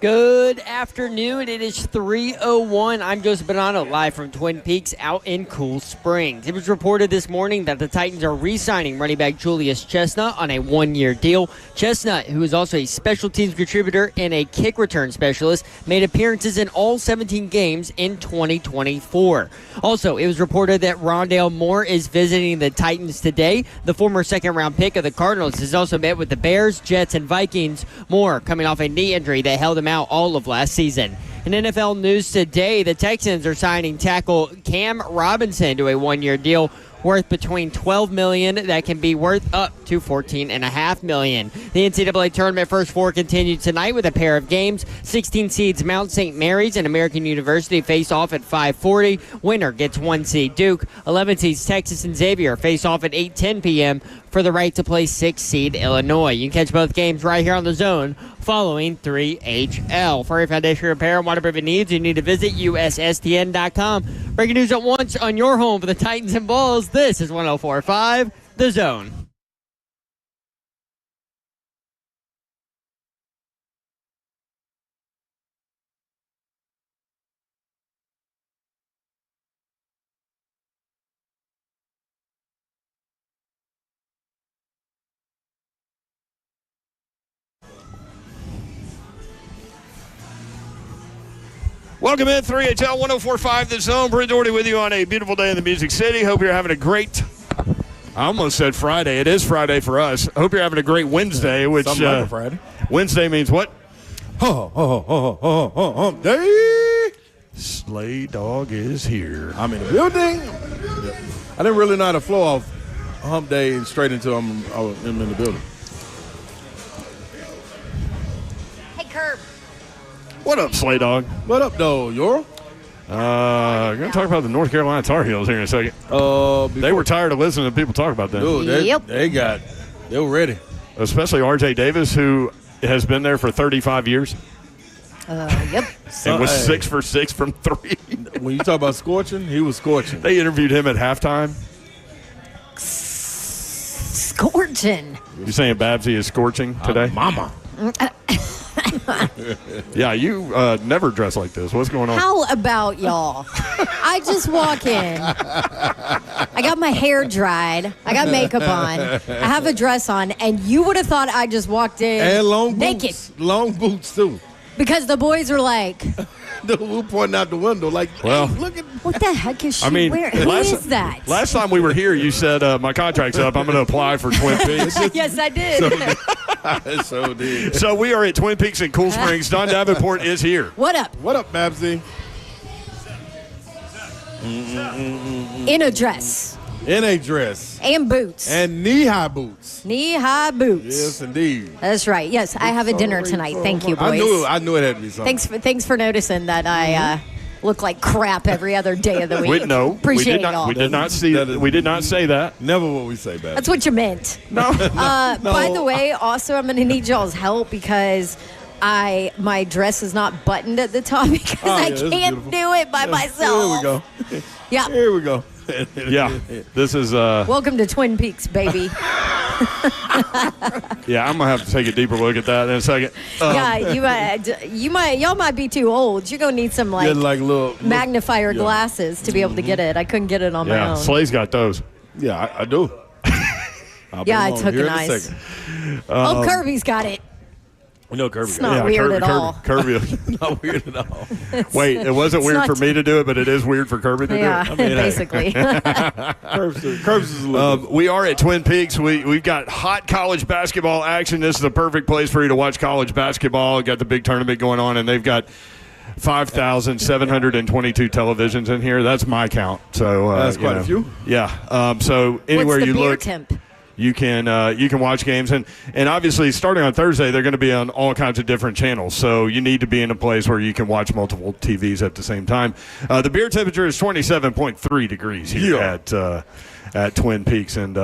Good afternoon. It is 3:01. I'm Joseph Bonanno, live from Twin Peaks out in Cool Springs. It was reported this morning that the Titans are re-signing running back Julius Chestnut on a one-year deal. Chestnut, who is also a special teams contributor and a kick return specialist, made appearances in all 17 games in 2024. Also, it was reported that Rondale Moore is visiting the Titans today. The former second-round pick of the Cardinals has also met with the Bears, Jets, and Vikings. Moore coming off a knee injury that held him out all of last season. In NFL news today, the Texans are signing tackle Cam Robinson to a one-year deal worth between $12 million that can be worth up to $14.5 million. The NCAA tournament first four continued tonight with a pair of games. 16 seeds Mount St. Mary's and American University face off at 5:40. Winner gets 1 seed Duke. 11 seeds Texas and Xavier face off at 8:10 p.m. for the right to play 6 seed Illinois. You can catch both games right here on the Zone following 3HL. For your foundation repair and waterproofing needs, you need to visit USSTN.com. Breaking news at once on your home for the Titans and Bulls. This is 104.5 The Zone. Welcome in, 3HL 104.5 The Zone. Brent Doherty with you on a beautiful day in the Music City. Hope you're having a great, I almost said Friday. It is Friday for us. Hope you're having a great Wednesday, which Something like a Friday. Wednesday means what? Hump day. Sleigh Dog is here. I'm in the building. I didn't really know how to flow off hump day straight into I'm in the building. Hey, Curb. What up, Sleigh Dog? What up, though, Yoro? We're going to talk about the North Carolina Tar Heels here in a second. They were tired of listening to people talk about them. Dude, they were ready. Especially R.J. Davis, who has been there for 35 years. Yep. And was 6 for 6 from 3. When you talk about scorching, he was scorching. They interviewed him at halftime. Scorching. You saying Babsy is scorching today? Mama. Yeah, you never dress like this. What's going on? How about y'all? I just walk in. I got my hair dried. I got makeup on. I have a dress on. And you would have thought I just walked in And long naked. boots. Long boots, too. Because the boys were like, We're pointing out the window like, Well, hey, look at. what the heck is she wearing? Who is that? Last time we were here, you said, my contract's up. I'm going to apply for Twin Peaks. Yes, I did. So did. So we are at Twin Peaks in Cool Springs. Don Davenport is here. What up? What up, Babsy? In a dress. In a dress. And boots. And knee-high boots. Knee-high boots. Yes, indeed. That's right. Yes, I have a dinner tonight. Thank you, boys. I knew it had to be something. Thanks for noticing that I look like crap every other day of the week. Appreciate it all. We did not say that. Never will we say that. That's what you meant. No. By the way, also I'm going to need y'all's help because my dress is not buttoned at the top because I can't do it by myself. Here we go. Yeah. Here we go. Yeah. This is Welcome to Twin Peaks, baby. yeah, I'm gonna have to take a deeper look at that in a second. Y'all might be too old. You're gonna need some little magnifier glasses to be able to get it. I couldn't get it on my own. Slay's got those. Yeah, I do. Yeah, I took a nice. Kirby's got it. No, Kirby. It's not weird at all. Kirby. Not weird at all. Wait, it wasn't weird for me to do it, but it is weird for Kirby to do it. Yeah, basically. Kirby's is a little we are at Twin Peaks. We've got hot college basketball action. This is the perfect place for you to watch college basketball. Got the big tournament going on, and they've got 5,722 televisions in here. That's my count. So that's quite a few. Yeah. So anywhere What's the you beer look. temp? You can watch games, and obviously starting on Thursday they're going to be on all kinds of different channels. So you need to be in a place where you can watch multiple TVs at the same time. The beer temperature is 27.3 degrees here at Twin Peaks, and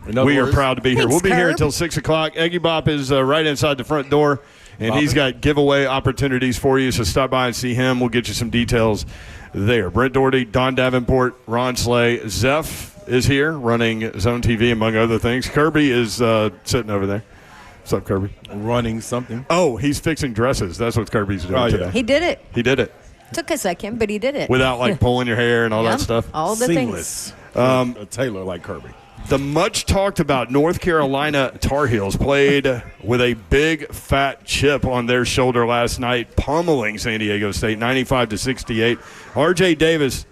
we are proud to be here. Thanks, We'll be here Curb. until 6 o'clock. Eggy Bop is right inside the front door, and he's got giveaway opportunities for you. So stop by and see him. We'll get you some details there. Brent Doherty, Don Davenport, Ron Slay, Zeph is here running Zone TV, among other things. Kirby is sitting over there. What's up, Kirby? Running something. Oh, he's fixing dresses. That's what Kirby's doing today. He did it. He did it. Took a second, but he did it. Without, like, pulling your hair and all that stuff. All the Seamless. things. A tailor like Kirby. The much talked about North Carolina Tar Heels played with a big fat chip on their shoulder last night, pummeling San Diego State 95-68. RJ Davis,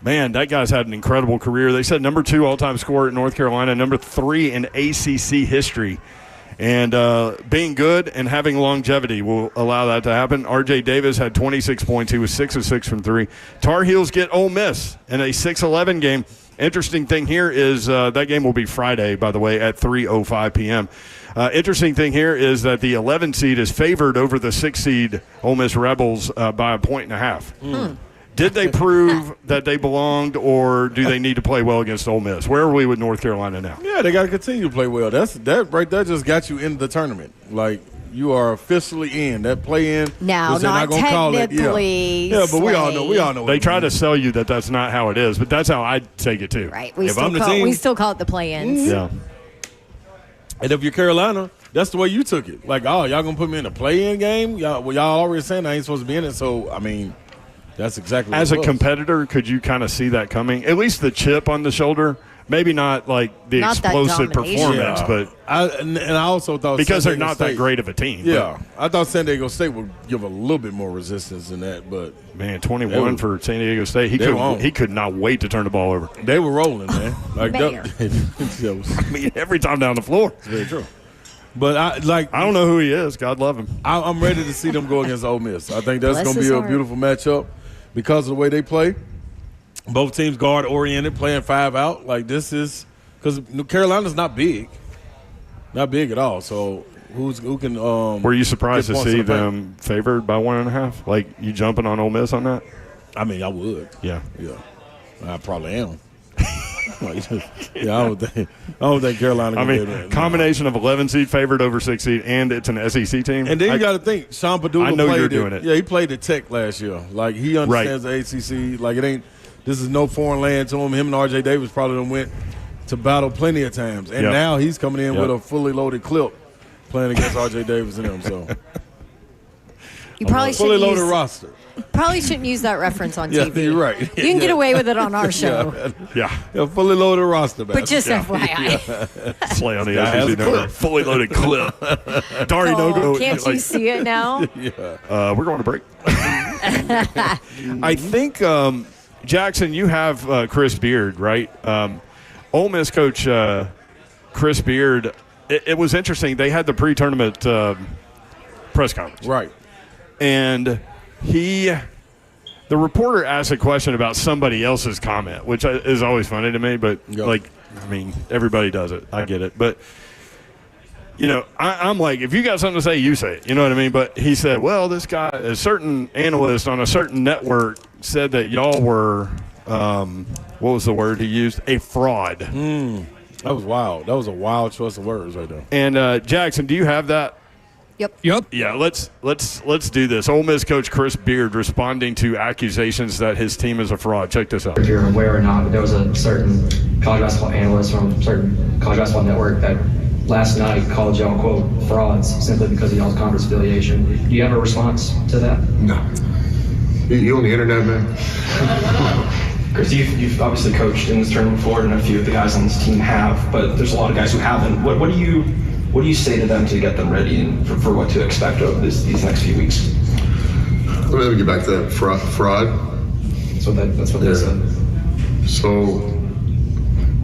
man, that guy's had an incredible career. They said number 2 all-time scorer at North Carolina, number 3 in ACC history. And being good and having longevity will allow that to happen. R.J. Davis had 26 points. He was 6 of 6 from 3. Tar Heels get Ole Miss in a 6-11 game. Interesting thing here is that game will be Friday, by the way, at 3:05 p.m. Interesting thing here is that the 11 seed is favored over the 6 seed Ole Miss Rebels by 1.5. Did they prove that they belonged, or do they need to play well against Ole Miss? Where are we with North Carolina now? Yeah, they got to continue to play well. That right there just got you into the tournament. Like, you are officially in that play-in. Now, not gonna call it. technically. Yeah, but we all know. What They it try to means. sell you that that's not how it is, but that's how I take it too. Right. We If I'm the team- we still call it the play-ins. Yeah. And if you're Carolina, that's the way you took it. Like, oh, y'all gonna put me in a play-in game? Y'all already saying I ain't supposed to be in it. So, I mean, that's exactly what As it a was. competitor, could you kind of see that coming? At least the chip on the shoulder. Maybe not like the Not that explosive domination. performance, but And I also thought because San they're Diego not State, that great of a team. Yeah, I thought San Diego State would give a little bit more resistance than that, but Man, 21 for San Diego State. they were on. He could not wait to turn the ball over. they were rolling, man. Like Mayor. that was I mean, every time down the floor. very true. But I I don't know who he is. God love him. I'm ready to see them go against Ole Miss. I think that's Bless going to his be a heart. beautiful matchup because of the way they play. Both teams guard oriented, playing 5 out. Like, this is because Carolina's not big at all. So who can? Were you surprised get to points see in the paint? them favored by 1.5? Like, you jumping on Ole Miss on that? I mean, I would. Yeah. Yeah, I probably am. Yeah, I don't think Carolina. I Can mean, get it. combination of 11 seed favored over 6 seed, and it's an SEC team. And then you got to think, Sean Padula I know played you're doing it. Yeah, he played at Tech last year. Like, he understands the ACC. Like, it ain't. This is no foreign land to him. Him and R.J. Davis probably done went to battle plenty of times, and Yep. now he's coming in Yep. with a fully loaded clip, playing against R.J. Davis and them. So You probably fully shouldn't loaded use, roster. probably shouldn't use that reference on Yeah, TV. you're right. You can get away with it on our show. Yeah. Yeah, fully loaded roster, man. But just FYI. Slay on the Guy has SEC a number. clip. Fully loaded clip. Dari no go. Can't you like, see it now? we're going to break. I think, Jackson, you have Chris Beard, right? Ole Miss coach Chris Beard. It was interesting. They had the pre-tournament press conference. Right. And the reporter asked a question about somebody else's comment, which is always funny to me, but Yep. like, I mean, everybody does it. I get it. But, you know, I'm like, if you got something to say, you say it. You know what I mean? But he said, well, this guy, a certain analyst on a certain network said that y'all were, what was the word he used? A fraud. That was wild. That was a wild choice of words right there. And, Jackson, do you have that? Yep. Yeah, let's do this. Ole Miss coach Chris Beard responding to accusations that his team is a fraud. Check this out. If you're aware or not, but there was a certain college basketball analyst from a certain college basketball network that last night called y'all, quote, frauds simply because of y'all's conference affiliation. Do you have a response to that? No. You on the internet, man? Chris, you've obviously coached in this tournament before, and a few of the guys on this team have, but there's a lot of guys who haven't. What do you say to them to get them ready and for what to expect over these next few weeks? Let me get back to that fraud. That's what they said. So,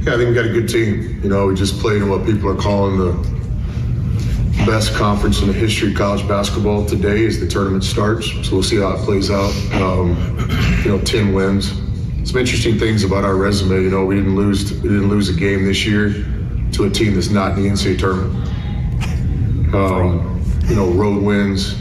yeah, I think we got a good team. You know, we just played in what people are calling the best conference in the history of college basketball. Today as the tournament starts, so we'll see how it plays out. 10 wins. Some interesting things about our resume. You know, we didn't lose a game this year to a team that's not in the NCAA tournament. Road wins,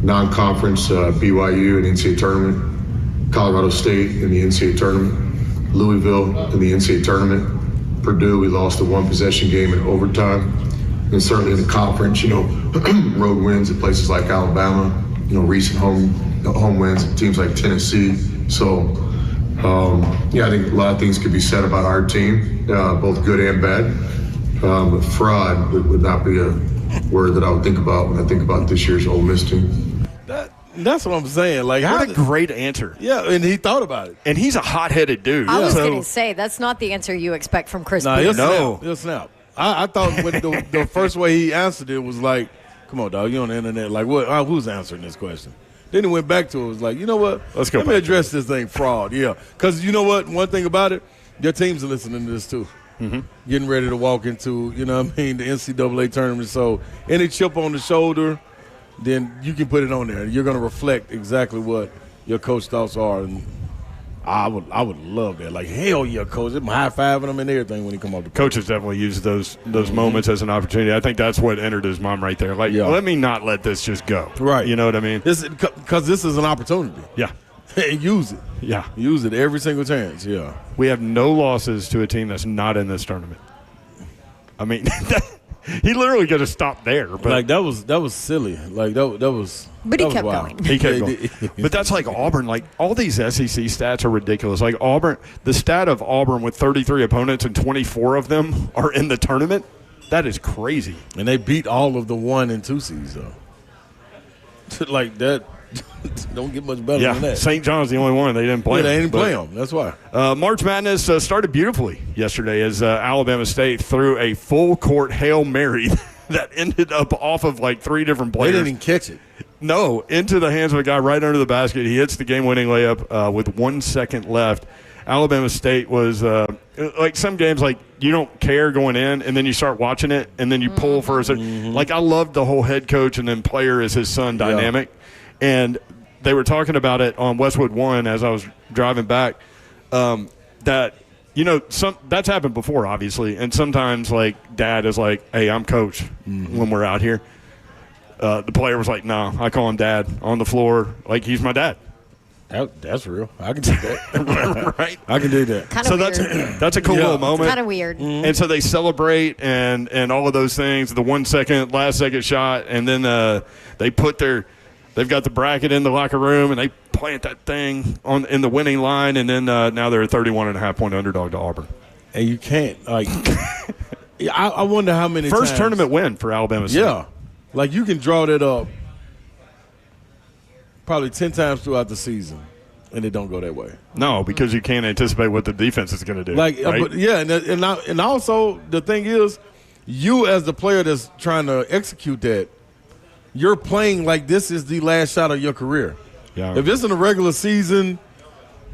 non-conference, BYU in the NCAA tournament, Colorado State in the NCAA tournament, Louisville in the NCAA tournament, Purdue, we lost a one-possession game in overtime, and certainly in the conference, road wins at places like Alabama, recent home wins at teams like Tennessee. So, I think a lot of things could be said about our team, both good and bad. But fraud would not be a word that I would think about when I think about this year's Ole Miss team. That's what I'm saying. Like, What a great answer. Yeah, and he thought about it. And he's a hot-headed dude. I was So- going to say, that's not the answer you expect from Chris Nah, Booth. he'll snap. I thought when the first way he answered it was like, come on, dog, you on the internet. Like, what? Who's answering this question? Then he went back to it. Was like, you know what? Let's go Let me back address this thing, fraud. Yeah. Because you know what? One thing about it, your teams are listening to this too. Mm-hmm. Getting ready to walk into, you know what I mean, the NCAA tournament. So any chip on the shoulder, then you can put it on there. You're going to reflect exactly what your coach thoughts are. And I would love that. Like, hell yeah, coach. I'm high-fiving him and everything when he come off the court. Coaches definitely use those moments as an opportunity. I think that's what entered his mom right there. Like, let me not let this just go. Right. You know what I mean? Because this is an opportunity. Yeah. Use it. Yeah. Use it every single chance, yeah. We have no losses to a team that's not in this tournament. I mean, he literally could have stopped there. But Like, that was silly. Like, that was But he that was kept wild. going. he kept Yeah, going. But that's like Auburn. Like, all these SEC stats are ridiculous. Like, Auburn, the stat of Auburn with 33 opponents and 24 of them are in the tournament, that is crazy. And they beat all of the 1 and 2 seeds, though. Like, that don't get much better than that. St. John's the only one they didn't play. Yeah, they them, didn't play them. That's why. March Madness started beautifully yesterday as Alabama State threw a full-court Hail Mary that ended up off of like 3 different They players. didn't even catch it. No, into the hands of a guy right under the basket. He hits the game-winning layup with 1 second left. Alabama State was like some games, like you don't care going in, and then you start watching it, and then you pull for a second. Like I loved the whole head coach and then player as his son dynamic. And they were talking about it on Westwood 1 as I was driving back, that, you know, that's happened before, obviously. And sometimes, like, dad is like, hey, I'm coach when we're out here. The player was like, no, I call him dad on the floor like he's my dad. That's real. I can do that. Right? I can do that. Kind of weird. That's a cool little moment. Kind of weird. And so they celebrate and all of those things, the 1 second, last second shot, and then they've got the bracket in the locker room, and they plant that thing in the winning line, and then now they're a 31.5-point underdog to Auburn. And you can't, like, I wonder how many First times. tournament win for Alabama State. Yeah. Like, you can draw that up probably 10 times throughout the season, and it don't go that way. No, because you can't anticipate what the defense is going to do. Like, right? but yeah, and also the thing is, you as the player that's trying to execute that, you're playing like this is the last shot of your career. Yeah. If it's in a regular season,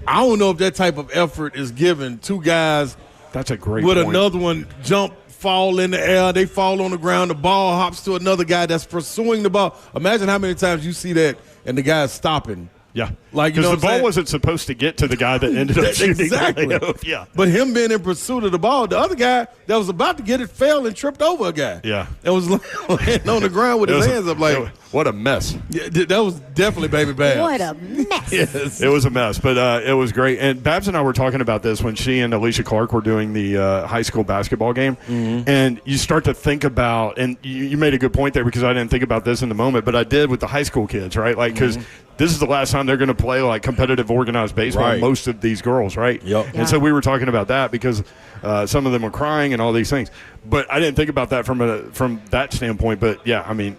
I don't know if that type of effort is given. 2 guys That's a great with point. another one jump, fall in the air, they fall on the ground, the ball hops to another guy that's pursuing the ball. Imagine how many times you see that and the guy's stopping. Yeah. Like, you know because the what I'm ball saying? wasn't supposed to get to the guy that ended up shooting. Exactly. Yeah. But him being in pursuit of the ball, the other guy that was about to get it fell and tripped over a guy. Yeah. And was laying on the ground with his hands up like, what a mess. yeah, that was definitely Baby Babs. What a mess. Yes. It was a mess, but it was great. And Babs and I were talking about this when she and Alicia Clark were doing the high school basketball game. And you start to think about, and you made a good point there because I didn't think about this in the moment, but I did with the high school kids, right? Like, because this is the last time they're going to play like competitive organized baseball, Right. most of these girls, right? Yep. And so we were talking about that because some of them were crying and all these things. But I didn't think about that from that standpoint. But, yeah, I mean,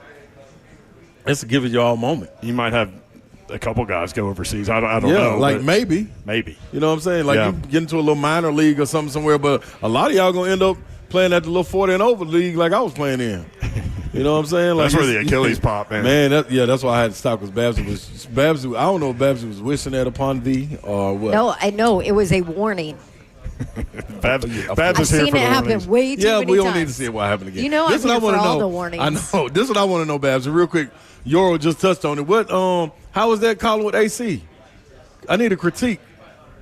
It's a give it your all moment. you might have a couple guys go overseas. I don't Yeah, know. like but maybe. Maybe. You know what I'm saying? Like, Yeah. you get into a little minor league or something somewhere, but a lot of y'all going to end up playing at the little 40 and over league like I was playing in. You know what I'm saying? Like, That's where the Achilles pop, man. Man, that's why I had to stop because Babs. I don't know if Babs was wishing that upon thee or what. No, I know. It was a warning. Babs I've is here seen for it the happen warnings. way too Yeah, many we times. don't need to see it what happened again. You know This I'm is here what I for wanna all know. the warnings. I know. This is what I want to know, Babs. Real quick, Yoro just touched on it. What? How was that calling with AC? I need a critique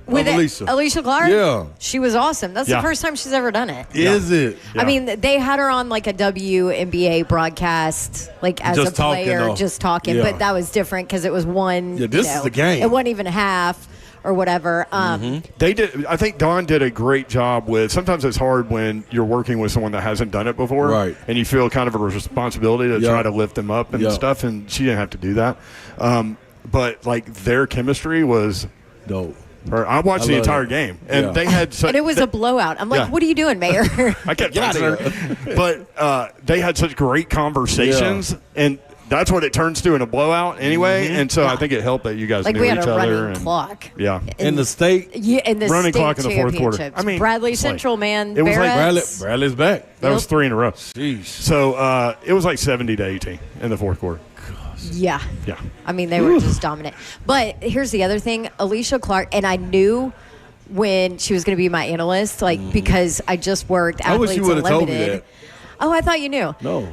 With of Alicia. Alicia Clark? Yeah. She was awesome. That's Yeah. the first time she's ever done it. Is it? Yeah. I mean, they had her on like a WNBA broadcast, like as Just a talking, player, though. just talking. Yeah. But that was different because it was one. Yeah, this is the game. It wasn't even half or whatever. They did. I think Dawn did a great job with. Sometimes it's hard when you're working with someone that hasn't done it before, Right. And you feel kind of a responsibility to Yeah. try to lift them up and Yeah. stuff. And she didn't have to do that. But like their chemistry was Dope. I watched the love entire it. game, and Yeah. they had such, And it was a blowout. I'm like, Yeah. what are you doing, Mayor? I kept Get texting outta her, but they had such great conversations, and that's what it turns to in a blowout anyway. And so I think it helped that you guys Like knew we had each a other. running and, clock. Yeah. In the state, Yeah, in the Running state clock in the fourth quarter. championships. I mean, Bradley it's like- Central, man. it was like Barrett's. Bradley's back. That was 3 in a row. Jeez. So it was like 70-18 in the fourth quarter. Yeah. Yeah. I mean, they were just dominant. But here's the other thing. Alicia Clark, and I knew when she was going to be my analyst, like, because I just worked I wish Athletes you would've told me Unlimited. that. Oh, I thought you knew. No.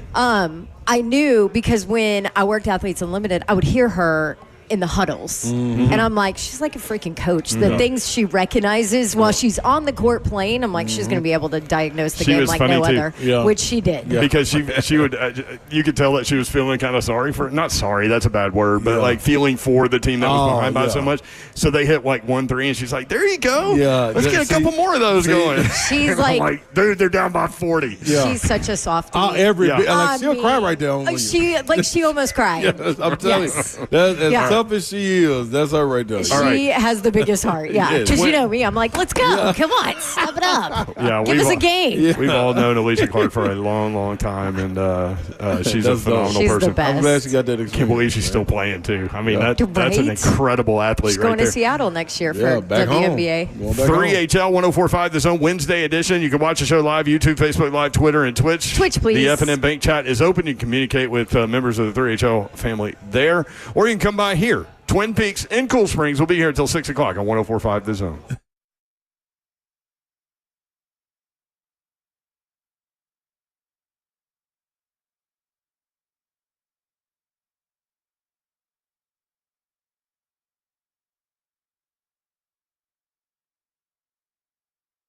I knew because when I worked Athletes Unlimited, I would hear her in the huddles. And I'm like, she's like a freaking coach. The things she recognizes while she's on the court playing, I'm like, she's going to be able to diagnose the She game was like funny, no too. other, Yeah. which she did. Yeah. Because she would you could tell that she was feeling kind of sorry for, not sorry, that's a bad word, but Yeah. like feeling for the team that was Oh, behind by yeah. so much. So they hit like 1-3 and she's like, there you go. Yeah, Let's get a see- couple more of those see- going. She's I'm like, like, dude, they're down by 40. Yeah. she's such a softie. Every Yeah. bit, like, I she'll cry mean, right there. On you. she almost cried. Yes, I'm telling Yes. you, that, as Yeah. tough as she is, that's her right there. She All right. has the biggest heart. Yeah. Yes. Because you When- know me. I'm like, let's go. Come on. Step it up. Yeah, Give us a game. We've all known Alicia Clark for a long, long time, and she's a That's dope. phenomenal She's the person. best. I'm glad she got that experience. Can't believe she's still playing too. I mean, Yeah. that's an Right? incredible athlete She's right going there. to Seattle next year Yeah, for back WNBA. home. Going back home. 3HL 1045, the Zone Wednesday edition. You can watch the show live, YouTube, Facebook Live, Twitter, and Twitch. Twitch, please. The F&M Bank chat is open. You can communicate with members of the 3HL family there, or you can come by here. Twin Peaks in Cool Springs. We'll be here until 6 o'clock on 1045 The Zone.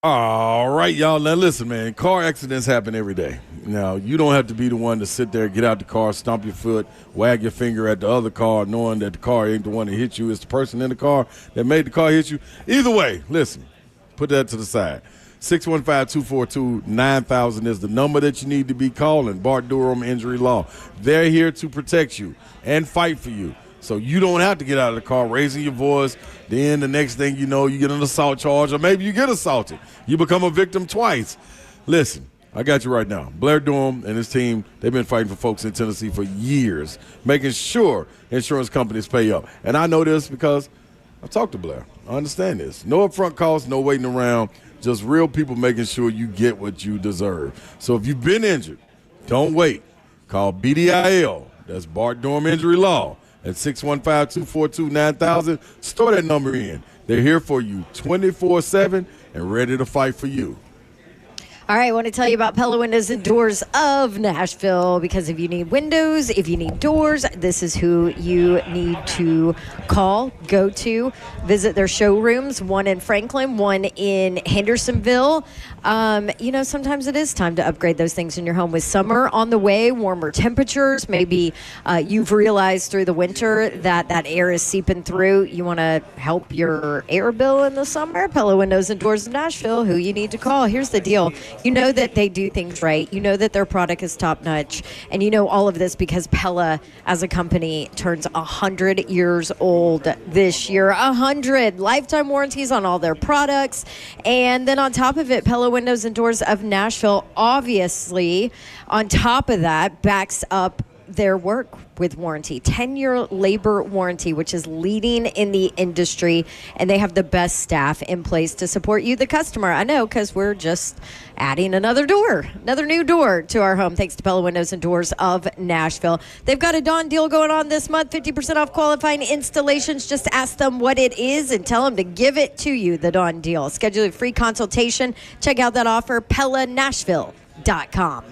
All right, y'all. Now listen, man. Car accidents happen every day. Now you don't have to be the one to sit there, get out the car, stomp your foot, wag your finger at the other car, knowing that the car ain't the one that hit you. It's the person in the car that made the car hit you. Either way, listen. Put that to the side. 615-242-9000 is the number that you need to be calling. Bart Durham Injury Law. They're here to protect you and fight for you. So you don't have to get out of the car raising your voice. Then the next thing you know, you get an assault charge, or maybe you get assaulted. You become a victim twice. Listen, I got you right now. Blair Durham and his team, they've been fighting for folks in Tennessee for years, making sure insurance companies pay up. And I know this because I've talked to Blair. I understand this. No upfront costs, no waiting around, just real people making sure you get what you deserve. So if you've been injured, don't wait. Call BDIL. That's Bart Durham Injury Law. At 615-242-9000, store that number in. They're here for you 24/7 and ready to fight for you. All right, I want to tell you about Pella Windows and Doors of Nashville, because if you need windows, if you need doors, this is who you need to call, go to, visit their showrooms, one in Franklin, one in Hendersonville. Sometimes it is time to upgrade those things in your home. With summer on the way, warmer temperatures, maybe you've realized through the winter that air is seeping through. You want to help your air bill in the summer? Pella Windows and Doors of Nashville, who you need to call. Here's the deal. You know that they do things right. You know that their product is top-notch. And you know all of this because Pella, as a company, turns 100 years old this year. 100 lifetime warranties on all their products. And then on top of it, Pella Windows and Doors of Nashville, obviously, on top of that, backs up their work with warranty. 10-year labor warranty, which is leading in the industry, and they have the best staff in place to support you, the customer. I know, because we're just adding another new door to our home, thanks to Pella Windows and Doors of Nashville. They've got a Dawn deal going on this month, 50% off qualifying installations. Just ask them what it is and tell them to give it to you, the Dawn deal. Schedule a free consultation. Check out that offer, PellaNashville.com.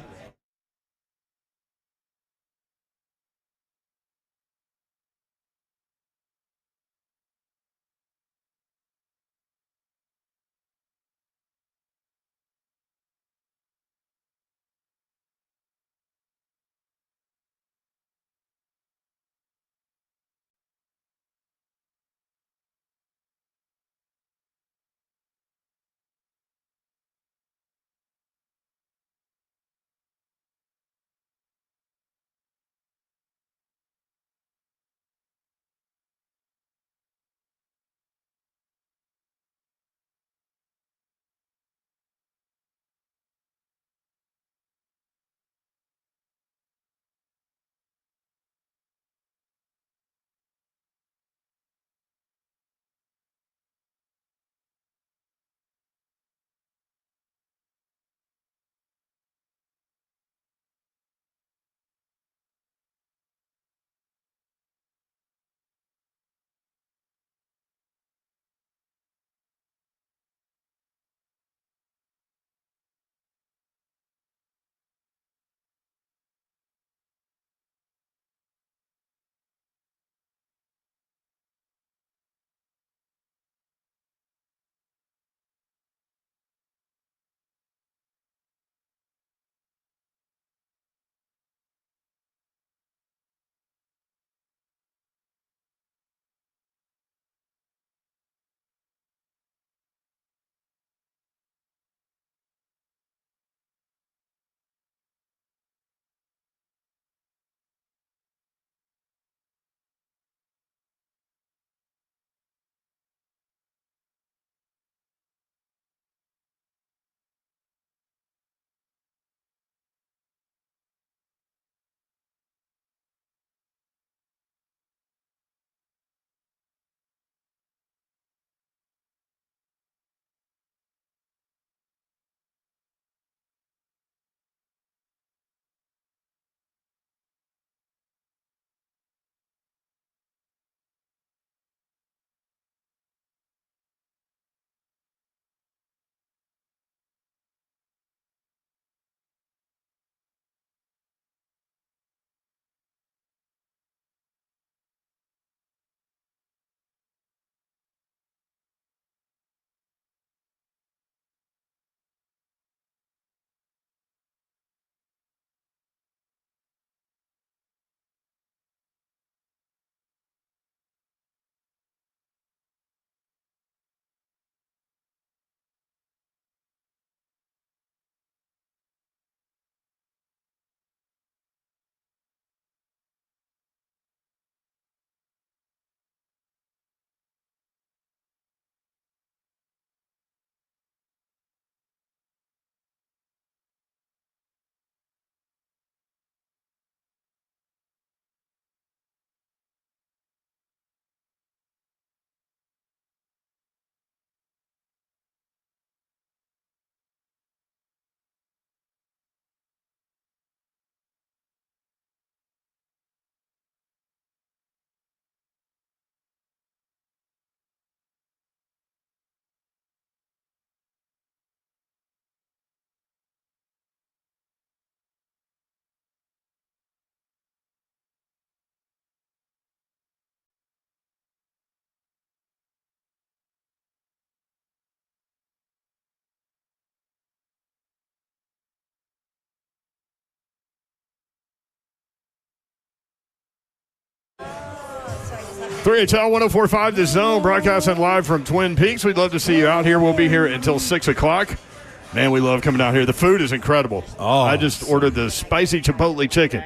3HL 104.5 The Zone, broadcasting live from Twin Peaks. We'd love to see you out here. We'll be here until 6 o'clock. Man, we love coming out here. The food is incredible. Oh. I just ordered the spicy chipotle chicken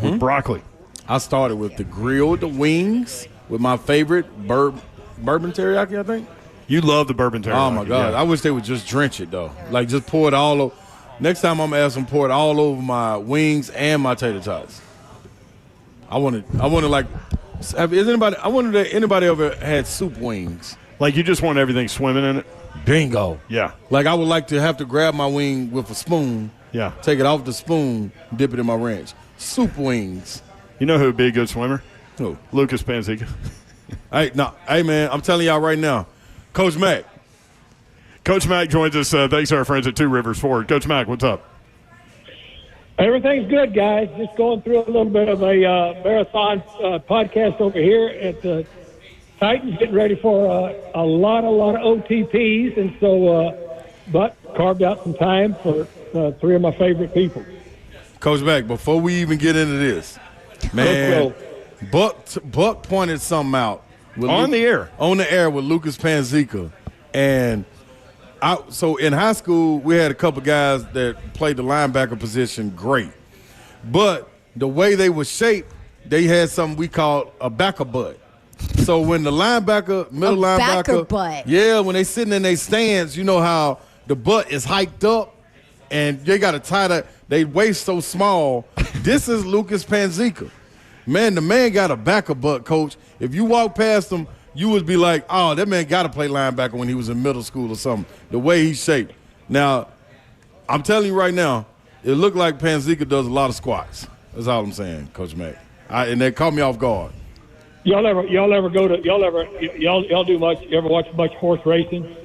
with broccoli. I started with the grilled wings with my favorite bourbon teriyaki, I think. You love the bourbon teriyaki. Oh, my God. Yeah. I wish they would just drench it, though. Like, just pour it all over. Next time I'm going to ask them pour it all over my wings and my tater tots. I wanted like, I wonder if anybody ever had soup wings. Like you just want everything swimming in it? Bingo. Yeah. Like I would like to have to grab my wing with a spoon, Yeah. take it off the spoon, dip it in my ranch. Soup wings. You know who would be a good swimmer? Who? Lucas Panzica. Hey, man, I'm telling y'all right now, Coach Mack. Coach Mack joins us. Thanks to our friends at Two Rivers Ford. Coach Mack, what's up? Everything's good, guys. Just going through a little bit of a marathon podcast over here at the Titans, getting ready for a lot of OTPs, and so, but carved out some time for three of my favorite people. Coach Mack, before we even get into this, man, Buck pointed something out On the air with Lucas Panzica, and so in high school we had a couple guys that played the linebacker position great, but the way they were shaped, they had something we called a backer butt. So when the middle linebacker, butt. Yeah, when they sitting in their stands, you know how the butt is hiked up, and they got to tie that. They waist so small. This is Lucas Panzica. Man, the man got a backer butt, Coach. If you walk past him, you would be like, oh, that man got to play linebacker when he was in middle school or something, the way he's shaped. Now, I'm telling you right now, it looked like Panzica does a lot of squats. That's all I'm saying, Coach Mack. And they caught me off guard. Y'all ever watch much horse racing?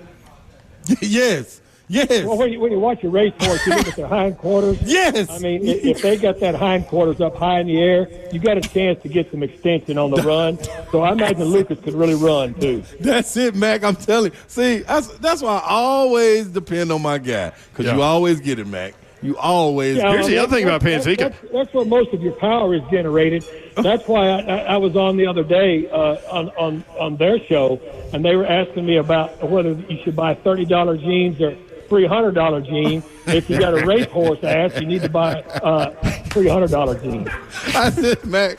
Yes. Well, when you watch a race horse, you look at their hindquarters. Yes. I mean, if they got that hindquarters up high in the air, you got a chance to get some extension on the run. So I imagine Lucas could really run too. That's it, Mac. I'm telling you. See, that's why I always depend on my guy, because you always get it, Mac. You always. Yeah, Here's the other thing about Panzica. That's where most of your power is generated. That's why I was on the other day on their show, and they were asking me about whether you should buy $30 jeans or $300 jeans. If you got a racehorse ass, you need to buy $300 jeans. I said, Mac.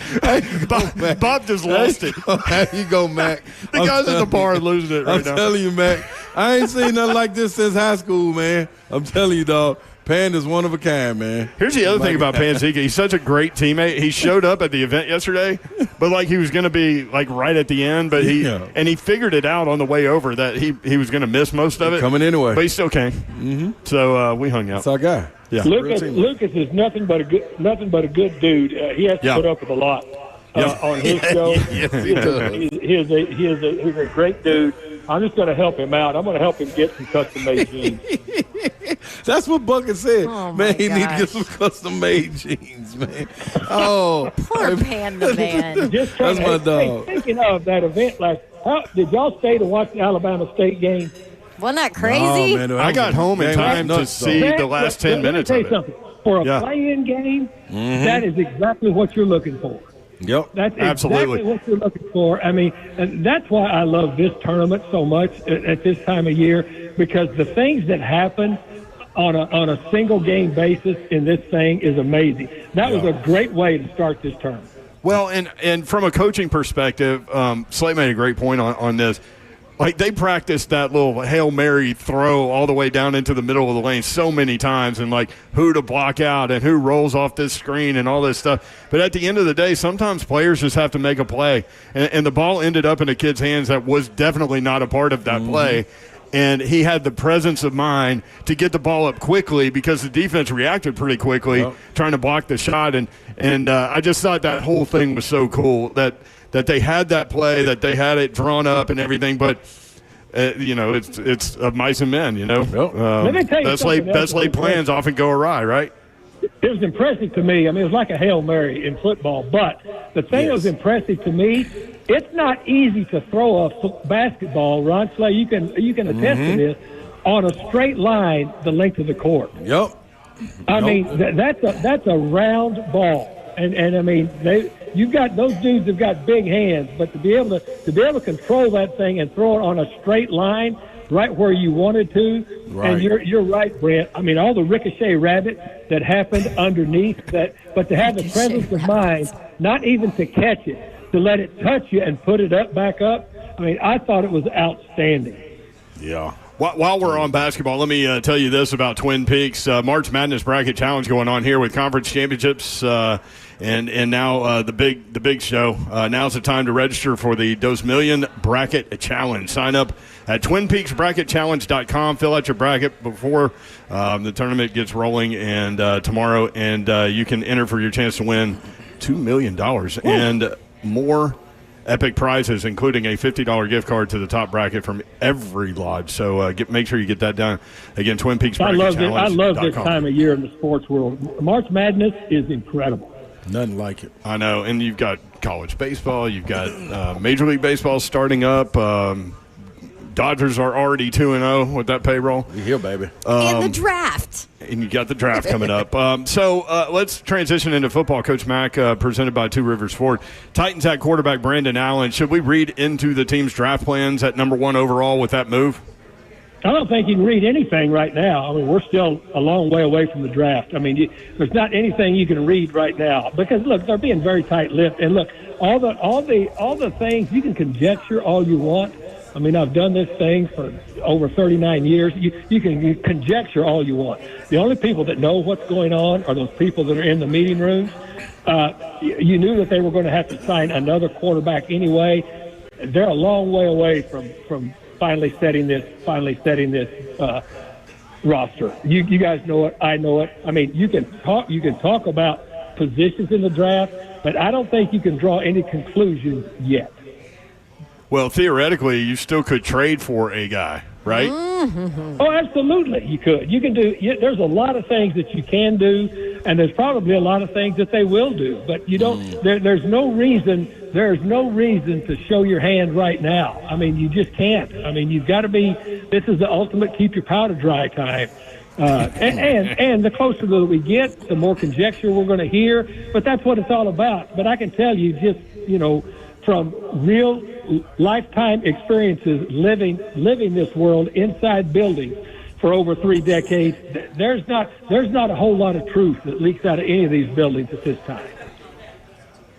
Bob just lost it. There you go, Mac. The guys at the bar are losing it right now. I'm telling you, Mac. I ain't seen nothing like this since high school, man. I'm telling you, dog. Pan is one of a kind, man. Here's the other thing about Panzica. He's such a great teammate. He showed up at the event yesterday, but like he was going to be like right at the end, but he figured it out on the way over that he was going to miss most of it. Coming anyway. But he still came. Mm-hmm. So we hung out. That's our guy. Yeah. Lucas is nothing but a good dude. He has to put up with a lot on his show. Yes, he does. He's a great dude. I'm just going to help him out. I'm going to help him get some custom-made jeans. That's what Bucket said. Oh, man, he need to gosh. get some custom-made jeans, man. Oh. Poor Panda Man. Just That's my dog. Speaking of that event, did y'all stay to watch the Alabama State game? Wasn't that crazy? Oh, man, I got home in time to see the last 10 minutes of Let me tell you it. something. For a play-in game, that is exactly what you're looking for. Yep. That's Absolutely. exactly what you're looking for. I mean, and that's why I love this tournament so much at this time of year, because the things that happen on a single game basis in this thing is amazing. That was a great way to start this tournament. Well, and from a coaching perspective, Slate made a great point on this. Like, they practiced that little Hail Mary throw all the way down into the middle of the lane so many times, and, like, who to block out and who rolls off this screen and all this stuff. But at the end of the day, sometimes players just have to make a play. And the ball ended up in a kid's hands that was definitely not a part of that play. And he had the presence of mind to get the ball up quickly because the defense reacted pretty quickly, trying to block the shot. And I just thought that whole thing was so cool that they had that play, that they had it drawn up and everything, but it's of mice and men. Let me tell you best laid plans often go awry, right? It was impressive to me. I mean, it was like a Hail Mary in football. But the thing that was impressive to me, it's not easy to throw a basketball, Ron Slay. You can attest to this, on a straight line the length of the court. Yep. I mean, that's a round ball, and I mean you've got those dudes have got big hands, but to be able to control that thing and throw it on a straight line right where you wanted to, and you're right, Brent. I mean, all the ricochet rabbit that happened underneath that, but to have the presence of mind, not even to catch it, to let it touch you and put it back up. I mean, I thought it was outstanding. Yeah. While we're on basketball, let me tell you this about Twin Peaks. March Madness Bracket Challenge going on here with conference championships and now the big show. Now's the time to register for the Dos Million Bracket Challenge. Sign up at TwinPeaksBracketChallenge.com. Fill out your bracket before the tournament gets rolling and tomorrow, and you can enter for your chance to win $2 million and more epic prizes, including a $50 gift card to the top bracket from every lodge. So make sure you get that done. Again, Twin Peaks Bracket Challenge. I love this time of year in the sports world. March Madness is incredible. Nothing like it. I know. And you've got college baseball. You've got Major League Baseball starting up. Dodgers are already 2-0 with that payroll. You're here, baby. And the draft. And you got the draft coming up. So let's transition into football. Coach Mack, presented by Two Rivers Ford. Titans at quarterback Brandon Allen. Should we read into the team's draft plans at number 1 overall with that move? I don't think you can read anything right now. I mean, we're still a long way away from the draft. I mean, there's not anything you can read right now because look, they're being very tight-lipped. And look, all the things you can conjecture all you want. I mean, I've done this thing for over 39 years. You can conjecture all you want. The only people that know what's going on are those people that are in the meeting rooms. You knew that they were going to have to sign another quarterback anyway. They're a long way away from finally setting this roster. You guys know it. I know it. I mean, you can talk about positions in the draft, but I don't think you can draw any conclusions yet. Well, theoretically, you still could trade for a guy, right? Mm-hmm. Oh, absolutely, you could. You can do. There's a lot of things that you can do, and there's probably a lot of things that they will do. But you don't. There's no reason. There's no reason to show your hand right now. I mean, you just can't. I mean, you've got to be. This is the ultimate keep your powder dry time. And the closer that we get, the more conjecture we're going to hear. But that's what it's all about. But I can tell you, just from real lifetime experiences living this world inside buildings for over 3 decades, there's not a whole lot of truth that leaks out of any of these buildings at this time.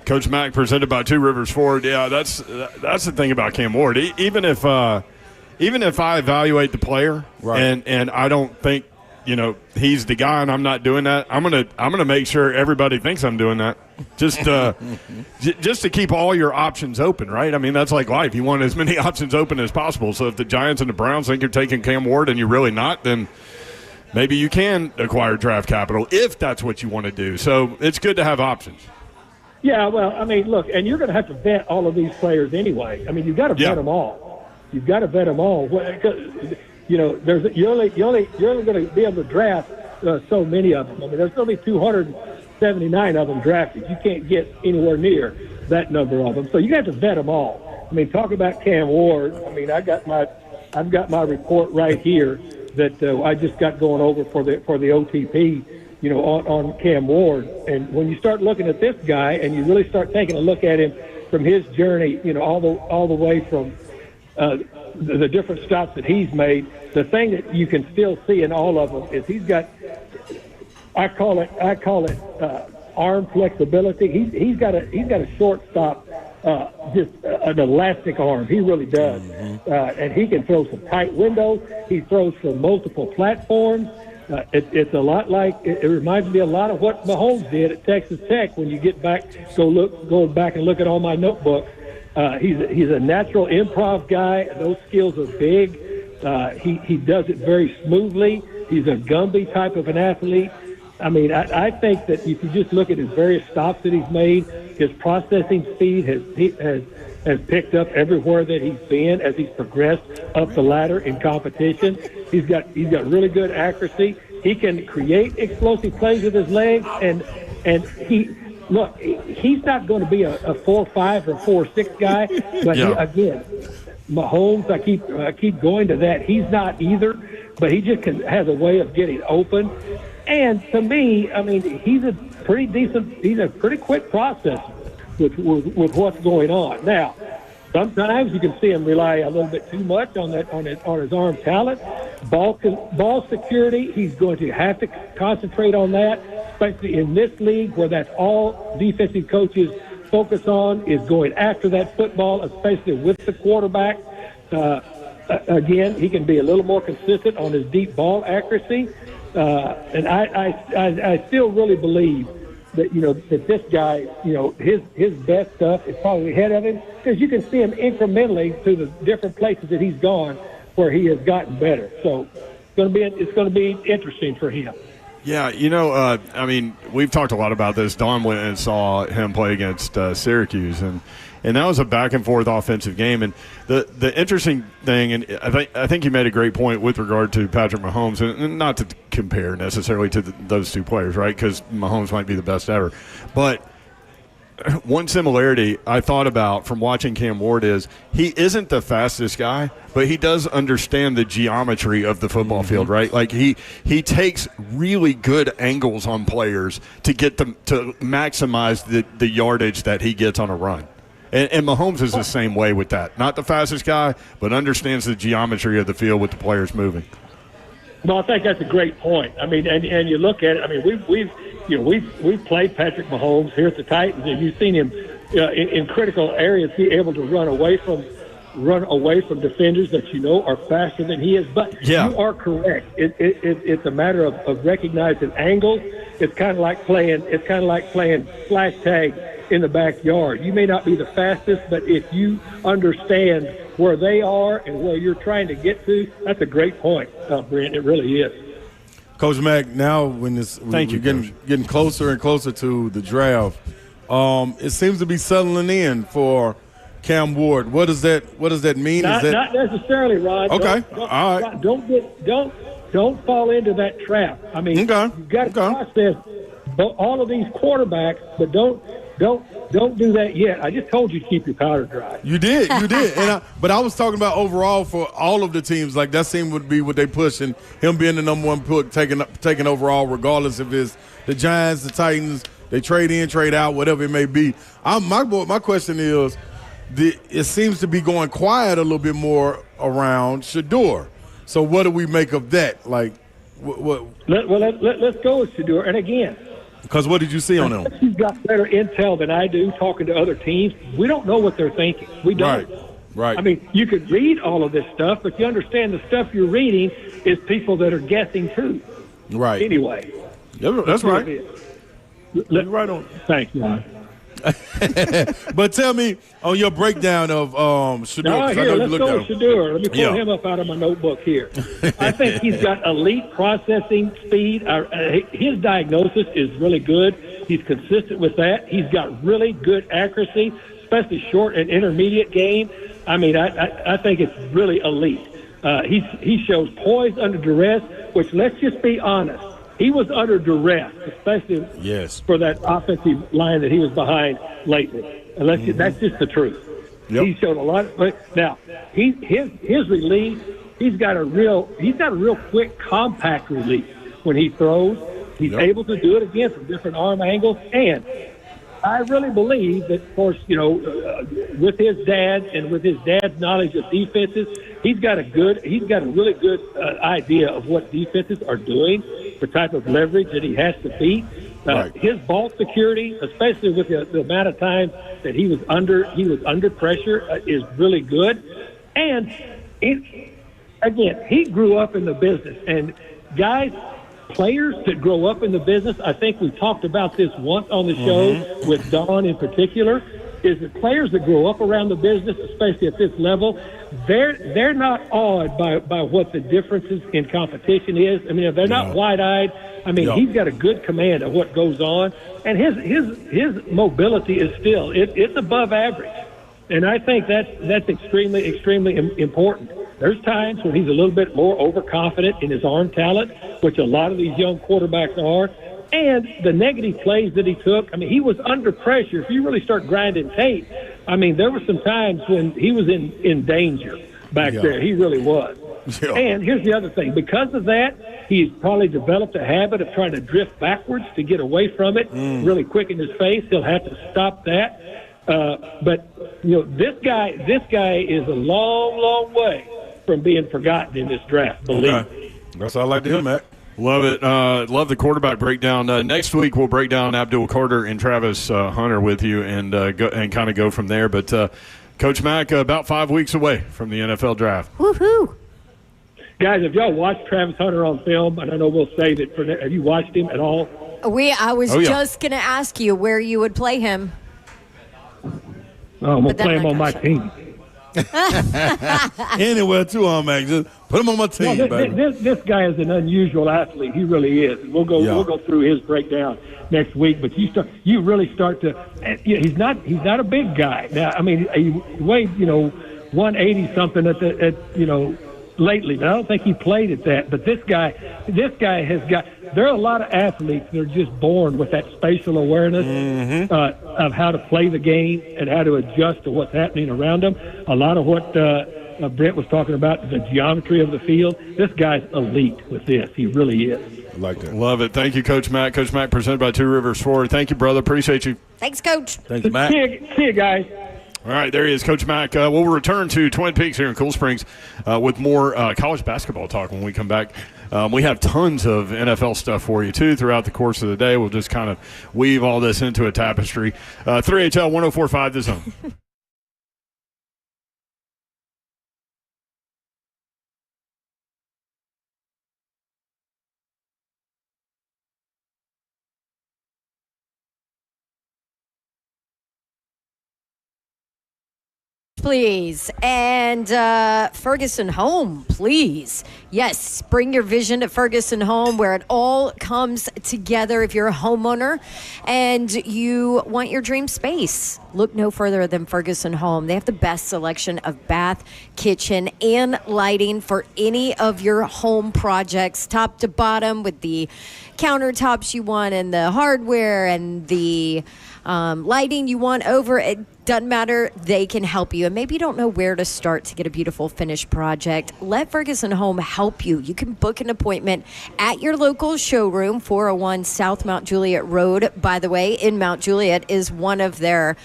Coach Mack, presented by Two Rivers Ford. Yeah, that's the thing about Cam Ward. Even if I evaluate the player, right, and I don't think he's the guy, and I'm not doing that, I'm gonna make sure everybody thinks I'm doing that. Just to keep all your options open, right? I mean, that's like life. You want as many options open as possible. So if the Giants and the Browns think you're taking Cam Ward and you're really not, then maybe you can acquire draft capital if that's what you want to do. So it's good to have options. Yeah, well, I mean, look, and you're going to have to vet all of these players anyway. I mean, you've got to vet them all. You've got to vet them all. You're only going to be able to draft so many of them. I mean, there's going to be 279 of them drafted. You can't get anywhere near that number of them. So you have to vet them all. I mean, talk about Cam Ward. I mean, I've got my report right here that I just got going over for the OTP. On Cam Ward. And when you start looking at this guy and you really start taking a look at him from his journey, all the way from the different stops that he's made, the thing that you can still see in all of them is he's got, I call it arm flexibility. He's got a shortstop, just an elastic arm. He really does. And he can throw some tight windows. He throws from multiple platforms. It's a lot like it reminds me a lot of what Mahomes did at Texas Tech. When you get back, go back and look at all my notebooks. He's a natural improv guy. Those skills are big. He does it very smoothly. He's a Gumby type of an athlete. I mean, I think that if you just look at his various stops that he's made, his processing speed has picked up everywhere that he's been as he's progressed up the ladder in competition. He's got really good accuracy. He can create explosive plays with his legs, and he's not going to be a 4.5 or 4.6 guy, but again, Mahomes, I keep going to that. He's not either, but he just has a way of getting open. And to me, I mean, he's a pretty quick processor. with what's going on. Now, sometimes you can see him rely a little bit too much on his arm talent. Ball security, he's going to have to concentrate on that, especially in this league where that's all defensive coaches focus on, is going after that football, especially with the quarterback. Again, he can be a little more consistent on his deep ball accuracy. And I still really believe that, that this guy, his best stuff is probably ahead of him, because you can see him incrementally to the different places that he's gone where he has gotten better. So it's going to be interesting for him. Yeah, we've talked a lot about this. Don went and saw him play against Syracuse, and that was a back-and-forth offensive game. And the interesting thing, and I think you made a great point with regard to Patrick Mahomes, and not to compare necessarily to those two players, right, because Mahomes might be the best ever. But one similarity I thought about from watching Cam Ward is he isn't the fastest guy, but he does understand the geometry of the football field, right? Like he takes really good angles on players to get them to maximize the yardage that he gets on a run. And Mahomes is the same way with that. Not the fastest guy, but understands the geometry of the field with the players moving. Well, I think that's a great point. I mean, and you look at it. I mean, we've played Patrick Mahomes here at the Titans, and you've seen him in critical areas be able to run away from defenders that are faster than he is. But You are correct. It's a matter of recognizing angles. It's kind of like playing flash tag in the backyard. You may not be the fastest, but if you understand where they are and where you're trying to get to, that's a great point, Brent. It really is. Coach Mack, now when we're getting closer and closer to the draft, it seems to be settling in for Cam Ward. What does that mean? Not necessarily, Rod. Okay. All right. Don't fall into that trap. I mean, you've got to process all of these quarterbacks, but don't do that yet. I just told you to keep your powder dry. You did. But I was talking about overall for all of the teams. Like that seemed would be what they push, and him being the number one pick, taking overall, regardless if it's the Giants, the Titans, they trade in, trade out, whatever it may be. My question is, it seems to be going quiet a little bit more around Shedeur. So what do we make of that? Like, what? Let's go with Shedeur. And again, because what did you see on him? He's got better intel than I do talking to other teams. We don't know what they're thinking. We don't. Right. I mean, you could read all of this stuff, but you understand the stuff you're reading is people that are guessing too. Right. Anyway. That's right. You're right on. Thank you, Ron. But tell me on your breakdown of Shedeur. Let's go with Shedeur. Let me pull him up out of my notebook here. I think he's got elite processing speed. His diagnosis is really good. He's consistent with that. He's got really good accuracy, especially short and intermediate game. I mean, I think it's really elite. He shows poise under duress, which, let's just be honest, he was under duress, especially for that offensive line that he was behind lately. And that's just the truth. Yep. He showed a lot. Now, his release, he's got a real quick, compact release when he throws. He's able to do it again from different arm angles. And I really believe that, of course, with his dad and with his dad's knowledge of defenses, he's got a really good idea of what defenses are doing, the type of leverage that he has to beat. His ball security, especially with the amount of time that he was under pressure, is really good. And he grew up in the business. And guys, players that grow up in the business, I think we talked about this once on the show with Don in particular, is that players that grow up around the business, especially at this level, they're not awed by what the differences in competition is. I mean, they're not wide-eyed. I mean, he's got a good command of what goes on, and his mobility is still it's above average, and I think that's extremely important. There's times when he's a little bit more overconfident in his arm talent, which a lot of these young quarterbacks are. And the negative plays that he took, I mean, he was under pressure. If you really start grinding tape, I mean, there were some times when he was in danger back there. He really was. Yeah. And here's the other thing. Because of that, he's probably developed a habit of trying to drift backwards to get away from it really quick in his face. He'll have to stop that. But this guy is a long, long way from being forgotten in this draft. Believe me. That's all I like to hear, Matt. Love it. Love the quarterback breakdown. Next week we'll break down Abdul Carter and Travis Hunter with you and kind of go from there. But Coach Mack, about 5 weeks away from the NFL draft. Woohoo! Guys, if y'all watched Travis Hunter on film, and I know we'll say that, have you watched him at all? I was just going to ask you where you would play him. I'm going to play him on my team. Anywhere too, Mac. Just put him on my team, baby. This guy is an unusual athlete. He really is. We'll go through his breakdown next week. But you really start to. He's not a big guy now. I mean, he weighed 180 something lately, but I don't think he played at that. But this guy has got. There are a lot of athletes that are just born with that spatial awareness of how to play the game and how to adjust to what's happening around them. A lot of what Brent was talking about, the geometry of the field. This guy's elite with this. He really is. I like that. Love it. Thank you, Coach Mack. Coach Mack, presented by Two Rivers Ford. Thank you, brother. Appreciate you. Thanks, Coach. Thanks, Matt. See you guys. All right, there he is, Coach Mack. We'll return to Twin Peaks here in Cool Springs with more college basketball talk when we come back. We have tons of NFL stuff for you, too, throughout the course of the day. We'll just kind of weave all this into a tapestry. 3HL 104.5 The Zone. Please. And Ferguson Home, please. Yes, bring your vision to Ferguson Home where it all comes together. If you're a homeowner and you want your dream space, look no further than Ferguson Home. They have the best selection of bath, kitchen, and lighting for any of your home projects, top to bottom, with the countertops you want and the hardware and the lighting you want over. It doesn't matter. They can help you. And maybe you don't know where to start to get a beautiful finished project. Let Ferguson Home help you. You can book an appointment at your local showroom, 401 South Mount Juliet Road. By the way, in Mount Juliet is one of their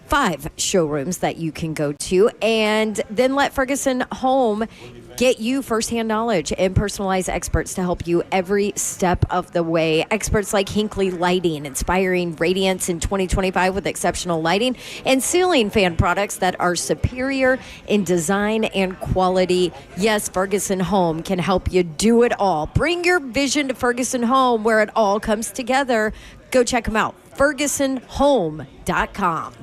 5 showrooms that you can go to. And then let Ferguson Home get you firsthand knowledge and personalized experts to help you every step of the way. Experts like Hinckley Lighting, inspiring radiance in 2025 with exceptional lighting, and ceiling fan products that are superior in design and quality. Yes, Ferguson Home can help you do it all. Bring your vision to Ferguson Home where it all comes together. Go check them out, fergusonhome.com.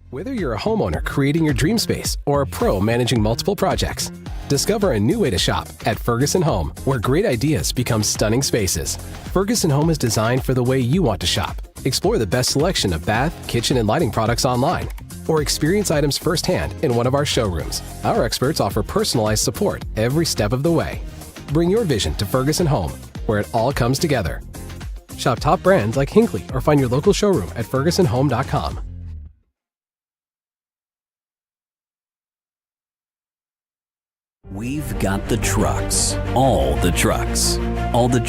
Whether you're a homeowner creating your dream space or a pro managing multiple projects, discover a new way to shop at Ferguson Home, where great ideas become stunning spaces. Ferguson Home is designed for the way you want to shop. Explore the best selection of bath, kitchen, and lighting products online, or experience items firsthand in one of our showrooms. Our experts offer personalized support every step of the way. Bring your vision to Ferguson Home, where it all comes together. Shop top brands like Hinckley or find your local showroom at fergusonhome.com. We've got the trucks, all the trims, all the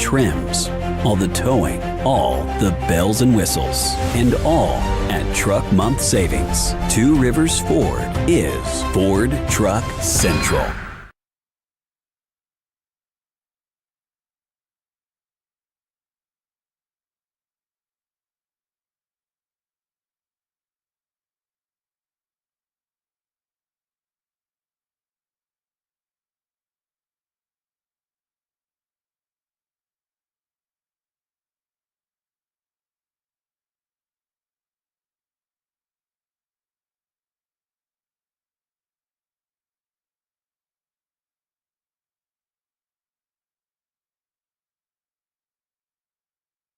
towing, all the bells and whistles, and all at Truck Month Savings. Two Rivers Ford is Ford Truck Central.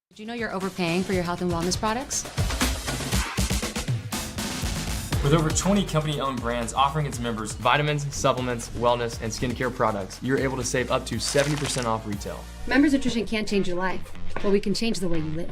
Did you know you're overpaying for your health and wellness products? With over 20 company-owned brands offering its members vitamins, supplements, wellness, and skincare products, you're able to save up to 70% off retail. Members Nutrition can't change your life, but we can change the way you live.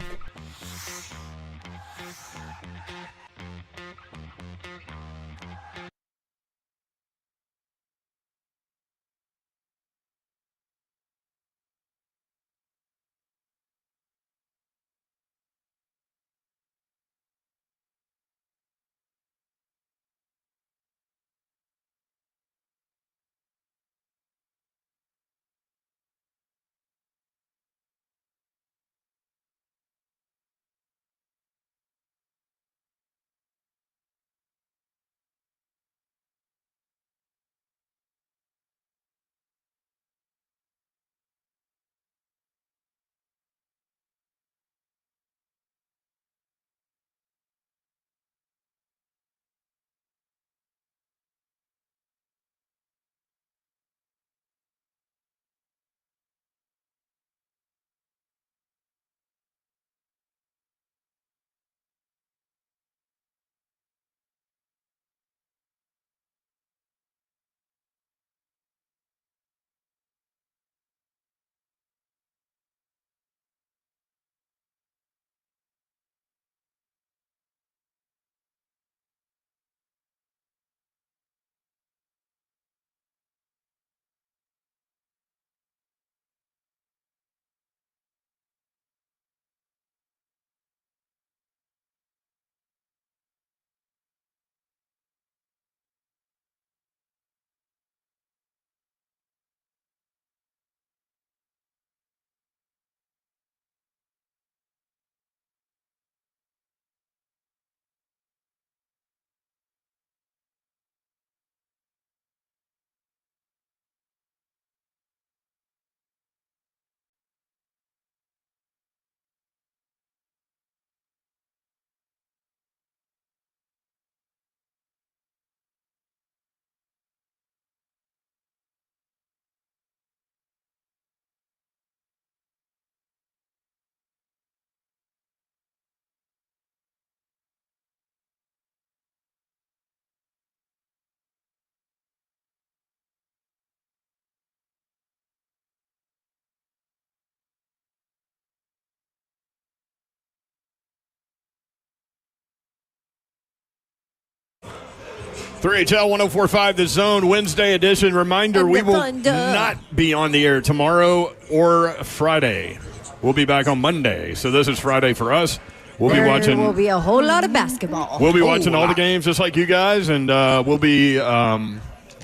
3HL 104.5 The Zone Wednesday edition. Reminder, we will not be on the air tomorrow or Friday. We'll be back on Monday. So this is Friday for us. We'll be watching. There will be a whole lot of basketball. We'll be watching all the games just like you guys, and we'll be,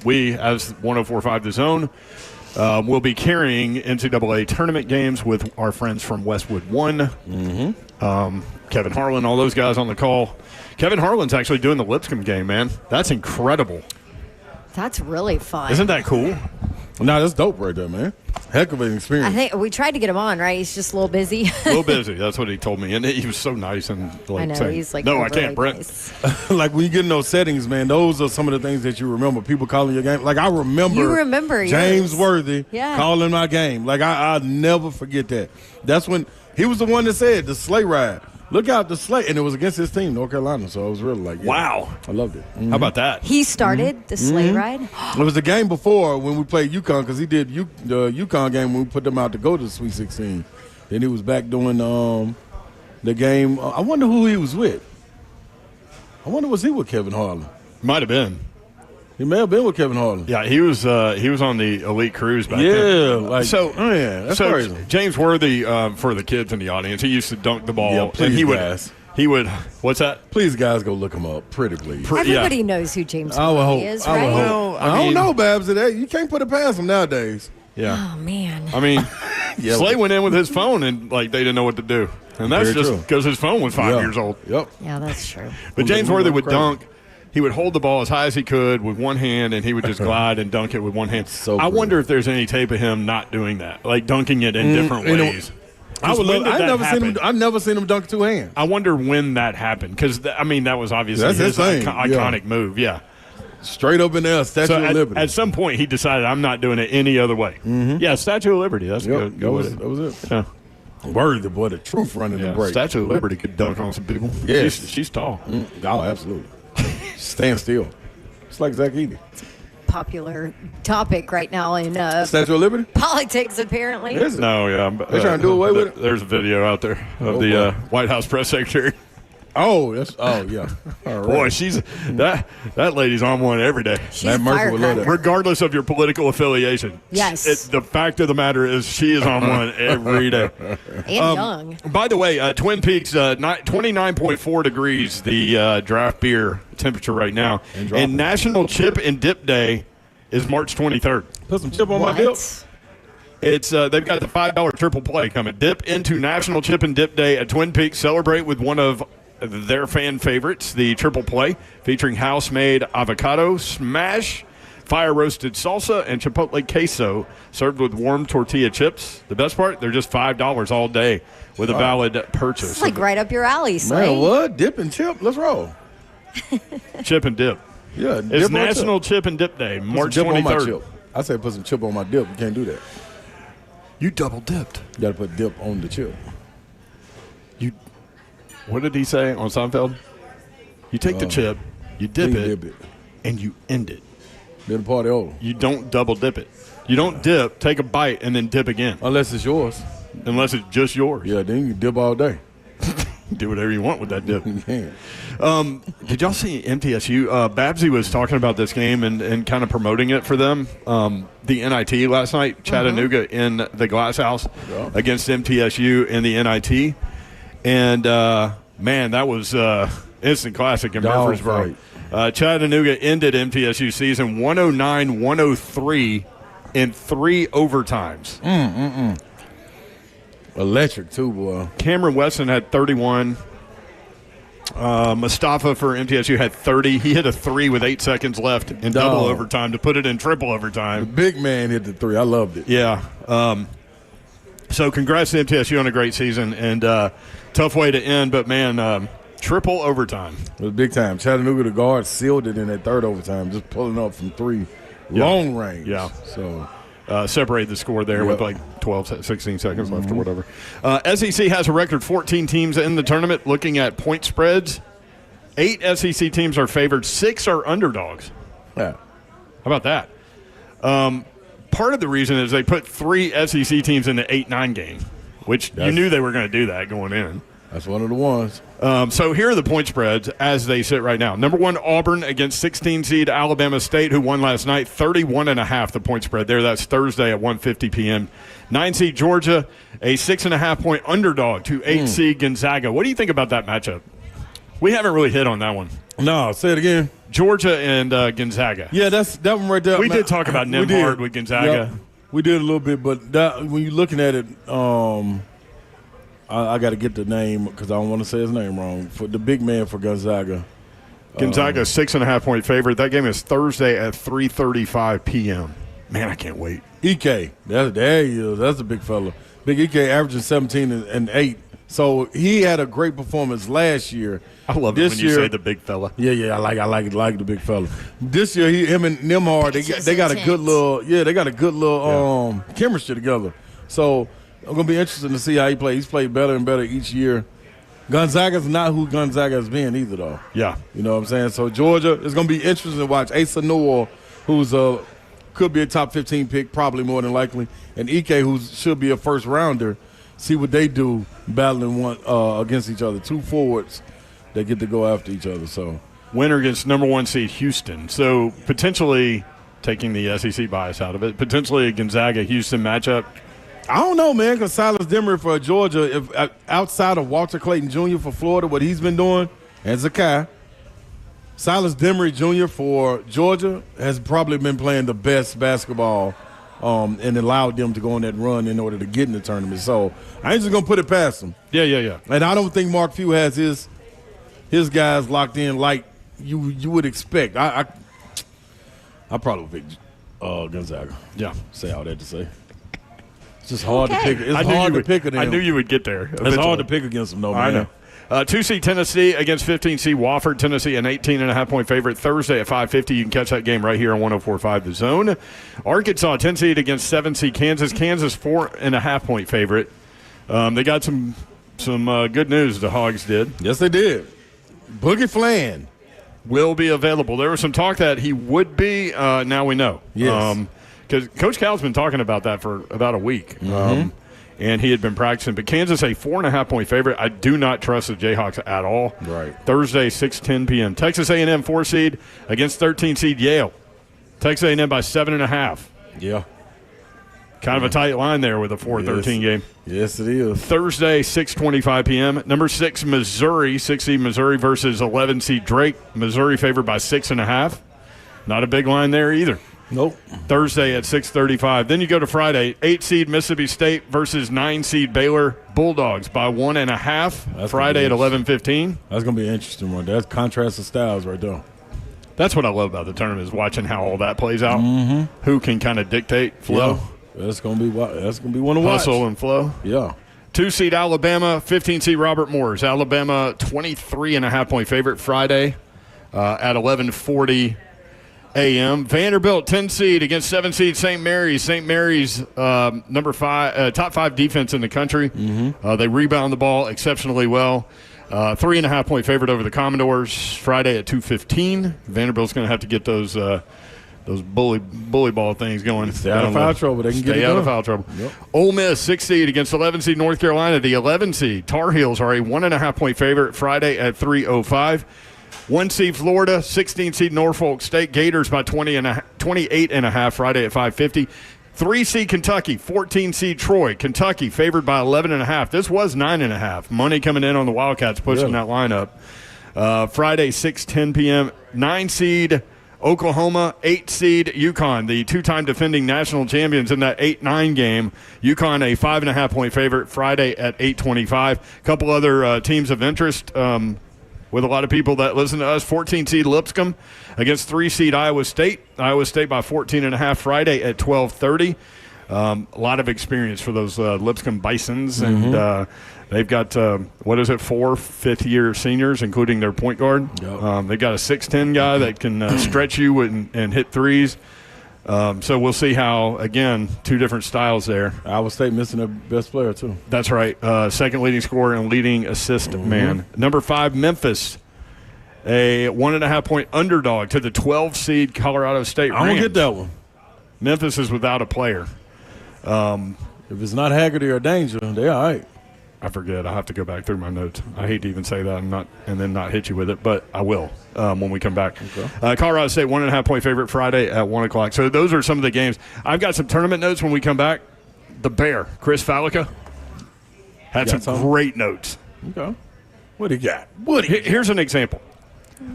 we as 104.5 The Zone, we'll be carrying NCAA tournament games with our friends from Westwood One. Kevin Harlan, all those guys on the call. Kevin Harlan's actually doing the Lipscomb game, man. That's incredible. That's really fun. Isn't that cool? No, that's dope right there, man. Heck of an experience. I think we tried to get him on, right? He's just a little busy. A little busy. That's what he told me. And he was so nice. And like, I know. saying, He's like, no, I really can't, Brent. nice. Like when you get in those settings, man, those are some of the things that you remember. People calling your game. Like I remember. You remember James yours. Worthy calling my game. Like I'll never forget that. That's when he was the one that said the sleigh ride. Look out the sleigh, and it was against his team, North Carolina. So I was really like, wow, I loved it. How about that? He started the sleigh ride. It was the game before when we played UConn because he did the UConn game when we put them out to go to the Sweet 16. Then he was back doing the game. I wonder who he was with. I wonder was he with Kevin Harlan? Might have been. He may have been with Kevin Harlan. Yeah, he was on the Elite Cruise back then. Yeah, like that's crazy. James Worthy, for the kids in the audience, he used to dunk the ball. Yeah, please, and guys. He would. What's that? Please, guys, go look him up. Pretty please. Everybody knows who James Worthy is, right? Well, I don't know, Babs. You can't put it past him nowadays. Yeah. Oh man. I mean, Slay went in with his phone and like they didn't know what to do, and that's Very just true. because his phone was 5 years old. Yep. Yeah, that's true. But James Worthy would dunk. He would hold the ball as high as he could with one hand, and he would just glide and dunk it with one hand. I wonder if there's any tape of him not doing that, like dunking it in different ways. I've never seen him dunk two hands. I wonder when that happened, because that was obviously his iconic move. Yeah, straight up in there, Statue of Liberty. At some point, he decided, I'm not doing it any other way. Yeah, Statue of Liberty. That's good. That was it. Yeah. Worthy, boy, the truth running the break. Statue of Liberty could dunk on some people. Yeah, she's tall. Oh, absolutely. Stand still. It's like Zach Edey. Popular topic right now in Statue of Liberty? politics, apparently. No, yeah. They're trying to do away with it? There's a video out there of the White House press secretary. Yeah. All right. Boy, she's that lady's on one every day. She's firecracker. Regardless of your political affiliation. Yes. The fact of the matter is she is on one every day. And young. By the way, Twin Peaks, 29.4 degrees, the draft beer temperature right now. And National Chip and Dip Day is March 23rd. Put some chip on my dip. It's they've got the $5 triple play coming. Dip into National Chip and Dip Day at Twin Peaks. Celebrate with one of their fan favorites, the triple play, featuring house-made avocado smash, fire-roasted salsa, and chipotle queso, served with warm tortilla chips. The best part, they're just $5 all day with a valid purchase. It's like right up your alley, Slay. Man, what? Dip and chip? Let's roll. Chip and dip. Yeah, it's National Chip and Dip Day, March 23rd. I say put some chip on my dip. You can't do that. You double dipped. You got to put dip on the chip. What did he say on Seinfeld? You take the chip, you dip it, and you end it. Then the party over. You don't double dip it. You don't dip, take a bite, and then dip again. Unless it's yours. Unless it's just yours. Yeah, then you can dip all day. Do whatever you want with that dip. You can. Did y'all see MTSU? Babsy was talking about this game and kind of promoting it for them. The NIT last night, Chattanooga in the Glass House against MTSU in the NIT. And, man, that was instant classic in Murfreesboro. Chattanooga ended MTSU season 109-103 in 3 overtimes. Electric, too, boy. Cameron Weston had 31. Mustafa for MTSU had 30. He hit a 3 with 8 seconds left in double overtime to put it in triple overtime. The big man hit the 3. I loved it. Yeah. So congrats to MTSU on a great season, and tough way to end, but, man, triple overtime. It was big time. Chattanooga, the guard, sealed it in that 3rd overtime, just pulling up from 3 long range. Yeah. So separated the score there with like 12, 16 seconds left or whatever. SEC has a record 14 teams in the tournament. Looking at point spreads, 8 SEC teams are favored, 6 are underdogs. Yeah. How about that? Part of the reason is they put 3 SEC teams in the 8-9 game, which you knew they were going to do that going in. That's one of the ones. So here are the point spreads as they sit right now. Number 1, Auburn against 16 seed Alabama State, who won last night. 31.5 the point spread there. That's Thursday at 1:50 p.m. 9 seed Georgia, a 6.5 point underdog to 8 seed Gonzaga. What do you think about that matchup? We haven't really hit on that one. No, say it again. Georgia and Gonzaga. Yeah, that's that one right there. We did talk about Nembhard with Gonzaga. Yep. We did a little bit, but that, when you're looking at it, I got to get the name because I don't want to say his name wrong. For the big man for Gonzaga. Gonzaga, 6.5 point favorite. That game is Thursday at 3:35 p.m. Man, I can't wait. Ike, there he is. That's a big fella. Big Ike averaging 17 and 8. So he had a great performance last year. I love it when you say the big fella. Yeah, I like the big fella. This year, him and Nembhard, they got a good little chemistry together. So I'm gonna be interested to see how he plays. He's played better and better each year. Gonzaga's not who Gonzaga has been either, though. Yeah, you know what I'm saying. So Georgia, it's gonna be interesting to watch. Asa Noor, who's could be a top 15 pick, probably more than likely, and Ike, who should be a first rounder. See what they do battling one against each other. 2 forwards that get to go after each other. So winner against number 1 seed Houston. So potentially taking the SEC bias out of it, potentially a Gonzaga-Houston matchup. I don't know, man, because Silas Demery for Georgia, if outside of Walter Clayton Jr. for Florida, what he's been doing, and Zakai, Silas Demery Jr. for Georgia has probably been playing the best basketball and allowed them to go on that run in order to get in the tournament. So I ain't just going to put it past them. Yeah. And I don't think Mark Few has his guys locked in like you would expect. I probably pick Gonzaga. Yeah. Say all that to say. It's just hard to pick. It's hard to pick against them. I knew you would get there. Eventually. It's hard to pick against them, though, man. I know. 2 seed Tennessee against 15 seed Wofford. Tennessee, an 18.5 point favorite Thursday at 5:50. You can catch that game right here on 104.5 The Zone. Arkansas, 10 seed against 7 seed Kansas. Kansas, 4.5 point favorite. They got some good news. The Hogs did. Yes, they did. Boogie Flan will be available. There was some talk that he would be. Now we know. Yes. Because Coach Cal's been talking about that for about a week. And he had been practicing. But Kansas, a 4.5 point favorite. I do not trust the Jayhawks at all. Right. Thursday, 6:10 p.m. Texas A&M 4 seed against 13 seed Yale. Texas A&M by 7.5. Yeah. Kind of a tight line there with a 4-13 game. Yes, it is. Thursday, 6:25 p.m. Number 6 Missouri, 6 seed Missouri versus 11 seed Drake. Missouri favored by 6.5. Not a big line there either. Nope. Thursday at 6:35. Then you go to Friday, 8 seed Mississippi State versus 9 seed Baylor. Bulldogs by 1.5. That's Friday at 11:15. That's going to be an interesting one. That's contrast of styles right there. That's what I love about the tournament is watching how all that plays out. Who can kind of dictate flow. Yeah. That's going to be one to watch. Hustle and flow. Yeah. 2 seed Alabama, 15 seed Robert Morris. Alabama 23.5 point favorite Friday at 11:40 a.m. Vanderbilt 10 seed against 7 seed St. Mary's. St. Mary's number 5, top 5 defense in the country. They rebound the ball exceptionally well. 3.5 point favorite over the Commodores Friday at 2:15. Vanderbilt's going to have to get those bully ball things going. Stay out of foul trouble. They can get it out done. of foul trouble. Yep. Ole Miss 6 seed against 11 seed North Carolina. The 11 seed Tar Heels are a 1.5 point favorite Friday at 3:05. 1 seed Florida, 16 seed Norfolk State. Gators by 28.5 Friday at 5:50. 3 seed Kentucky, 14 seed Troy. Kentucky favored by 11.5. This was 9.5. Money coming in on the Wildcats pushing that line up. Friday, 6:10 p.m. 9 seed Oklahoma, 8 seed UConn, the 2-time defending national champions in that 8-9 game. UConn a 5.5 point favorite Friday at 8:25. A couple other teams of interest. With a lot of people that listen to us, 14 seed Lipscomb against 3 seed Iowa State. Iowa State by 14.5 Friday at 12:30. A lot of experience for those Lipscomb Bisons, and they've got 4 fifth-year seniors, including their point guard. Yep. They've got a 6'10" guy that can stretch you and hit threes. So we'll see how, again, 2 different styles there. Iowa State missing their best player, too. That's right. Second leading scorer and leading assist man. Number 5, Memphis, a 1.5 point underdog to the 12 seed Colorado State Rams. I don't get that one. Memphis is without a player. If it's not Haggerty or Danger, they're all right. I forget. I have to go back through my notes. I hate to even say that and then not hit you with it, but I will when we come back. Okay. Colorado State 1.5-point favorite Friday at 1 o'clock. So those are some of the games. I've got some tournament notes when we come back. The Bear, Chris Falica, had some great notes. Okay. What do you got? Here's an example.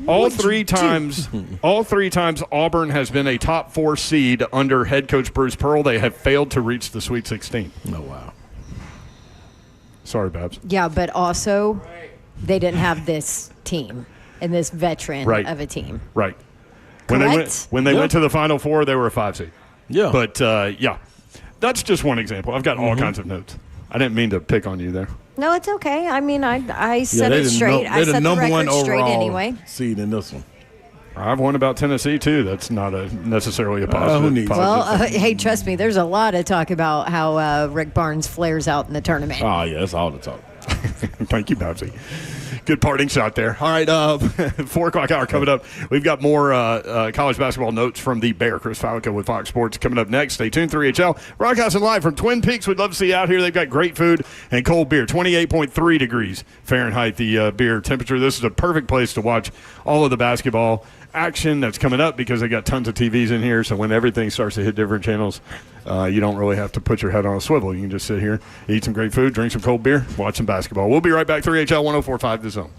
All three times Auburn has been a top 4 seed under head coach Bruce Pearl. They have failed to reach the Sweet 16. Oh, wow. Sorry, Babs. Yeah, but also they didn't have this team and this veteran of a team. Right. Correct? When they went to the Final Four, they were a 5 seed. Yeah. But, that's just one example. I've got all kinds of notes. I didn't mean to pick on you there. No, it's okay. I mean, I set it straight. I They're set the number the one record straight overall anyway. seed in this one. I've won about Tennessee, too. That's not necessarily a positive. Who needs it? Well, hey, trust me, there's a lot of talk about how Rick Barnes flares out in the tournament. Oh, yeah, that's all the talk. Thank you, Babsy. Good parting shot there. All right, 4 o'clock hour coming up. We've got more college basketball notes from the Bear, Chris Falica with Fox Sports coming up next. Stay tuned, 3HL. Broadcasting live from Twin Peaks. We'd love to see you out here. They've got great food and cold beer, 28.3 degrees Fahrenheit, the beer temperature. This is a perfect place to watch all of the basketball action that's coming up because they got tons of TVs in here. So when everything starts to hit different channels, you don't really have to put your head on a swivel. You can just sit here, eat some great food, drink some cold beer, watch some basketball. We'll be right back. 3HL 104.5 The Zone.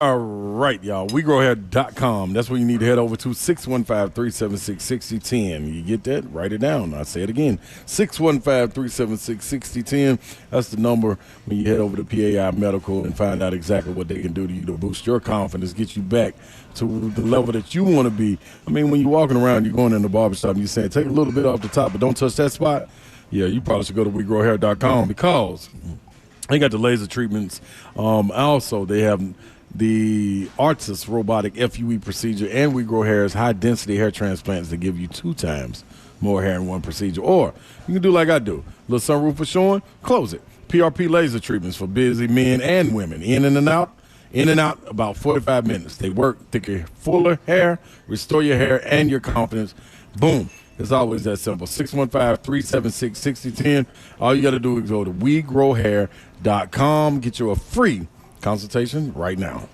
All right, y'all. WeGrowHair.com. That's where you need to head over to 615-376-6010. You get that? Write it down. I'll say it again. 615-376-6010. That's the number when you head over to PAI Medical and find out exactly what they can do to you to boost your confidence, get you back to the level that you want to be. I mean, when you're walking around, you're going in the barbershop and you're saying, take a little bit off the top, but don't touch that spot. Yeah, you probably should go to WeGrowHair.com because they got the laser treatments. Also, they have the Artis robotic FUE procedure, and We Grow Hair's high-density hair transplants that give you 2 times more hair in one procedure. Or you can do like I do. Little sunroof for showing, close it. PRP laser treatments for busy men and women. In and out, about 45 minutes. They work thicker, fuller hair, restore your hair and your confidence. Boom. It's always that simple. 615-376-6010. All you got to do is go to WeGrowHair.com. Get you a free consultation right now.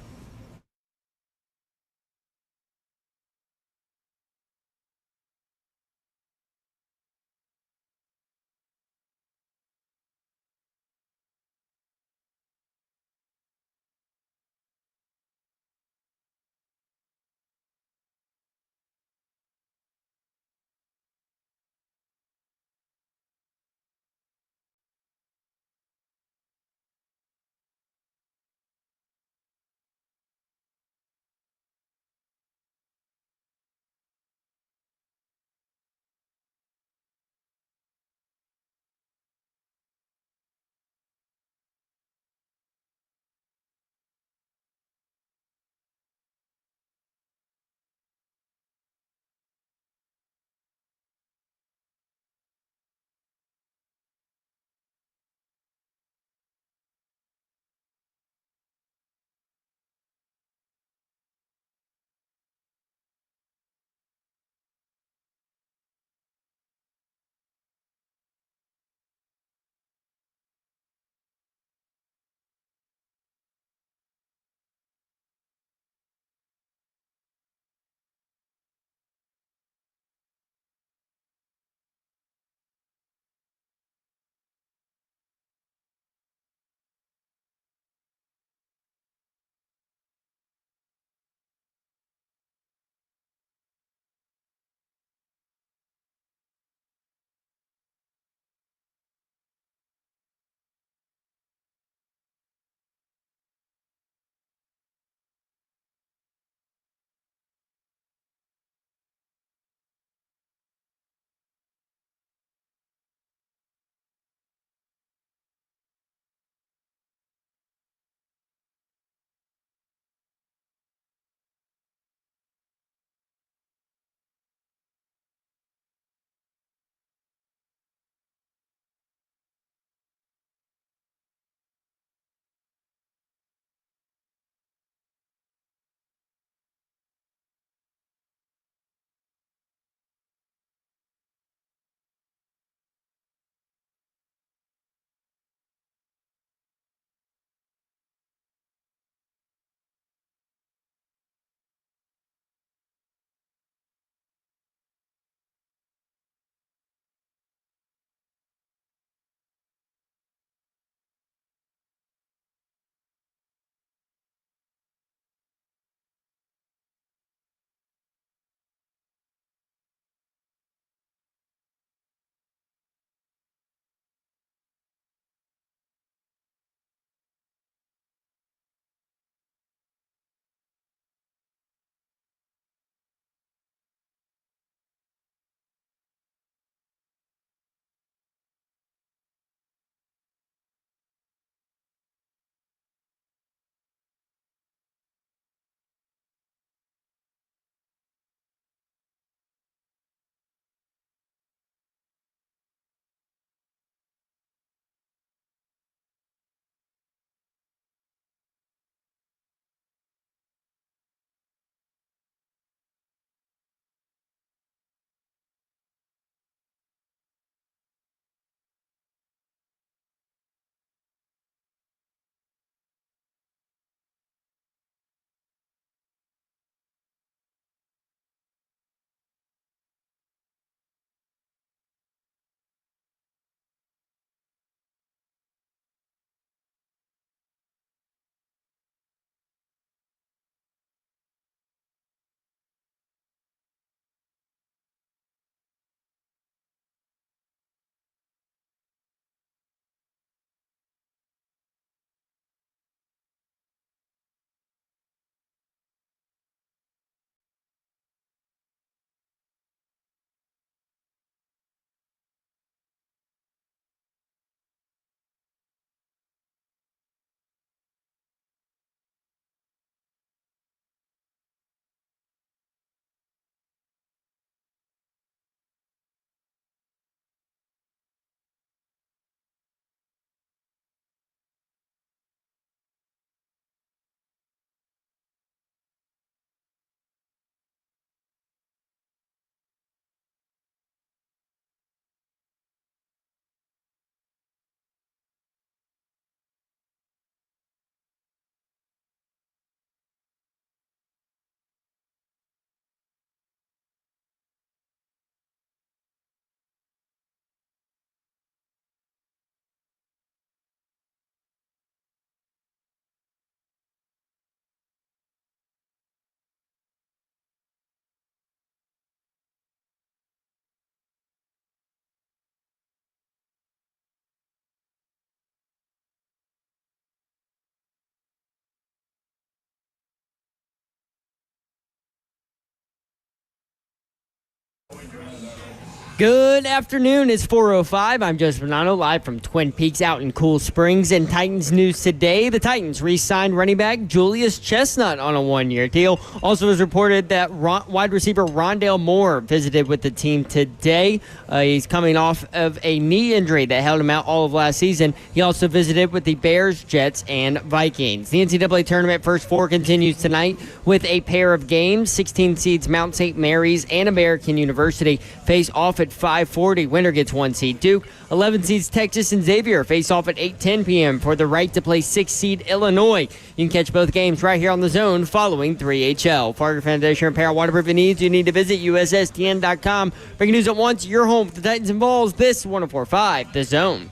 Good afternoon. It's 4:05. I'm Joseph Bonanno, live from Twin Peaks out in Cool Springs. And Titans news today, the Titans re-signed running back Julius Chestnut on a one-year deal. Also was reported that wide receiver Rondale Moore visited with the team today. He's coming off of a knee injury that held him out all of last season. He also visited with the Bears, Jets, and Vikings. The NCAA tournament first four continues tonight with a pair of games. 16 seeds Mount St. Mary's and American University face off at 5:40. Winner gets 1 seed Duke. 11 seeds Texas and Xavier face off at 8:10 p.m. for the right to play 6 seed Illinois. You can catch both games right here on the Zone following 3HL. Fargo Foundation Repair waterproofing needs. You need to visit USSTN.com. Breaking news at once. Your home for the Titans and Vols. This 104.5 The Zone.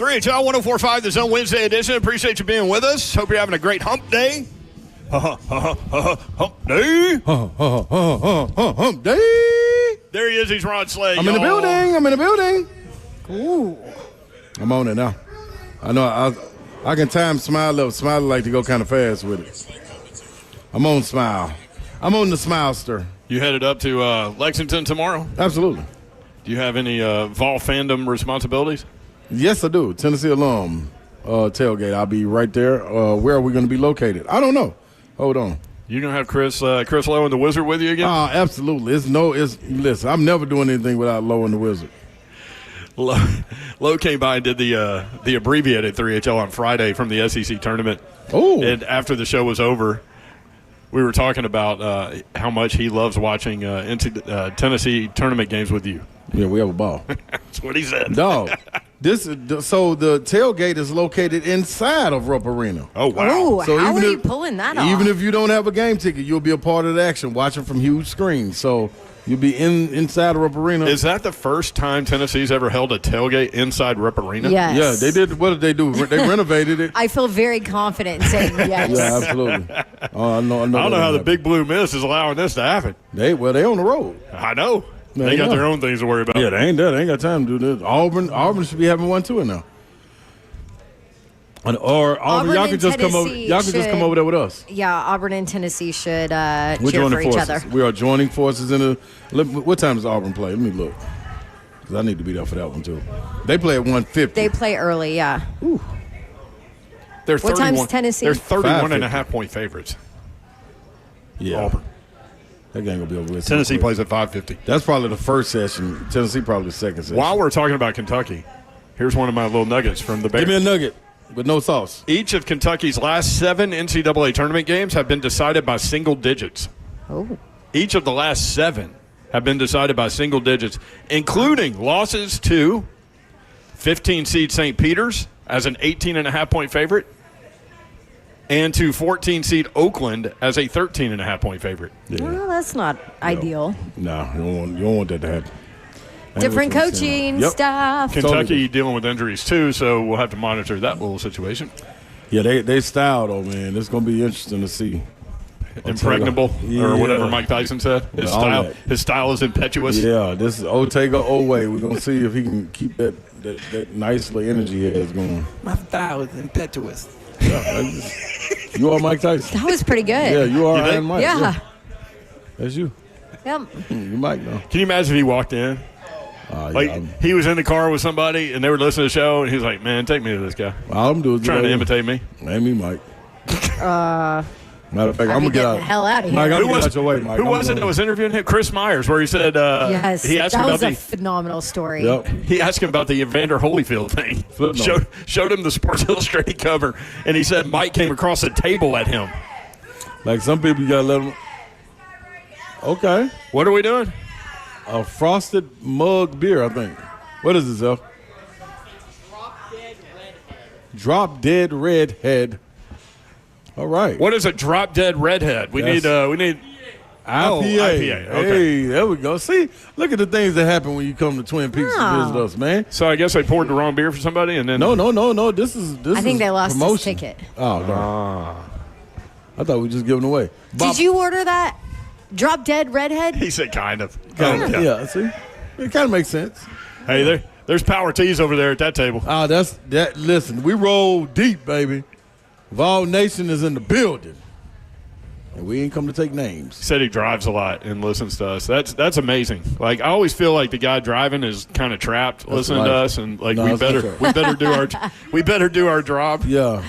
HL 104.5 The Zone Wednesday edition. Appreciate you being with us. Hope you're having a great hump day. Hump day. Hump day. There he is. He's Ron Slay. I'm in the building. I'm in the building. Ooh. I'm on it now. I know I can time Smile up. Smile like to go kind of fast with it. I'm on Smile. I'm on the Smilester. You headed up to Lexington tomorrow? Absolutely. Do you have any Vol fandom responsibilities? Yes, I do. Tennessee alum tailgate. I'll be right there. Where are we going to be located? I don't know. Hold on. You gonna have Chris Lowe and the Wizard with you again? Absolutely. Listen. I'm never doing anything without Lowe and the Wizard. Lowe came by and did the abbreviated 3HL on Friday from the SEC tournament. Oh. And after the show was over, we were talking about how much he loves watching Tennessee tournament games with you. Yeah, we have a ball. That's what he said. No. So the tailgate is located inside of Rupp Arena. Oh, wow. Oh, So how are you pulling that off? Even if you don't have a game ticket, you'll be a part of the action, watching from huge screens. So you'll be inside of Rupp Arena. Is that the first time Tennessee's ever held a tailgate inside Rupp Arena? Yes. Yeah, they did. What did they do? They renovated it. I feel very confident in saying yes. Yeah, absolutely. I don't know how the Big Blue Mist is allowing this to happen. They on the road. I know. Yeah, They got their own things to worry about. Yeah, they ain't got time to do this. Auburn should be having one too now. Or Auburn, y'all can just come over. Y'all can just come over there with us. Yeah, Auburn and Tennessee should We're cheer joining for each forces. other. We are joining forces in what time does Auburn play? Let me look. Because I need to be there for that one too. They play at 1:50. They play early, yeah. Ooh. They're What time's Tennessee? They're 31.5-point favorites. Yeah. Auburn. That game will be over with. Tennessee plays at 5:50. That's probably the first session. Tennessee probably the second session. While we're talking about Kentucky, here's one of my little nuggets from the Bears. Give me a nugget with no sauce. Each of Kentucky's last 7 NCAA tournament games have been decided by single digits. Oh. Each of the last 7 have been decided by single digits, including losses to 15 seed St. Peter's as an 18.5-point favorite and to 14 seed Oakland as a 13.5-point favorite. Yeah. Well, that's not ideal. No, you don't want that to happen. Different coaching staff. Kentucky dealing with injuries too, so we'll have to monitor that little situation. Yeah, they style though, man. It's gonna be interesting to see. Impregnable, or whatever Mike Tyson said. His style is impetuous. Yeah, this is Ortega Owe. We're gonna see if he can keep that nicely energy he has going. My style is impetuous. Yeah, you are Mike Tyson. That was pretty good. Yeah, you are Iron Mike. Yeah. That's you. Yep. You Mike though. Can you imagine if he walked in? He was in the car with somebody and they were listening to the show and he's like, "Man, take me to this guy." All I'm doing is trying to imitate me. Name me Mike. Matter of fact, I'm gonna get the hell out of here. Mike, I'm gonna get out your way, Mike. Who was it that was interviewing him? Chris Myers, where he said, yes, he asked that him was about a phenomenal story. Yep. He asked him about the Evander Holyfield thing. Showed him the Sports Illustrated cover, and he said Mike came across a table at him. Like some people, you gotta let them. Okay. What are we doing? A frosted mug beer, I think. What is this, Elf? Drop Dead Redhead. All right. What is a Drop Dead Redhead? We need IPA. IPA. Okay. Hey, there we go. See, look at the things that happen when you come to Twin Peaks to visit us, man. So I guess I poured the wrong beer for somebody, and then No. This is. I think they lost promotion. his ticket. Oh no. I thought we were just giving away. Did you order that? Drop Dead Redhead? He said kind of. Yeah. See, it kind of makes sense. Hey, There's power tees over there at that table. Oh, that's that. Listen, we roll deep, baby. Vol Nation is in the building. And we ain't come to take names. He said he drives a lot and listens to us. That's amazing. Like, I always feel like the guy driving is kind of trapped listening to us, and like we better do our job. Yeah.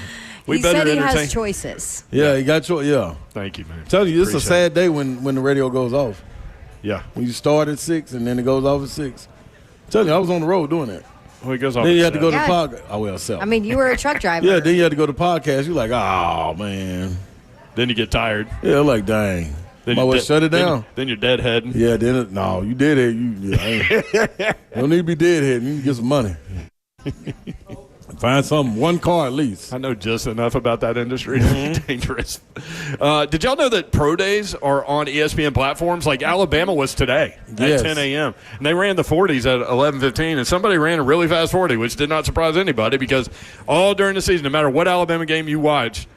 We he better said he entertain. has choices. Yeah, he got yeah. Thank you, man. I'm telling you, it's a Appreciate sad day when the radio goes off. Yeah. When you start at 6 and then it goes off at 6. I'm telling you, I was on the road doing that. Well, it goes off. Then you had to go to Yeah. podcast. Oh, well, self. I mean, you were a truck driver. Yeah, then you had to go to podcast. You're like, oh, man. Then you get tired. Yeah, like, dang. Then Might well shut it down. Then you're deadheading. Yeah, no, you deadhead. You don't need to be deadhead. You can get some money. Find one car at least. I know just enough about that industry to be dangerous. Did y'all know that pro days are on ESPN platforms? Like Alabama was today at 10 a.m. And they ran the 40s at 11:15, and somebody ran a really fast 40, which did not surprise anybody because all during the season, no matter what Alabama game you watch,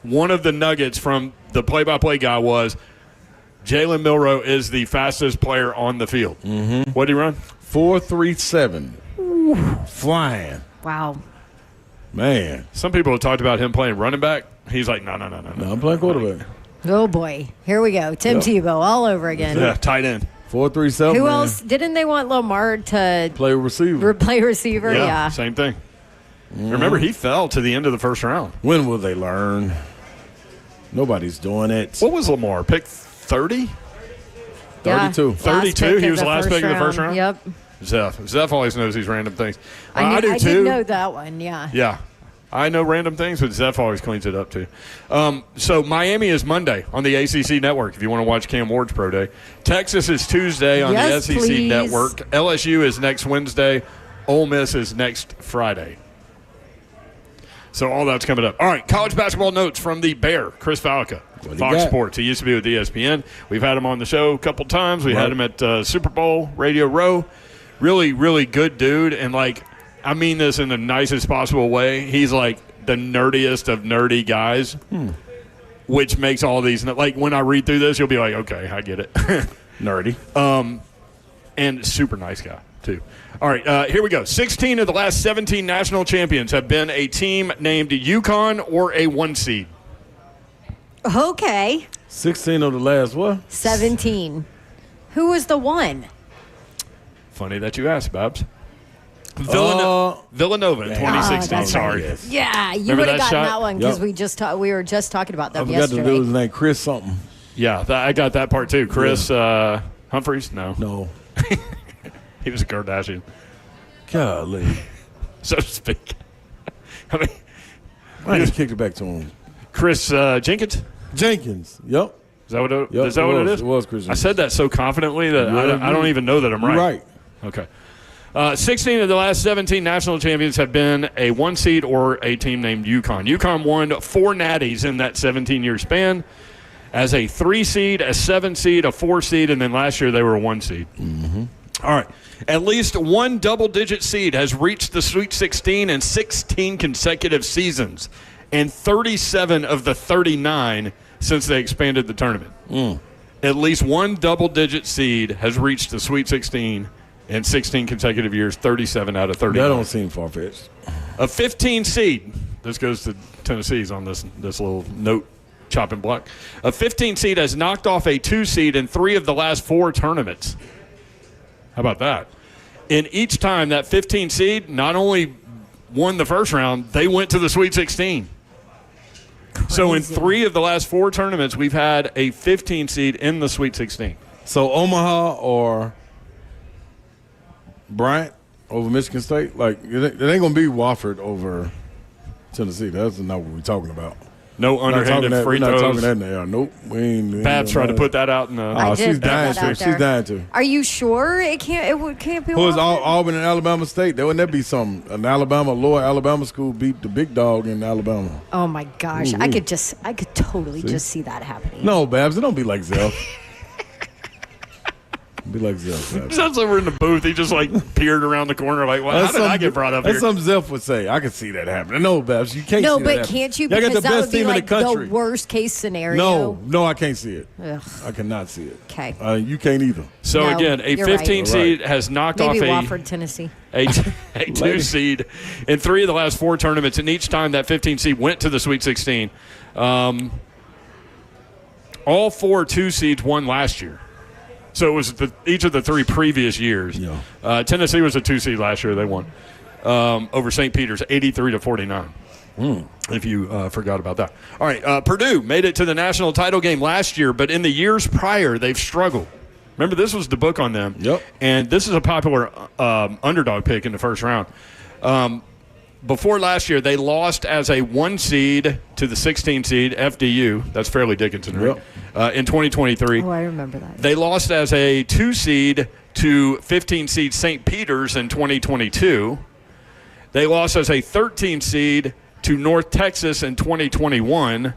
one of the nuggets from the play-by-play guy was Jalen Milroe is the fastest player on the field. Mm-hmm. What did he run? 4.37. Flying. Wow. Man. Some people have talked about him playing running back. He's like, no. I'm playing quarterback. Oh, boy. Here we go. Tim Tebow all over again. Yeah, tight end. 4.37. Who else? Didn't they want Lamar to play receiver? Play receiver, yeah. Same thing. Remember, he fell to the end of the first round. When will they learn? Nobody's doing it. What was Lamar? Pick 30? 32. 32? He was the last pick of the first round? Yep. Zeph always knows these random things. I do too. I did know that one, yeah. Yeah. I know random things, but Zeph always cleans it up too. So Miami is Monday on the ACC network if you want to watch Cam Ward's pro day. Texas is Tuesday on the SEC network. LSU is next Wednesday. Ole Miss is next Friday. So all that's coming up. All right, college basketball notes from the Bear, Chris Falca, Fox Sports. He used to be with ESPN. We've had him on the show a couple times. We had him at Super Bowl, Radio Row. Really, really good dude. And, like, I mean this in the nicest possible way. He's, like, the nerdiest of nerdy guys, which makes all these – like, when I read through this, you'll be like, okay, I get it. Nerdy. And super nice guy, too. All right, here we go. 16 of the last 17 national champions have been a team named UConn or a 1 seed. Okay. 16 of the last what? 17. Who was the one? Funny that you asked, Babs. Villanova in 2016. Sorry. Yes. Yeah, you Remember would have that gotten shot? that one because we were just talking about them yesterday. I forgot to do his name. Chris something. Yeah, I got that part too. Chris Humphreys? No. He was a Kardashian. Golly. So to speak. I mean, I just kicked it back to him. Chris Jenkins? Jenkins. Yep. Is that what it is? It was Chris Jenkins. I said that so confidently that I don't even know that I'm right. Right. Okay. 16 of the last 17 national champions have been a 1 seed or a team named UConn. UConn won 4 natties in that 17-year span as a 3 seed, a 7 seed, a 4 seed, and then last year they were a 1 seed. Mm-hmm. All right. At least one double-digit seed has reached the Sweet 16 in 16 consecutive seasons, and 37 of the 39 since they expanded the tournament. At least one double-digit seed has reached the Sweet 16 in 16 consecutive years, 37 out of 39. That don't seem far-fetched. A 15 seed, this goes to Tennessee's on this little note chopping block. A 15 seed has knocked off a 2 seed in 3 of the last 4 tournaments. How about that? And each time that 15 seed not only won the first round, they went to the Sweet 16. Crazy. So in 3 of the last 4 tournaments, we've had a 15 seed in the Sweet 16. So Omaha or Bryant over Michigan State? Like, it ain't going to be Wofford over Tennessee. That's not what we're talking about. No underhanded free throws. We're not talking that now. Nope. We ain't Babs tried to put that out in the. She's dying to. She's dying to. Are you sure it can't be? Who is Auburn and Alabama State? Wouldn't that be something? An Lower Alabama school beat the big dog in Alabama. Oh my gosh! Ooh. I could totally just see that happening. No, Babs, it don't be like Zell. Be like Zeph. Sounds like we're in the booth. He just like peered around the corner like, well, how did I get brought up here? That's something Zeph would say. I could see that happening. No, Babs, you can't. No, see but that can't you? Y'all got Because the that best would be team like in the country. the worst case scenario. No, I can't see it. Ugh. I cannot see it. Okay. You can't either. So No, again, a you're 15 right. seed has knocked Maybe off Wofford, Tennessee. a 2 seed in 3 of the last 4 tournaments, and each time that 15 seed went to the Sweet 16. All 4 2 seeds won last year. So it was each of the 3 previous years. Yeah. Tennessee was a 2 seed last year. They won over St. Peter's 83-49. If you forgot about that. All right, Purdue made it to the national title game last year, but in the years prior, they've struggled. Remember, this was the book on them. Yep. And this is a popular underdog pick in the first round. Before last year, they lost as a 1 seed to the 16 seed FDU. That's Fairleigh Dickinson, right? In 2023. Oh, I remember that. They lost as a 2 seed to 15 seed St. Peter's in 2022. They lost as a 13 seed to North Texas in 2021.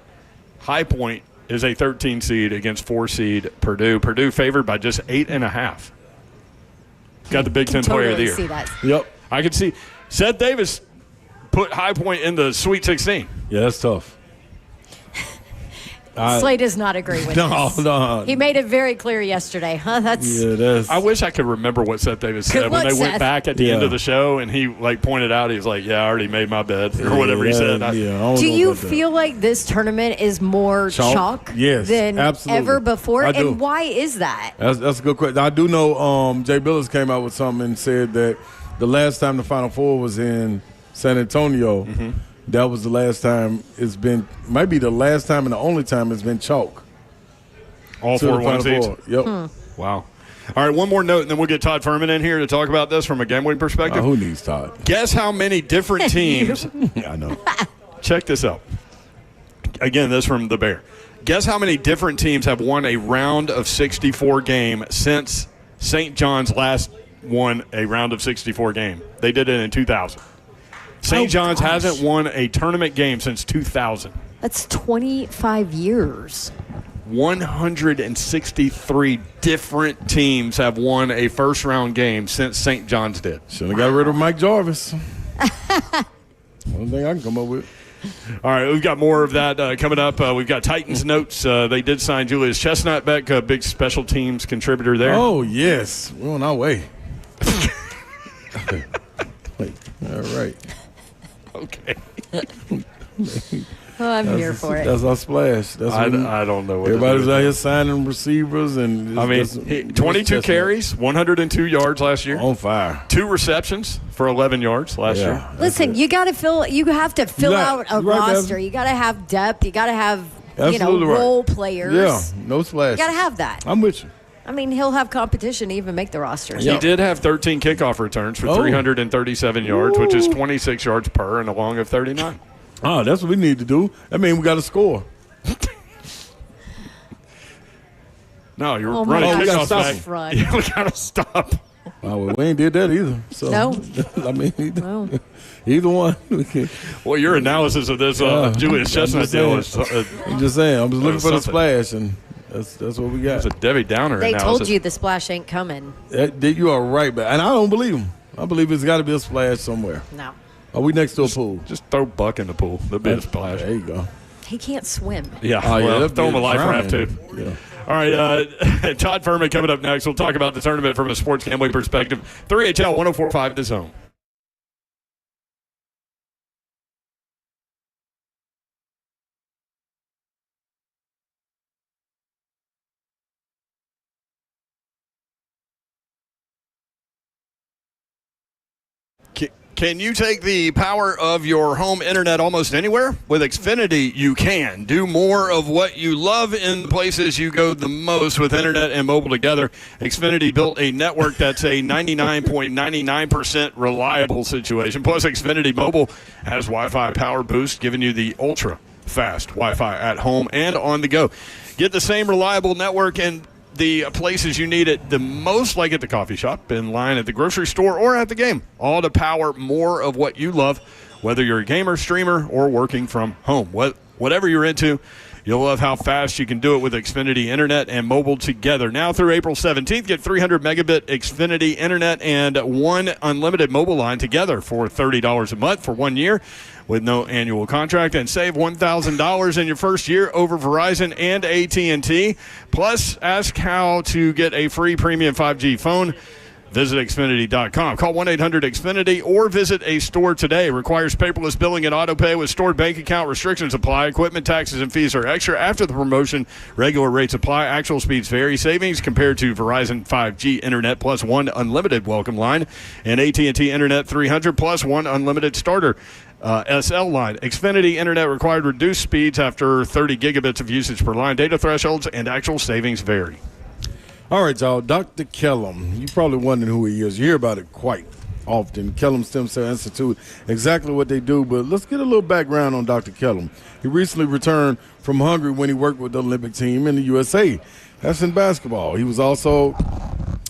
High Point is a 13 seed against 4 seed Purdue. Purdue favored by just 8.5. Got the Big Ten Player of the Year. See that. Yep. I could see Seth Davis put High Point in the Sweet 16. Yeah, that's tough. Slade does not agree with this. No. He made it very clear yesterday. That's I wish I could remember what Seth Davis said Good when luck, they went Seth. back at the end of the show, and he like pointed out, he was like, "Yeah, I already made my bed," or whatever he said. Do you feel like this tournament is more chalk Yes, than absolutely. ever before? I do. And why is that? That's a good question. I do know Jay Billis came out with something and said that the last time the Final Four was in San Antonio, that was the last time it's been, might be the last time and the only time it's been chalk. All 4 1 seeds. Yep. Wow. All right, one more note, and then we'll get Todd Furman in here to talk about this from a gambling perspective. Who needs Todd? Guess how many different teams. I know. Check this out. Again, this from the Bear. Guess how many different teams have won a round of 64 game since St. John's last won a round of 64 game. They did it in 2000. St. John's hasn't won a tournament game since 2000. That's 25 years. 163 different teams have won a first-round game since St. John's did. Should have got rid of Mike Jarvis. One thing I can come up with. All right, we've got more of that coming up. We've got Titans notes. They did sign Julius Chestnut back, a big special teams contributor there. Oh, yes. We're on our way. All right. Okay. Oh, I'm here for it. That's our splash. I don't know what everybody's out here signing receivers. And I mean, 22 carries, 102 yards last year. On fire. 2 receptions for 11 yards last year. Listen, you got to fill. You have to fill out a roster. You got to have depth. You got to have role players. Yeah, no splash. You got to have that. I'm with you. I mean, he'll have competition to even make the roster. He did have 13 kickoff returns for 337 yards, which is 26 yards per and a long of 39. Oh, that's what we need to do. I mean, we got to score. No, you're running kickoffs back. Run. Yeah, we got to stop. Well, we ain't did that either. So, no. I mean, either one. Well, your analysis of this Julius Chestnut deal is I'm just saying. I was looking for the splash, and that's what we got. It's a Debbie Downer They analysis. told you the splash ain't coming. You are right, and I don't believe him. I believe it's got to be a splash somewhere. No. Are we next to a pool? Just throw Buck in the pool. There'll be a splash. There you go. He can't swim. Yeah, throw him a life raft, too. Yeah. All right, Todd Furman coming up next. We'll talk about the tournament from a sports gambling perspective. 3HL 104.5 The Zone. Can you take the power of your home internet almost anywhere? With Xfinity, you can. Do more of what you love in the places you go the most with internet and mobile together. Xfinity built a network that's a 99.99% reliable situation. Plus, Xfinity Mobile has Wi-Fi power boost, giving you the ultra-fast Wi-Fi at home and on the go. Get the same reliable network and the places you need it the most, like at the coffee shop, in line at the grocery store, or at the game, all to power more of what you love, whether you're a gamer, streamer, or working from home. Whatever you're into, You'll love how fast you can do it with Xfinity Internet and mobile together. Now through April 17th, get 300 megabit Xfinity Internet and one unlimited mobile line together for $30 a month for 1 year with no annual contract, and save $1,000 in your first year over Verizon and AT&T. Plus, ask how to get a free premium 5G phone. Visit Xfinity.com. Call 1-800-XFINITY or visit a store today. Requires paperless billing and auto pay with stored bank account. Restrictions apply. Equipment taxes and fees are extra. After the promotion, regular rates apply. Actual speeds vary. Savings compared to Verizon 5G Internet plus one unlimited welcome line and AT&T Internet 300 plus one unlimited starter SL line. Xfinity Internet required reduced speeds after 30 gigabits of usage per line. Data thresholds and actual savings vary. All right, y'all. Dr. Kellum, you're probably wondering who he is. You hear about it quite often. Kellum Stem Cell Institute, exactly what they do. But let's get a little background on Dr. Kellum. He recently returned from Hungary when he worked with the Olympic team in the USA. That's in basketball. He was also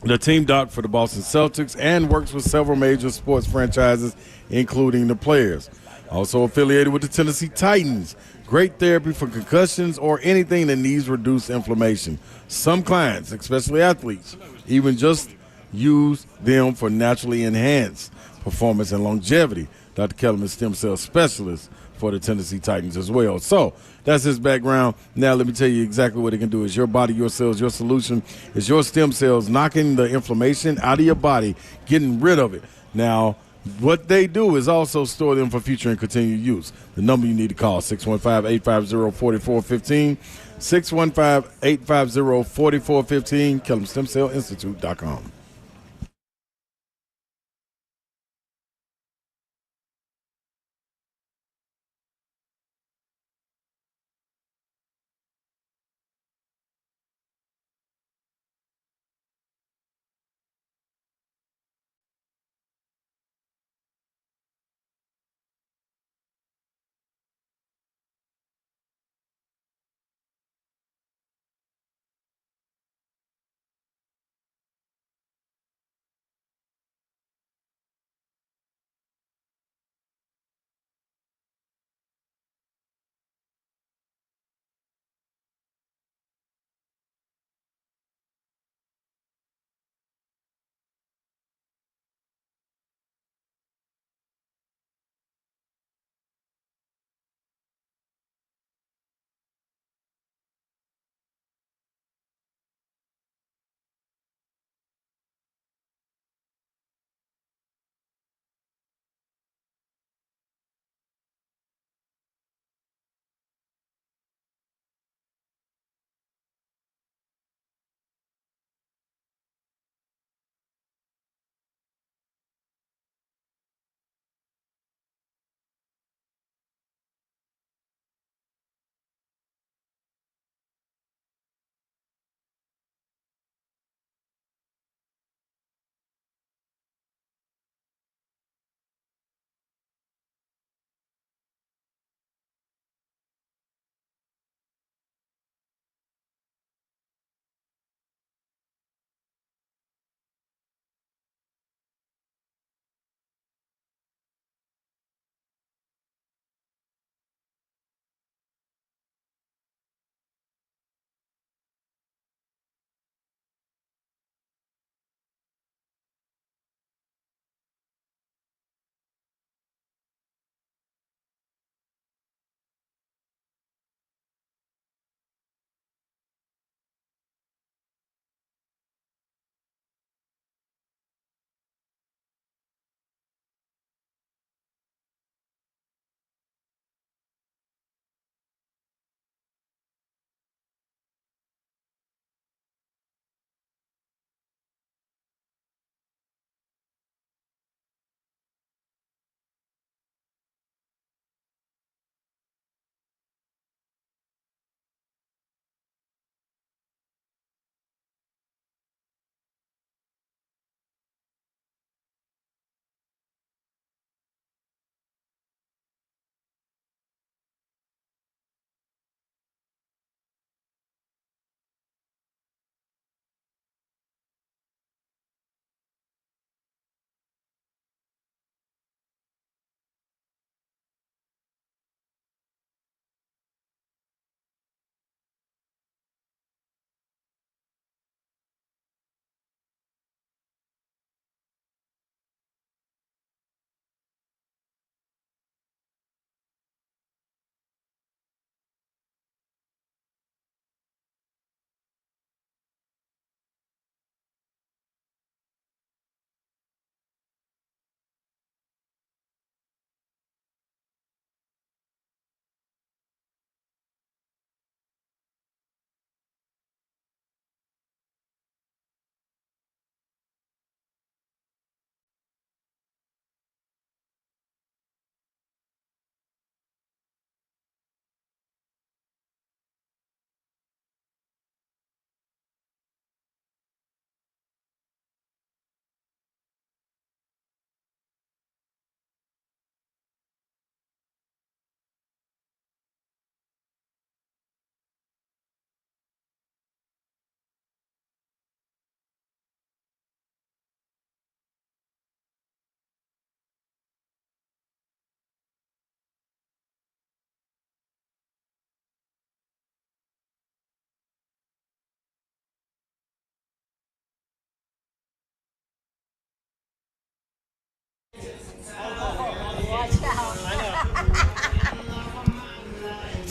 the team doc for the Boston Celtics and works with several major sports franchises, including the players. Also affiliated with the Tennessee Titans. Great therapy for concussions or anything that needs reduced inflammation. Some clients, especially athletes, even just use them for naturally enhanced performance and longevity. Dr. Kellum is stem cell specialist for the Tennessee Titans as well. So that's his background. Now let me tell you exactly what it can do. It's your body, your cells, your solution. It's your stem cells knocking the inflammation out of your body, getting rid of it. Now, what they do is also store them for future and continued use. The number you need to call, 615-850-4415, 615-850-4415, KellumStemCellInstitute.com.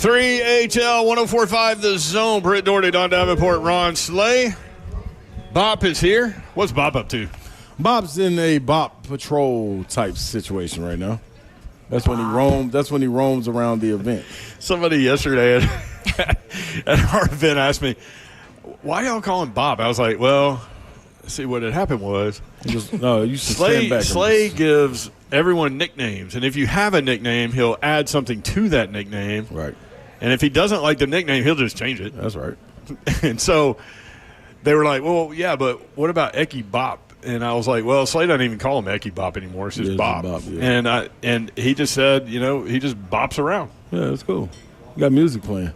3HL 104.5 The Zone. Britt Doherty, Don Davenport, Ron Slay. Bop is here. What's Bop up to? Bob's in a Bop patrol type situation right now. That's when he roams. That's when he roams around the event. Somebody yesterday at our event asked me, "Why y'all call him Bop?" I was like, "Well, see what had happened was you should stand back. Slay gives everyone nicknames, and if you have a nickname, he'll add something to that nickname. Right. And if he doesn't like the nickname, he'll just change it. That's right. And so they were like, "Well, yeah, but what about Eki Bop?" And I was like, "Well, Slay doesn't even call him Eki Bop anymore. It's just Bop." Yeah. And he just said, he just bops around. Yeah, that's cool. You got music playing.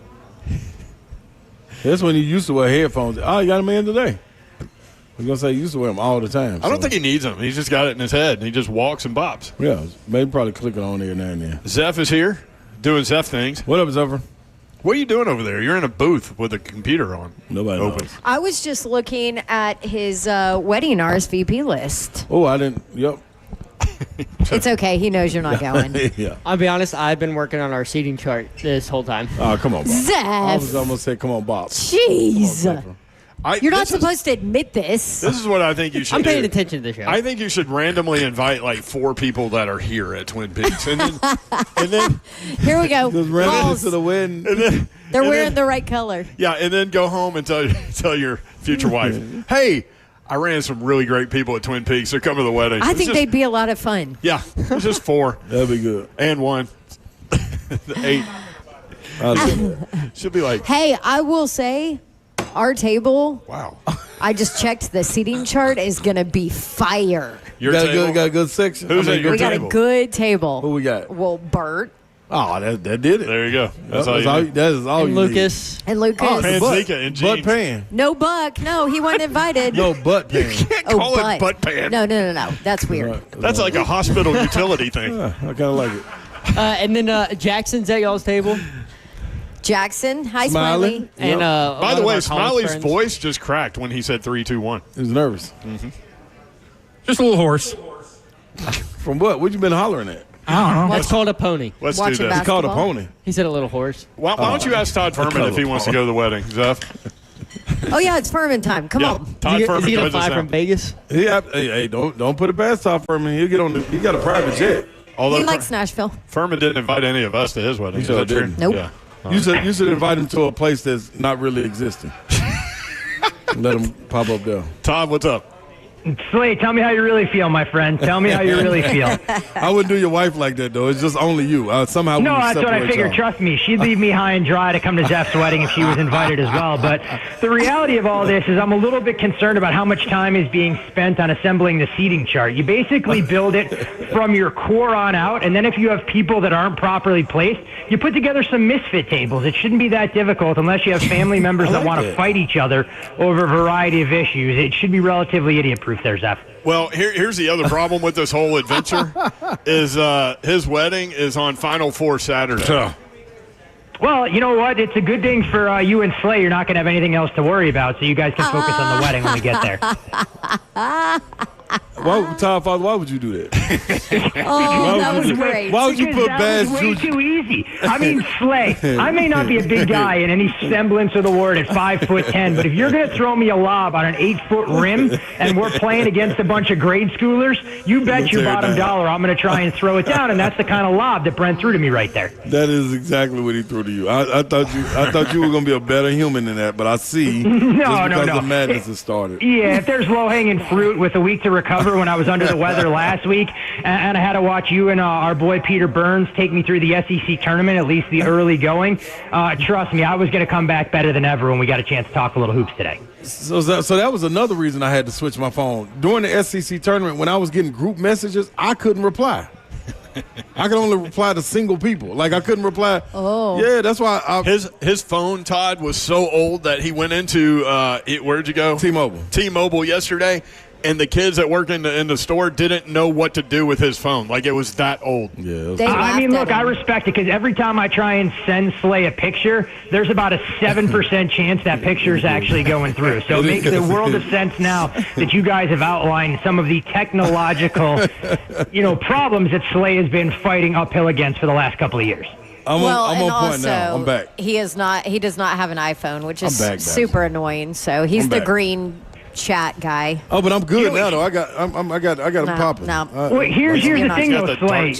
That's when he used to wear headphones. Oh, you got them in today. I was going to say he used to wear them all the time. I don't think he needs them. He's just got it in his head, and he just walks and bops. Yeah, maybe probably click it on there now and then. Zeph is here doing Zeph things. What up, Zephyr? What are you doing over there? You're in a booth with a computer on. Nobody knows. I was just looking at his wedding RSVP list. Oh, I didn't. Yep. It's okay. He knows you're not going. Yeah. I'll be honest, I've been working on our seating chart this whole time. Oh, come on, Bob. Zeph. I was almost say, come on, Bob. Jeez. You're not supposed to admit this. This is what I think you should I'm paying do. attention to the show. I think you should randomly invite like 4 people that are here at Twin Peaks. And then Here we go. Just ran Balls. into the wind. They're wearing the right color. Yeah, and then go home and tell your future wife, "Hey, I ran some really great people at Twin Peaks. They're coming to the wedding." I think they'd be a lot of fun. Yeah, it's just 4. That'd be good. And 1. 8. She'll be like, Hey, I will say, our table, "Wow, I just checked the seating chart, is going to be fire. your got table." got a good section. Who's at your We got table? a good table. Who we got? Well, Bert Oh, that did it. There you go. That's all you need. That is all and you Lucas. and Lucas. need. Panzika and jeans. Butt pan. No Buck. No, he wasn't invited. No butt pan. Can't call it butt pan. No. That's weird. That's like a hospital utility thing. Yeah, I kind of like it. And then Jackson's at y'all's table. Jackson. Hi, Smiley. Smiley. And By the one of way, our college Smiley's friends. voice just cracked when he said 3, 2, 1. He was nervous. Just a little hoarse. From what? What you been hollering at? I don't know. That's called a pony. Let's Watching do this. He called a Basketball? pony. He said a little horse. Why don't you ask Todd Furman if he wants to go to the wedding, Zeph? Oh, yeah, it's Furman time. Come on. Todd Is Furman he gonna joins us fly now. from Vegas? Hey, don't put it past Todd Furman. He'll get on. He got a private jet. Although He likes Nashville. Furman didn't invite any of us to his wedding. He Is sure that true? didn't. Nope. Yeah. You should invite him to a place that's not really existing. Let him pop up there. Todd, what's up? Slay, tell me how you really feel, my friend. Tell me how you really feel. I wouldn't do your wife like that, though. It's just only you. Somehow No, we would that's what I separate figured. y'all. Trust me, she'd leave me high and dry to come to Zeph's wedding if she was invited as well. But the reality of all this is I'm a little bit concerned about how much time is being spent on assembling the seating chart. You basically build it from your core on out, and then if you have people that aren't properly placed, you put together some misfit tables. It shouldn't be that difficult unless you have family members that want to fight each other over a variety of issues. It should be relatively idiot-proof there, Zeph. Well, here's the other problem with this whole adventure is his wedding is on Final Four Saturday. Well, you know what? It's a good thing for you and Slay. You're not going to have anything else to worry about, so you guys can focus on the wedding when we get there. Why would you do that? Oh, that was great. Why would you put that bad was way juju? too easy. I mean, Slay, I may not be a big guy in any semblance of the word at 5'10", but if you're going to throw me a lob on an 8-foot rim and we're playing against a bunch of grade schoolers, you bet your bottom dollar I'm going to try and throw it down, and that's the kind of lob that Brent threw to me right there. That is exactly what he threw to you. I thought you were going to be a better human than that, but I see just because the madness has started. Yeah, if there's low-hanging fruit with a week to recover when I was under the weather last week, and I had to watch you and our boy Peter Burns take me through the SEC tournament, at least the early going, trust me, I was going to come back better than ever when we got a chance to talk a little hoops today. So that was another reason I had to switch my phone. During the SEC tournament, when I was getting group messages, I couldn't reply. I could only reply to single people. Like, I couldn't reply. Oh. Yeah, that's why His phone, Todd, was so old that he went into where'd you go? T-Mobile yesterday, and the kids that work in the store didn't know what to do with his phone. Like, it was that old. Yeah. I mean, look, I respect it because every time I try and send Slay a picture, there's about a 7% chance that picture is actually going through. So it makes a world of sense now that you guys have outlined some of the technological, problems that Slay has been fighting uphill against for the last couple of years. I'm on point also, now. I'm back. He does not have an iPhone, which is back. super annoying. So he's I'm the back. green chat guy. Oh, but I'm good now though. I got him popping. No. Well, here's the thing though, Slay.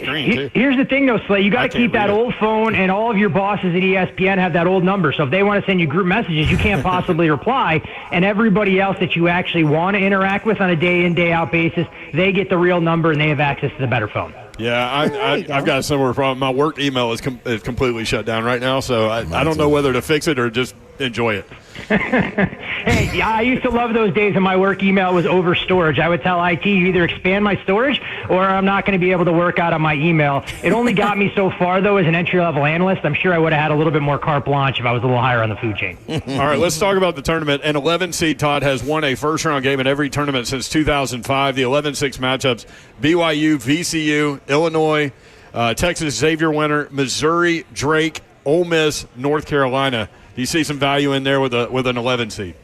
Here's the thing though, Slay. You got to keep that old phone, and all of your bosses at ESPN have that old number. So if they want to send you group messages, you can't possibly reply. And everybody else that you actually want to interact with on a day in, day out basis, they get the real number and they have access to the better phone. Yeah, I've got a similar problem. My work email is completely shut down right now, so I don't know whether to fix it or just enjoy it. Hey, I used to love those days when my work email was over storage. I would tell IT, you either expand my storage or I'm not going to be able to work out on my email. It only got me so far, though, as an entry-level analyst. I'm sure I would have had a little bit more carte blanche if I was a little higher on the food chain. All right, let's talk about the tournament. An 11 seed, Todd, has won a first-round game in every tournament since 2005. The 11-6 matchups, BYU, VCU, Illinois, Texas Xavier winner, Missouri, Drake, Ole Miss, North Carolina. Do you see some value in there with an 11 seed?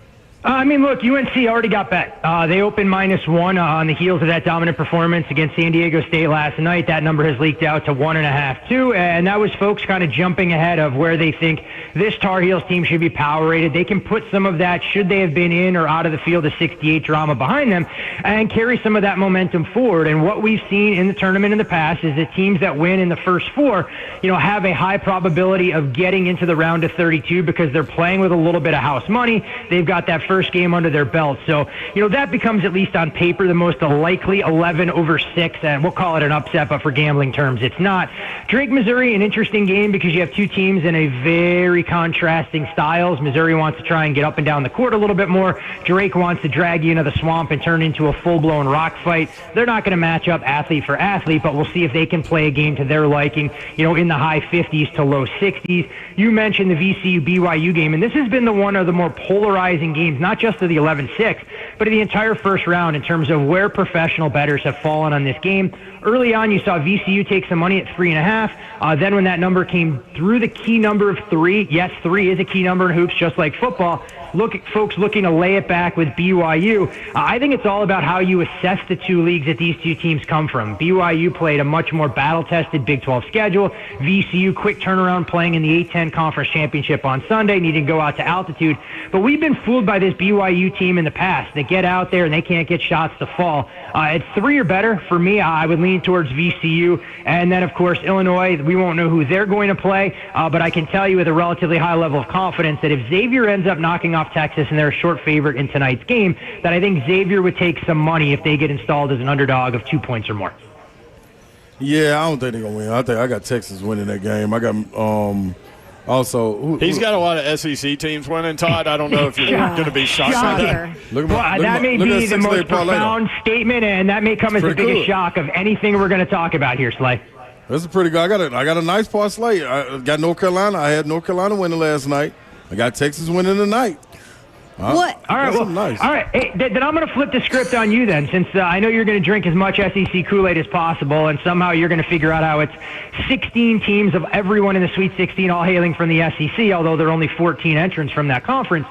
I mean, look, UNC already got bet. They opened -1 on the heels of that dominant performance against San Diego State last night. That number has leaked out to 1.5, 2, and that was folks kind of jumping ahead of where they think this Tar Heels team should be power rated. They can put some of that, should they have been in or out of the field of 68 drama behind them, and carry some of that momentum forward. And what we've seen in the tournament in the past is that teams that win in the first 4, have a high probability of getting into the round of 32 because they're playing with a little bit of house money. They've got that first game under their belt. So, that becomes, at least on paper, the most likely 11/6, and we'll call it an upset, but for gambling terms, it's not. Drake, Missouri, an interesting game because you have two teams in a very contrasting styles. Missouri wants to try and get up and down the court a little bit more. Drake wants to drag you into the swamp and turn into a full-blown rock fight. They're not going to match up athlete for athlete, but we'll see if they can play a game to their liking, in the high 50s to low 60s. You mentioned the VCU-BYU game, and this has been one of the more polarizing games, not just of the 11-6, but of the entire first round in terms of where professional bettors have fallen on this game. Early on, you saw VCU take some money at 3.5. Then when that number came through the key number of 3, yes, 3 is a key number in hoops, just like football. Look at folks looking to lay it back with BYU. I think it's all about how you assess the two leagues that these two teams come from. BYU played a much more battle-tested Big 12 schedule. VCU, quick turnaround, playing in the A-10 Conference Championship on Sunday, needing to go out to altitude. But we've been fooled by this BYU team in the past. They get out there and they can't get shots to fall. At 3 or better, for me, I would lean towards VCU. And then, of course, Illinois, we won't know who they're going to play, but I can tell you with a relatively high level of confidence that if Xavier ends up knocking off Texas and they're a short favorite in tonight's game, that I think Xavier would take some money if they get installed as an underdog of 2 points or more. Yeah, I don't think they're going to win. I think I got Texas winning that game. I got also. He's got a lot of SEC teams winning, Todd. I don't know if you're going to be shocked by that. That may be the most profound statement, and that may come as the biggest shock of anything we're going to talk about here, Slay. That's a pretty good. I got a nice part slate. I got North Carolina. I had North Carolina winning last night. I got Texas winning tonight. What? All right, nice. All right. Hey, then I'm going to flip the script on you then, since I know you're going to drink as much SEC Kool-Aid as possible, and somehow you're going to figure out how it's 16 teams of everyone in the Sweet 16 all hailing from the SEC, although there are only 14 entrants from that conference.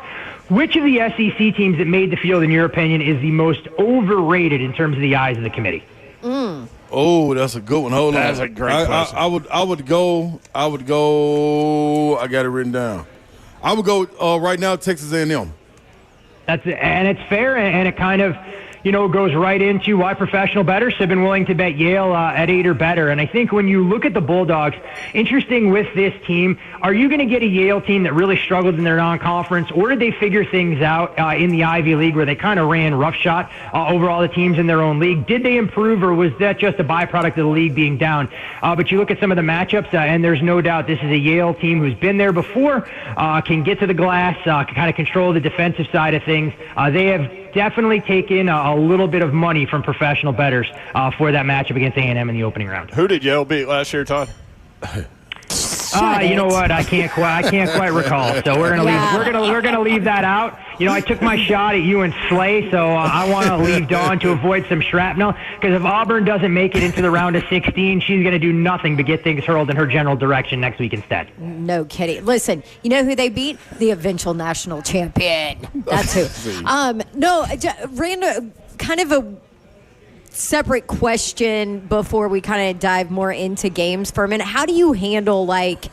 Which of the SEC teams that made the field, in your opinion, is the most overrated in terms of the eyes of the committee? Oh, that's a good one. Hold on. That's a great question. I would go. I got it written down. I would go right now, Texas A&M. And it's fair, and it kind of, goes right into why professional bettors have been willing to bet Yale at 8 or better. And I think when you look at the Bulldogs, interesting with this team, are you going to get a Yale team that really struggled in their non-conference, or did they figure things out in the Ivy League where they kind of ran roughshod over all the teams in their own league? Did they improve, or was that just a byproduct of the league being down? But you look at some of the matchups, and there's no doubt this is a Yale team who's been there before, can get to the glass, can kind of control the defensive side of things. They have definitely taken a little bit of money from professional bettors for that matchup against A&M in the opening round. Who did Yale beat last year, Todd? You know what? I can't quite recall. So we're gonna leave that out. I took my shot at you and Slay, so I want to leave Dawn to avoid some shrapnel. Because if Auburn doesn't make it into the round of 16, she's gonna do nothing but get things hurled in her general direction next week instead. No kidding. Listen, you know who they beat? The eventual national champion. That's who. Random, kind of separate question before we kind of dive more into games for a minute. How do you handle like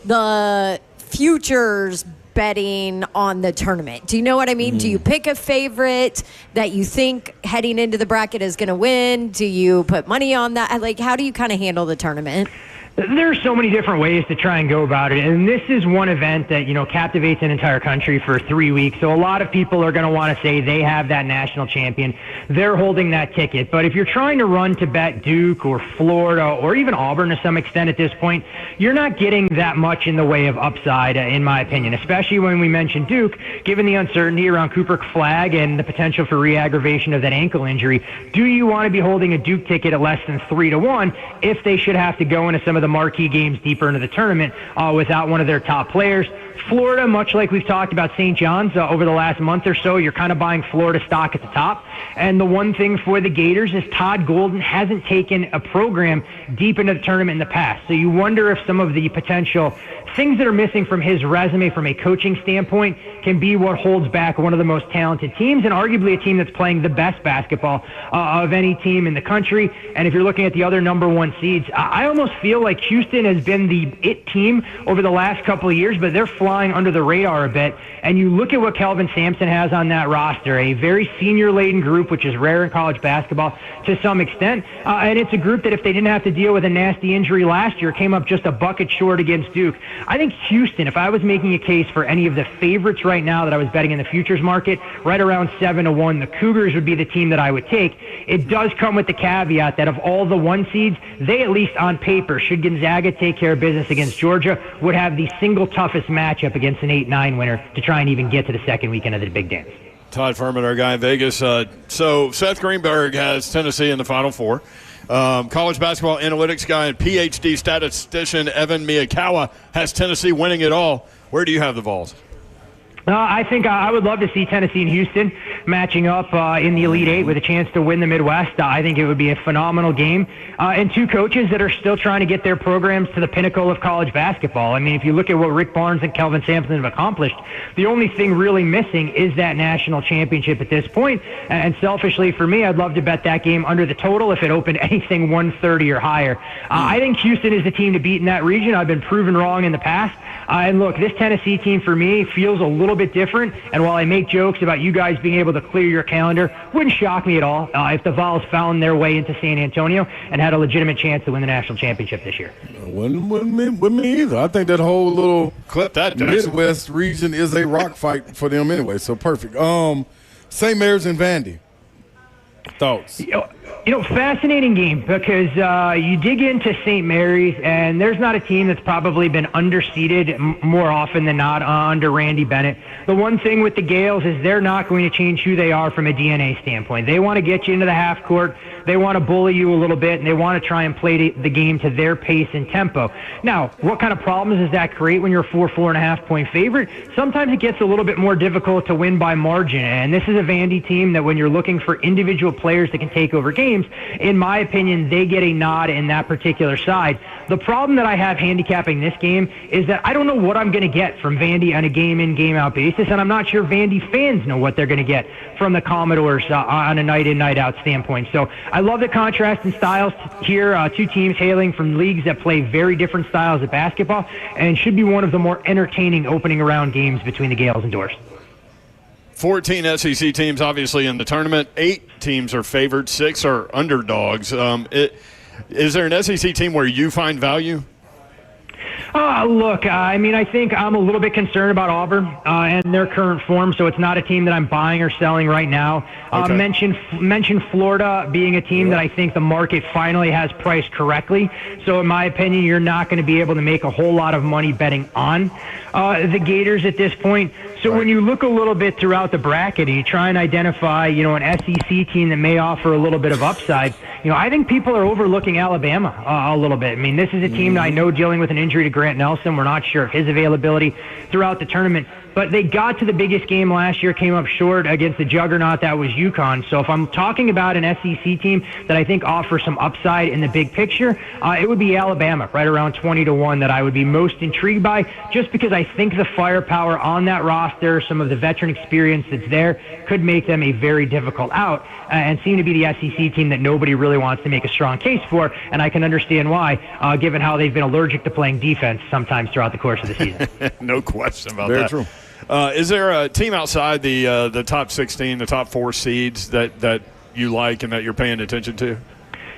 the futures betting on the tournament? Do you know what I mean? Do you pick a favorite that you think heading into the bracket is going to win? Do you put money on that? Like, how do you kind of handle the tournament? There's so many different ways to try and go about it, and this is one event that, captivates an entire country for 3 weeks, so a lot of people are going to want to say they have that national champion. They're holding that ticket, but if you're trying to run to bet Duke or Florida or even Auburn to some extent at this point, you're not getting that much in the way of upside, in my opinion, especially when we mentioned Duke, given the uncertainty around Cooper Flagg and the potential for re-aggravation of that ankle injury. Do you want to be holding a Duke ticket at less than 3-1 if they should have to go into some of the marquee games deeper into the tournament without one of their top players? Florida, much like we've talked about St. John's over the last month or so, you're kind of buying Florida stock at the top. And the one thing for the Gators is Todd Golden hasn't taken a program deep into the tournament in the past. So you wonder if some of the potential things that are missing from his resume from a coaching standpoint can be what holds back one of the most talented teams and arguably a team that's playing the best basketball of any team in the country. And if you're looking at the other number one seeds, I almost feel like Houston has been the it team over the last couple of years, but they're flying under the radar a bit. And you look at what Kelvin Sampson has on that roster, a very senior-laden group, which is rare in college basketball to some extent. And it's a group that if they didn't have to deal with a nasty injury last year, came up just a bucket short against Duke. I think Houston, if I was making a case for any of the favorites right now that I was betting in the futures market, right around 7-1, the Cougars would be the team that I would take. It does come with the caveat that of all the one seeds, they at least on paper, should Gonzaga take care of business against Georgia, would have the single toughest matchup against an 8-9 winner to try and even get to the second weekend of the Big Dance. Todd Furman, our guy in Vegas. So Seth Greenberg has Tennessee in the Final Four. College basketball analytics guy and PhD statistician Evan Miyakawa has Tennessee winning it all. Where do you have the Vols? I think I would love to see Tennessee and Houston matching up in the Elite Eight with a chance to win the Midwest. I think it would be a phenomenal game. And two coaches that are still trying to get their programs to the pinnacle of college basketball. I mean, if you look at what Rick Barnes and Kelvin Sampson have accomplished, the only thing really missing is that national championship at this point. And selfishly for me, I'd love to bet that game under the total if it opened anything 130 or higher. I think Houston is the team to beat in that region. I've been proven wrong in the past. And look, this Tennessee team for me feels a little bit different. And while I make jokes about you guys being able to clear your calendar, wouldn't shock me at all if the Vols found their way into San Antonio and had a legitimate chance to win the national championship this year. Wouldn't me either. I think that whole little clip that Midwest region is a rock fight for them anyway. So perfect. St. Mary's and Vandy. Thoughts? Fascinating game because you dig into St. Mary's, and there's not a team that's probably been underseeded more often than not under Randy Bennett. The one thing with the Gales is they're not going to change who they are from a DNA standpoint. They want to get you into the half court. They want to bully you a little bit, and they want to try and play the game to their pace and tempo. Now, what kind of problems does that create when you're a 4.5 point favorite? Sometimes it gets a little bit more difficult to win by margin, and this is a Vandy team that when you're looking for individual players that can take over games, in my opinion, they get a nod in that particular side. The problem that I have handicapping this game is that I don't know what I'm going to get from Vandy on a game-in, game-out basis, and I'm not sure Vandy fans know what they're going to get from the Commodores on a night-in, night-out standpoint. So I love the contrast in styles here, two teams hailing from leagues that play very different styles of basketball, and should be one of the more entertaining opening round games between the Gales and Dores. 14 SEC teams, obviously, in the tournament. 8 teams are favored. 6 are underdogs. Is there an SEC team where you find value? Look, I think I'm a little bit concerned about Auburn and their current form, so it's not a team that I'm buying or selling right now. Okay. Mention Florida being a team that I think the market finally has priced correctly. So in my opinion, you're not going to be able to make a whole lot of money betting on the Gators at this point. So when you look a little bit throughout the bracket and you try and identify, an SEC team that may offer a little bit of upside, I think people are overlooking Alabama a little bit. I mean, this is a team that I know dealing with an injury to Grant Nelson. We're not sure of his availability throughout the tournament. But they got to the biggest game last year, came up short against the juggernaut that was UConn. So if I'm talking about an SEC team that I think offers some upside in the big picture, it would be Alabama, right around 20-1, that I would be most intrigued by, just because I think the firepower on that roster, some of the veteran experience that's there, could make them a very difficult out, and seem to be the SEC team that nobody really wants to make a strong case for, and I can understand why, given how they've been allergic to playing defense sometimes throughout the course of the season. No question about Very that. true. Is there a team outside the top 16, the top 4 seeds that you like and that you're paying attention to?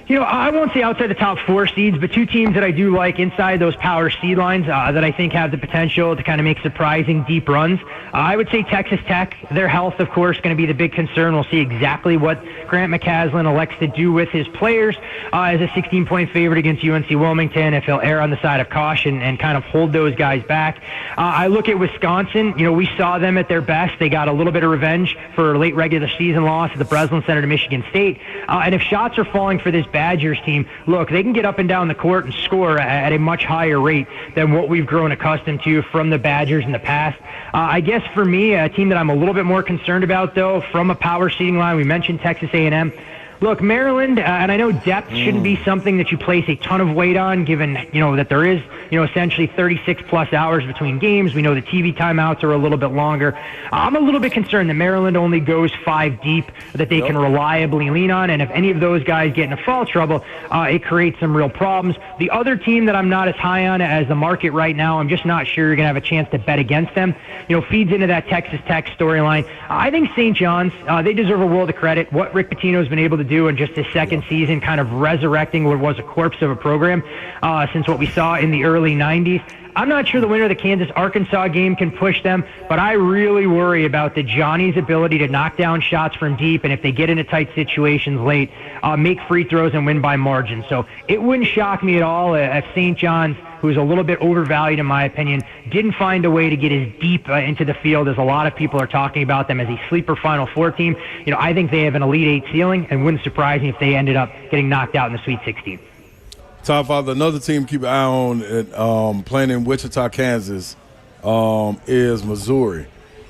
You know, I won't say outside the top 4 seeds, but 2 teams that I do like inside those power seed lines that I think have the potential to kind of make surprising deep runs. I would say Texas Tech. Their health, of course, going to be the big concern. We'll see exactly what Grant McCaslin elects to do with his players as a 16-point favorite against UNC Wilmington, if he'll err on the side of caution and kind of hold those guys back. I look at Wisconsin. You know, we saw them at their best. They got a little bit of revenge for a late regular season loss at the Breslin Center to Michigan State. And if shots are falling for this Badgers team, look, they can get up and down the court and score at a much higher rate than what we've grown accustomed to from the Badgers in the past. I guess for me, a team that I'm a little bit more concerned about, though, from a power seeding line, we mentioned Texas A&M. Look, Maryland, and I know depth shouldn't be something that you place a ton of weight on, given, that there is, essentially 36-plus hours between games. We know the TV timeouts are a little bit longer. I'm a little bit concerned that Maryland only goes 5 deep that they can reliably lean on, and if any of those guys get into foul trouble, it creates some real problems. The other team that I'm not as high on as the market right now, I'm just not sure you're going to have a chance to bet against them, feeds into that Texas Tech storyline. I think St. John's, they deserve a world of credit. What Rick Pitino's been able to do in just his second season, kind of resurrecting what was a corpse of a program since what we saw in the early 90s. I'm not sure the winner of the Kansas-Arkansas game can push them, but I really worry about the Johnny's ability to knock down shots from deep, and if they get into tight situations late, make free throws and win by margin. So it wouldn't shock me at all if St. John's, who's a little bit overvalued in my opinion, didn't find a way to get as deep into the field as a lot of people are talking about them as a sleeper Final Four team. I think they have an Elite 8 ceiling, and wouldn't surprise me if they ended up getting knocked out in the Sweet 16. Top Father, another team keep an eye on playing in Wichita, Kansas, is Missouri.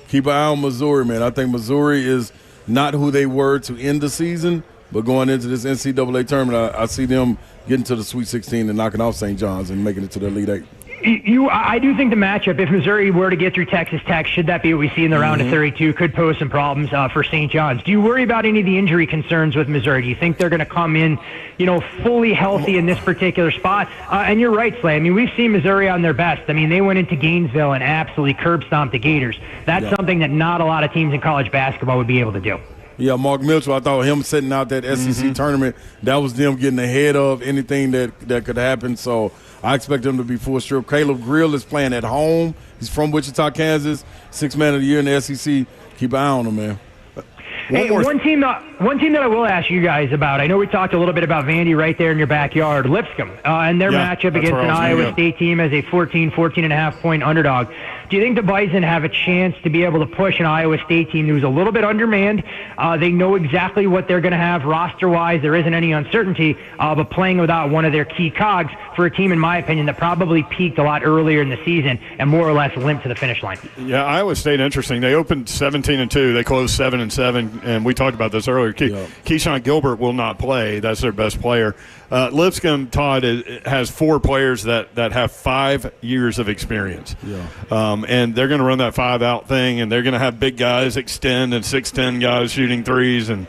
Keep an eye on Missouri, man. I think Missouri is not who they were to end the season, but going into this NCAA tournament, I see them getting to the Sweet 16 and knocking off St. John's and making it to the Elite 8. I do think the matchup, if Missouri were to get through Texas Tech, should that be what we see in the round of 32, could pose some problems for St. John's. Do you worry about any of the injury concerns with Missouri? Do you think they're going to come in, fully healthy in this particular spot? And you're right, Slay. I mean, we've seen Missouri on their best. I mean, they went into Gainesville and absolutely curb stomped the Gators. That's something that not a lot of teams in college basketball would be able to do. Yeah, Mark Mitchell, I thought him setting out that SEC tournament, that was them getting ahead of anything that could happen. So I expect them to be full strip. Caleb Grill is playing at home. He's from Wichita, Kansas. 6th man of the year in the SEC. Keep an eye on him, man. One team that I will ask you guys about, I know we talked a little bit about Vandy right there in your backyard, Lipscomb, and their matchup against an Iowa State team as a 14.5 point underdog. Do you think the Bison have a chance to be able to push an Iowa State team who's a little bit undermanned? They know exactly what they're going to have roster-wise. There isn't any uncertainty, but playing without one of their key cogs for a team, in my opinion, that probably peaked a lot earlier in the season and more or less limped to the finish line. Yeah, Iowa State, interesting. They opened 17-2. They closed 7-7, and we talked about this earlier. Keyshawn Gilbert will not play. That's their best player. Lipscomb, Todd, has 4 players that have 5 years of experience. And they're going to run that 5-out thing, and they're going to have big guys extend and 6'10" guys shooting threes. And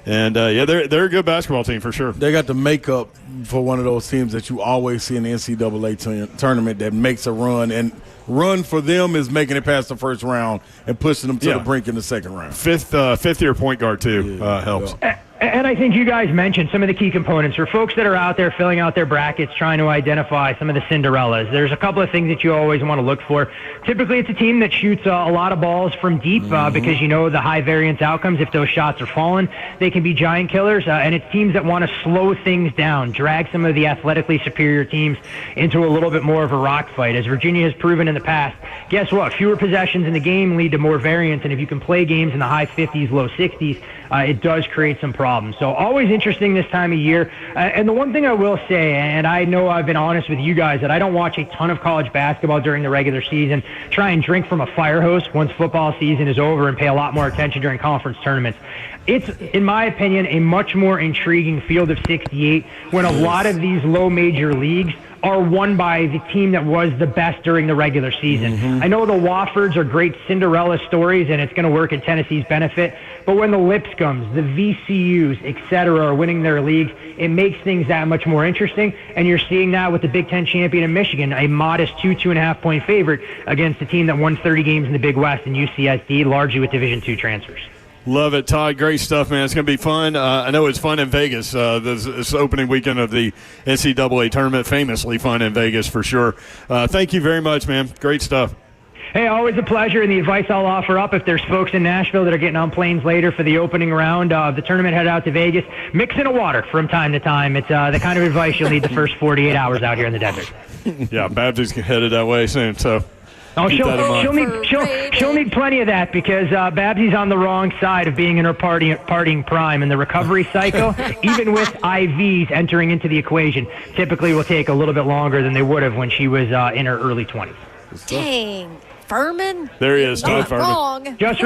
they're a good basketball team for sure. They got the makeup for one of those teams that you always see in the NCAA tournament that makes a run. And run for them is making it past the first round and pushing them to the brink in the second round. Fifth-year point guard, too, helps. And I think you guys mentioned some of the key components. For folks that are out there filling out their brackets, trying to identify some of the Cinderellas, there's a couple of things that you always want to look for. Typically, it's a team that shoots a lot of balls from deep because the high variance outcomes. If those shots are falling, they can be giant killers. And it's teams that want to slow things down, drag some of the athletically superior teams into a little bit more of a rock fight. As Virginia has proven in the past, guess what? Fewer possessions in the game lead to more variance. And if you can play games in the high 50s, low 60s, it does create some problems. So always interesting this time of year. And the one thing I will say, and I know I've been honest with you guys, that I don't watch a ton of college basketball during the regular season, try and drink from a fire hose once football season is over and pay a lot more attention during conference tournaments. It's, in my opinion, a much more intriguing field of 68 when a lot of these low major leagues are won by the team that was the best during the regular season. I know the Woffords are great Cinderella stories, and it's going to work in Tennessee's benefit, but when the Lipscombs, the VCUs, etc., are winning their leagues, it makes things that much more interesting, and you're seeing that with the Big Ten champion in Michigan, a modest 2.5 point favorite against a team that won 30 games in the Big West in UCSD, largely with Division II transfers. Love it, Todd. Great stuff, man. It's going to be fun. I know it's fun in Vegas. This opening weekend of the NCAA tournament, famously fun in Vegas for sure. Thank you very much, man. Great stuff. Hey, always a pleasure, and the advice I'll offer up if there's folks in Nashville that are getting on planes later for the opening round of the tournament, head out to Vegas, mix in a water from time to time. It's the kind of advice you'll need the first 48 hours out here in the desert. Yeah, Babs is headed that way soon, so... Oh, she'll need plenty of that because Babsy's on the wrong side of being in her partying prime, and the recovery cycle, even with IVs entering into the equation, typically will take a little bit longer than they would have when she was in her early 20s. Dang. Furman? There he is, Todd Furman. Wrong. Just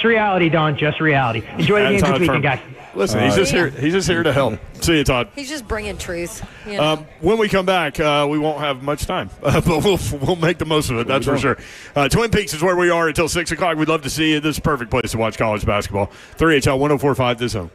reality, Don. Just reality. Enjoy the games this weekend, guys. Listen, he's just here. He's just here to help. See you, Todd. He's just bringing truth. You know? When we come back, we won't have much time, but we'll make the most of it. That's for sure. Twin Peaks is where we are until 6 o'clock. We'd love to see you. This is a perfect place to watch college basketball. 3HL 104.5 The Zone.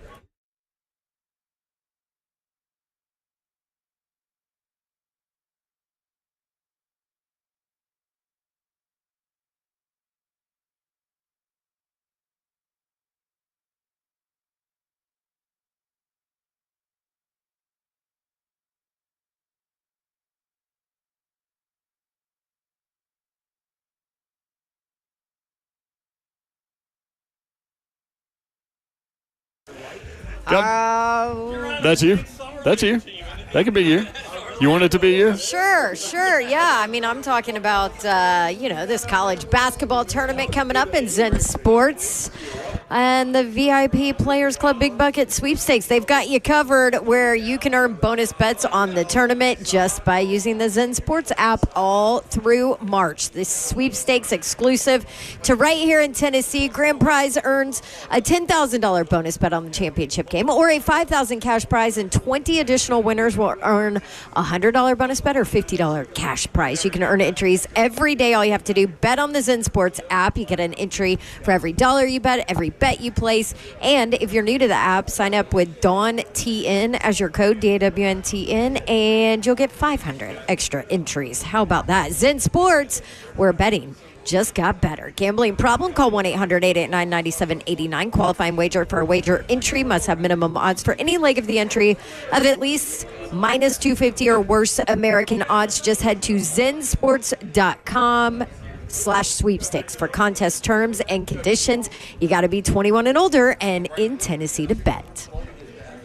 That's you. That's you. That could be you. You want it to be you? Sure. Yeah. I mean, I'm talking about, this college basketball tournament coming up in Zen Sports and the VIP Players Club Big Bucket Sweepstakes. They've got you covered where you can earn bonus bets on the tournament just by using the Zen Sports app all through March. This sweepstakes exclusive to right here in Tennessee. Grand prize earns a $10,000 bonus bet on the championship game or a $5,000 cash prize, and 20 additional winners will earn a $100 bonus bet or $50 cash prize. You can earn entries every day. All you have to do, bet on the Zen Sports app. You get an entry for every dollar you bet, every bet you place. And if you're new to the app, sign up with DAWNTN as your code, DAWNTN, and you'll get 500 extra entries. How about that? Zen Sports, where betting just got better. Gambling problem? Call 1-800-889-9789. Qualifying wager for a wager entry must have minimum odds for any leg of the entry of at least minus 250 or worse American odds. Just head to zensports.com/sweepstakes for contest terms and conditions. You got to be 21 and older and in Tennessee to bet.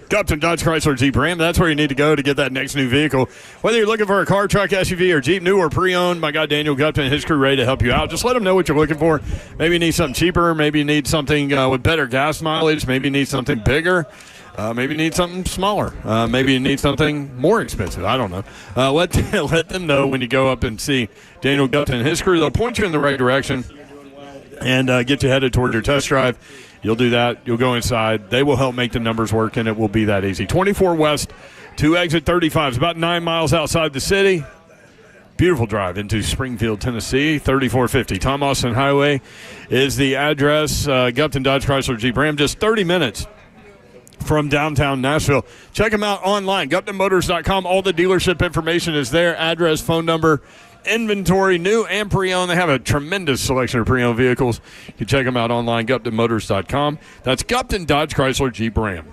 Gupton Dodge Chrysler Jeep Ram. That's where you need to go to get that next new vehicle. Whether you're looking for a car, truck, SUV, or Jeep, new or pre-owned, my guy Daniel Gupton and his crew ready to help you out. Just let them know what you're looking for. Maybe you need something cheaper. Maybe you need something with better gas mileage. Maybe you need something bigger. Maybe you need something smaller. Maybe you need something more expensive. I don't know. Let them know when you go up and see Daniel Gupton and his crew. They'll point you in the right direction and get you headed toward your test drive. You'll do that. You'll go inside. They will help make the numbers work, and it will be that easy. 24 West to exit 35. It's about 9 miles outside the city. Beautiful drive into Springfield, Tennessee, 3450. Tom Austin Highway is the address. Gupton Dodge Chrysler Jeep Ram, just 30 minutes from downtown Nashville. Check them out online, GuptonMotors.com. All the dealership information is there, address, phone number, inventory, new and pre-owned. They have a tremendous selection of pre-owned vehicles. You can check them out online, GuptonMotors.com. That's Gupton Dodge Chrysler Jeep Ram.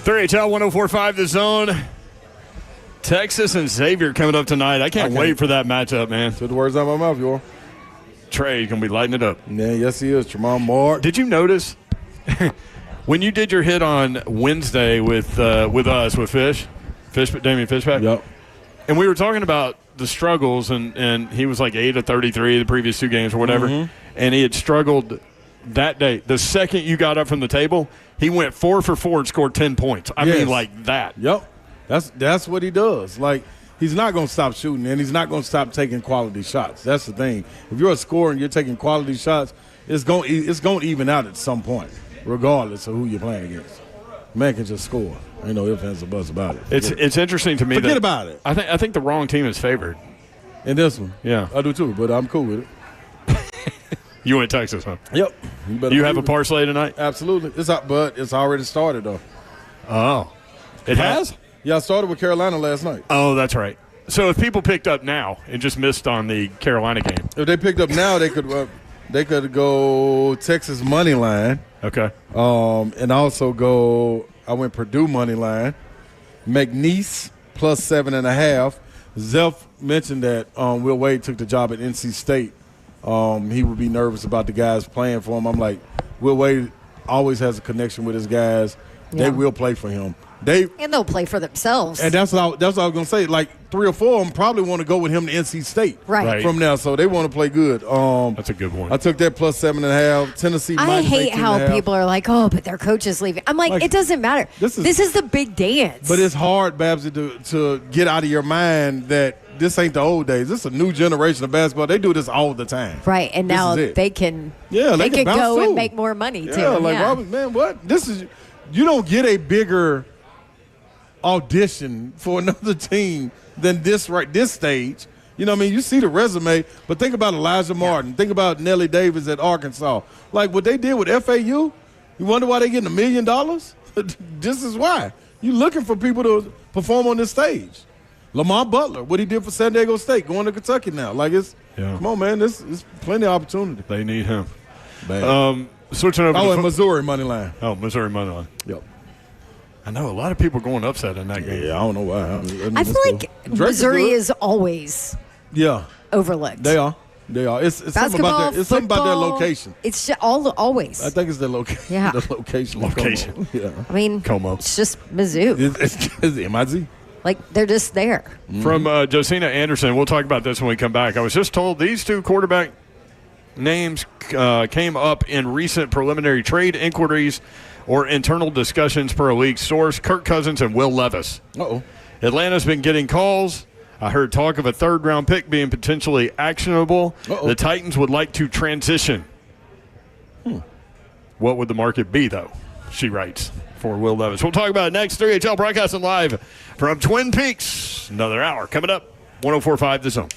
3HL 104.5 The Zone. Texas and Xavier coming up tonight. I can't wait for that matchup, man. Took the words out of my mouth, y'all. Trey going to be lighting it up. Yeah, yes, he is. Tremont Moore. Did you notice when you did your hit on Wednesday with us, with Damian Fishback? Yep. And we were talking about the struggles, and he was like 8 of 33 the previous 2 games or whatever, and he had struggled that day. The second you got up from the table, he went 4 for 4 and scored 10 points. I mean, like that. Yep. That's what he does. Like, he's not going to stop shooting, and he's not going to stop taking quality shots. That's the thing. If you're a scorer and you're taking quality shots, it's going to even out at some point, regardless of who you're playing against. Man can just score. Ain't no ifs, ands, or buts about it. It's interesting to me. Forget about it. I think the wrong team is favored in this one. Yeah, I do too, but I'm cool with it. You went Texas, huh? Yep. You have a parlay tonight? Absolutely. But it's already started though. Oh, it has? Yeah, I started with Carolina last night. Oh, that's right. So if people picked up now and just missed on the Carolina game, if they picked up now, they could go Texas money line. Okay. And also go. I went Purdue money line, McNeese plus 7.5. Zelf mentioned that Will Wade took the job at NC State. He would be nervous about the guys playing for him. I'm like, Will Wade always has a connection with his guys. Yeah. They will play for him. And they'll play for themselves. And that's what I was going to say. Like 3 or 4 of them probably want to go with him to NC State from now. So they want to play good. That's a good one. I took that plus 7.5. Tennessee. I hate how people are like, oh, but their coach is leaving. I'm like, it doesn't matter. This is the big dance. But it's hard, Babsy, to get out of your mind that this ain't the old days. This is a new generation of basketball. They do this all the time. Right, and now they can they can go too. and make more money too. Robert, man, what? You don't get a bigger audition for another team than this stage. You know what I mean? You see the resume, but think about Elijah Martin. Think about Nellie Davis at Arkansas. Like what they did with FAU, you wonder why they getting $1 million? This is why. You're looking for people to perform on this stage. Lamar Butler, what he did for San Diego State, going to Kentucky now. Like come on, man, it's plenty of opportunity. They need him. Switching over to Missouri money line. Oh, Missouri money line. Yep. I know a lot of people going upset in that game. Yeah, I don't know why. I feel like Missouri is always overlooked. They are. It's something about something about their location. It's just always. I think it's their location. Yeah. The location. Location. Yeah. I mean, Como. It's just Mizzou. It's MIZ. Like they're just there. From Josina Anderson, we'll talk about this when we come back. I was just told these 2 quarterback names came up in recent preliminary trade inquiries or internal discussions per a league source. Kirk Cousins and Will Levis. Uh-oh. Atlanta's been getting calls. I heard talk of a 3rd-round pick being potentially actionable. Uh-oh. The Titans would like to transition. What would the market be, though? She writes for Will Levis. We'll talk about it next. 3HL broadcasting live from Twin Peaks. Another hour coming up. 104.5 The Zone.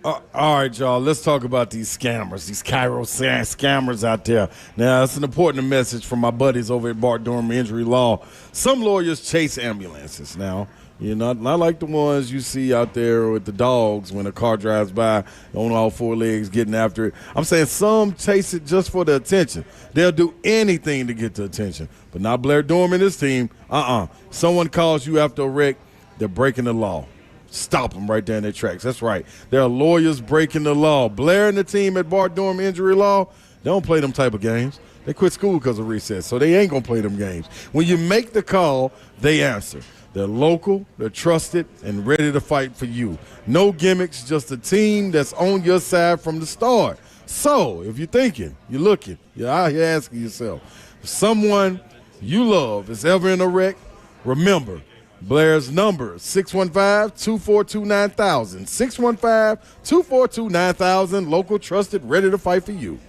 All right, y'all. Let's talk about these scammers, these Cairo scammers out there. Now, it's an important message from my buddies over at Bart Durham Injury Law. Some lawyers chase ambulances. Now, not like the ones you see out there with the dogs when a car drives by on all 4 legs getting after it. I'm saying some chase it just for the attention. They'll do anything to get the attention. But not Blair Durham and his team. Someone calls you after a wreck, they're breaking the law. Stop them right there in their tracks. That's right. There are lawyers breaking the law. Blair and the team at Bart Durham Injury Law, they don't play them type of games. They quit school because of recess, so they ain't going to play them games. When you make the call, they answer. They're local, they're trusted, and ready to fight for you. No gimmicks, just a team that's on your side from the start. So if you're thinking, you're looking, you're out here asking yourself, if someone you love is ever in a wreck, remember, Blair's number, 615-242-9000. 615-242-9000. Local, trusted, ready to fight for you.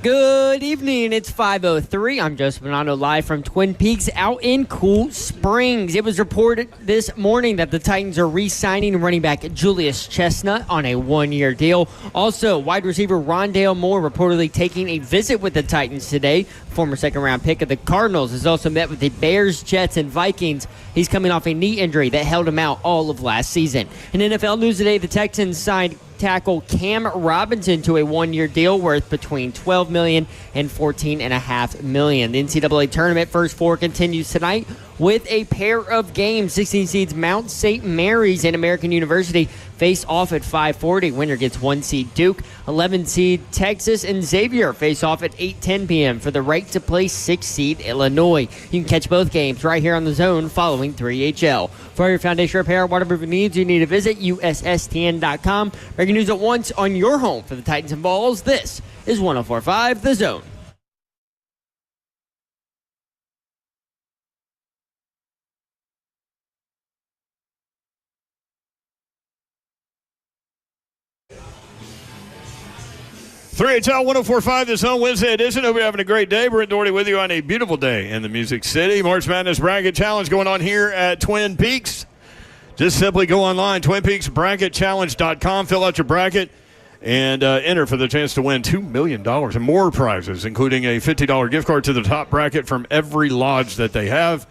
Good evening. It's 5:03. I'm Joseph Bonanno live from Twin Peaks out in Cool Springs. It was reported this morning that the Titans are re-signing running back Julius Chestnut on a one-year deal. Also, wide receiver Rondale Moore reportedly taking a visit with the Titans today. Former second-round pick of the Cardinals has also met with the Bears, Jets, and Vikings. He's coming off a knee injury that held him out all of last season. In NFL news today, the Texans signed tackle Cam Robinson to a one-year deal worth between $12 million and $14.5 million. The NCAA tournament first four continues tonight with a pair of games. 16 seeds Mount St. Mary's and American University face off at 5:40. Winner gets 1 seed Duke. 11 seed Texas and Xavier face off at 8:10 p.m. for the right to play 6 seed Illinois. You can catch both games right here on the Zone following 3HL. For your foundation repair and waterproofing needs, you need to visit USSTN.com. Breaking news at once on your home for the Titans and Vols. This is 104.5 The Zone. .3HL 104.5 this on Wednesday edition. Hope you're having a great day. Brent Doherty with you on a beautiful day in the Music City. March Madness Bracket Challenge going on here at Twin Peaks. Just simply go online, TwinPeaksBracketChallenge.com, fill out your bracket, and enter for the chance to win $2 million and more prizes, including a $50 gift card to the top bracket from every lodge that they have.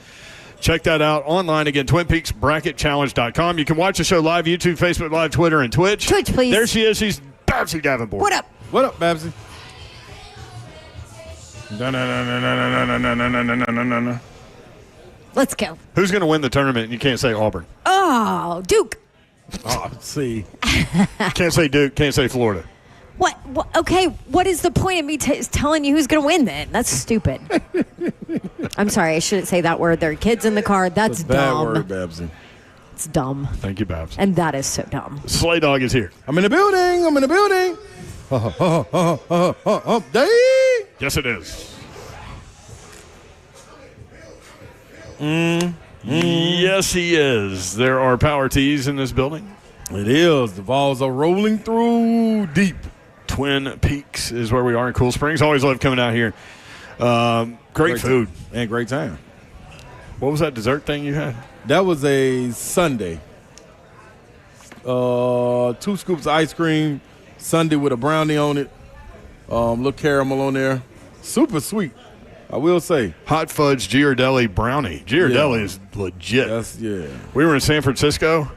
Check that out online. Again, TwinPeaksBracketChallenge.com. You can watch the show live, YouTube, Facebook Live, Twitter, and Twitch. Twitch, please. There she is. She's Babsy Davenport. What up? What up, Babsy? Let's go. Who's going to win the tournament? You can't say Auburn. Oh, Duke. Oh, see. Can't say Duke. Can't say Florida. What? Okay, what is the point of me telling you who's going to win then? That's stupid. I'm sorry, I shouldn't say that word. There are kids in the car. That's It's a bad dumb. word, Babsy. It's dumb. Thank you, Babs. And that is so dumb. Slay Dog is here. I'm in the building. I'm in the building. Day. Yes, it is. Yes, he is. There are power tees in this building. It is. The balls are rolling through deep. Twin Peaks is where we are in Cool Springs. Always love coming out here. Great food. And great time. What was that dessert thing you had? That was a sundae. 2 scoops of ice cream, sundae with a brownie on it, little caramel on there. Super sweet, I will say. Hot fudge Ghirardelli brownie. Ghirardelli is legit. Yeah. We were in San Francisco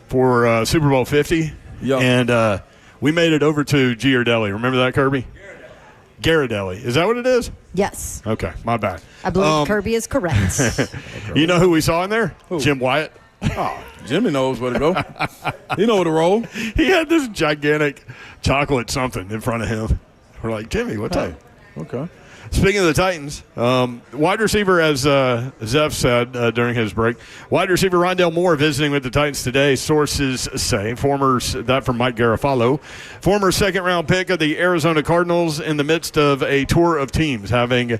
for Super Bowl 50, and we made it over to Ghirardelli. Remember that, Kirby? Ghirardelli. Is that what it is? Yes. Okay, my bad. I believe Kirby is correct. You know who we saw in there? Who? Jim Wyatt. Oh, Jimmy knows where to go. He know where to roll. He had this gigantic chocolate something in front of him. We're like, Jimmy, what's that? Okay. Speaking of the Titans, wide receiver, as Zeph said during his break, wide receiver Rondale Moore visiting with the Titans today. Sources say, that from Mike Garofalo, former second-round pick of the Arizona Cardinals in the midst of a tour of teams, having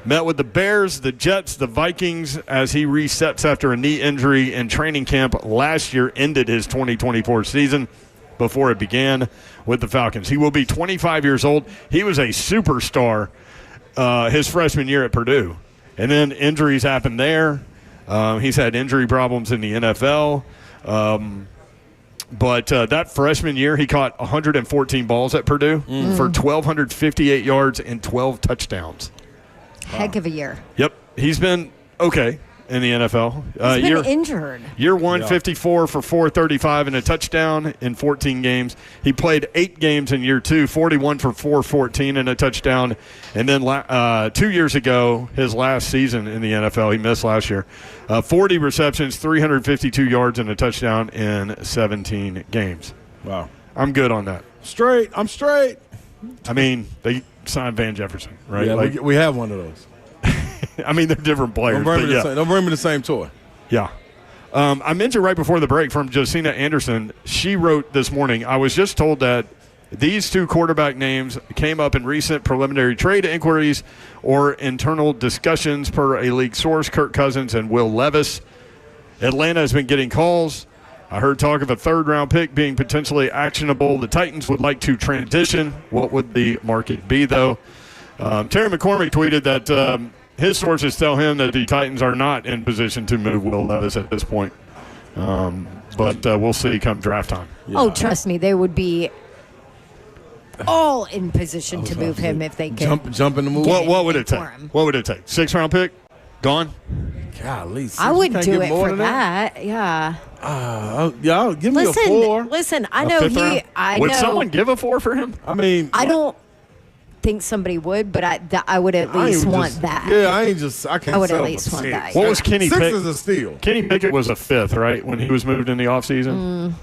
met with the Bears, the Jets, the Vikings as he resets after a knee injury in training camp last year, ended his 2024 season before it began with the Falcons. He will be 25 years old. He was a superstar his freshman year at Purdue. And then injuries happened there. He's had injury problems in the NFL. But that freshman year, he caught 114 balls at Purdue for 1,258 yards and 12 touchdowns. Heck of a year. Yep. He's been okay in the NFL. He's been injured. Year one, 54 for 435 and a touchdown in 14 games. He played 8 games in year 2, 41 for 414 and a touchdown. And then 2 years ago, his last season in the NFL, he missed last year, 40 receptions, 352 yards and a touchdown in 17 games. Wow. I'm good on that. I'm straight. I mean, they signed Van Jefferson, right? Yeah, we have one of those. I mean, they're different players. Don't bring me the same toy. Yeah. I mentioned right before the break from Josina Anderson, she wrote this morning, I was just told that these 2 quarterback names came up in recent preliminary trade inquiries or internal discussions per a league source, Kirk Cousins and Will Levis. Atlanta has been getting calls. I heard talk of a third-round pick being potentially actionable. The Titans would like to transition. What would the market be, though? Terry McCormick tweeted that his sources tell him that the Titans are not in position to move Will Levis at this point. But we'll see come draft time. Yeah. Oh, trust me, they would be all in position to move him if they could. Jump in the move. What would it take? What would it take? 6th-round pick? Gone? Golly. I would do it for that. Yeah. Give me a 4. Listen, I know Would someone give a 4 for him? I mean, I don't think somebody would, but I would at least want that. Yeah, I can't. I would at least want that. What was Kenny Pickett? 6 is a steal. Kenny Pickett was a 5th, right, when he was moved in the offseason?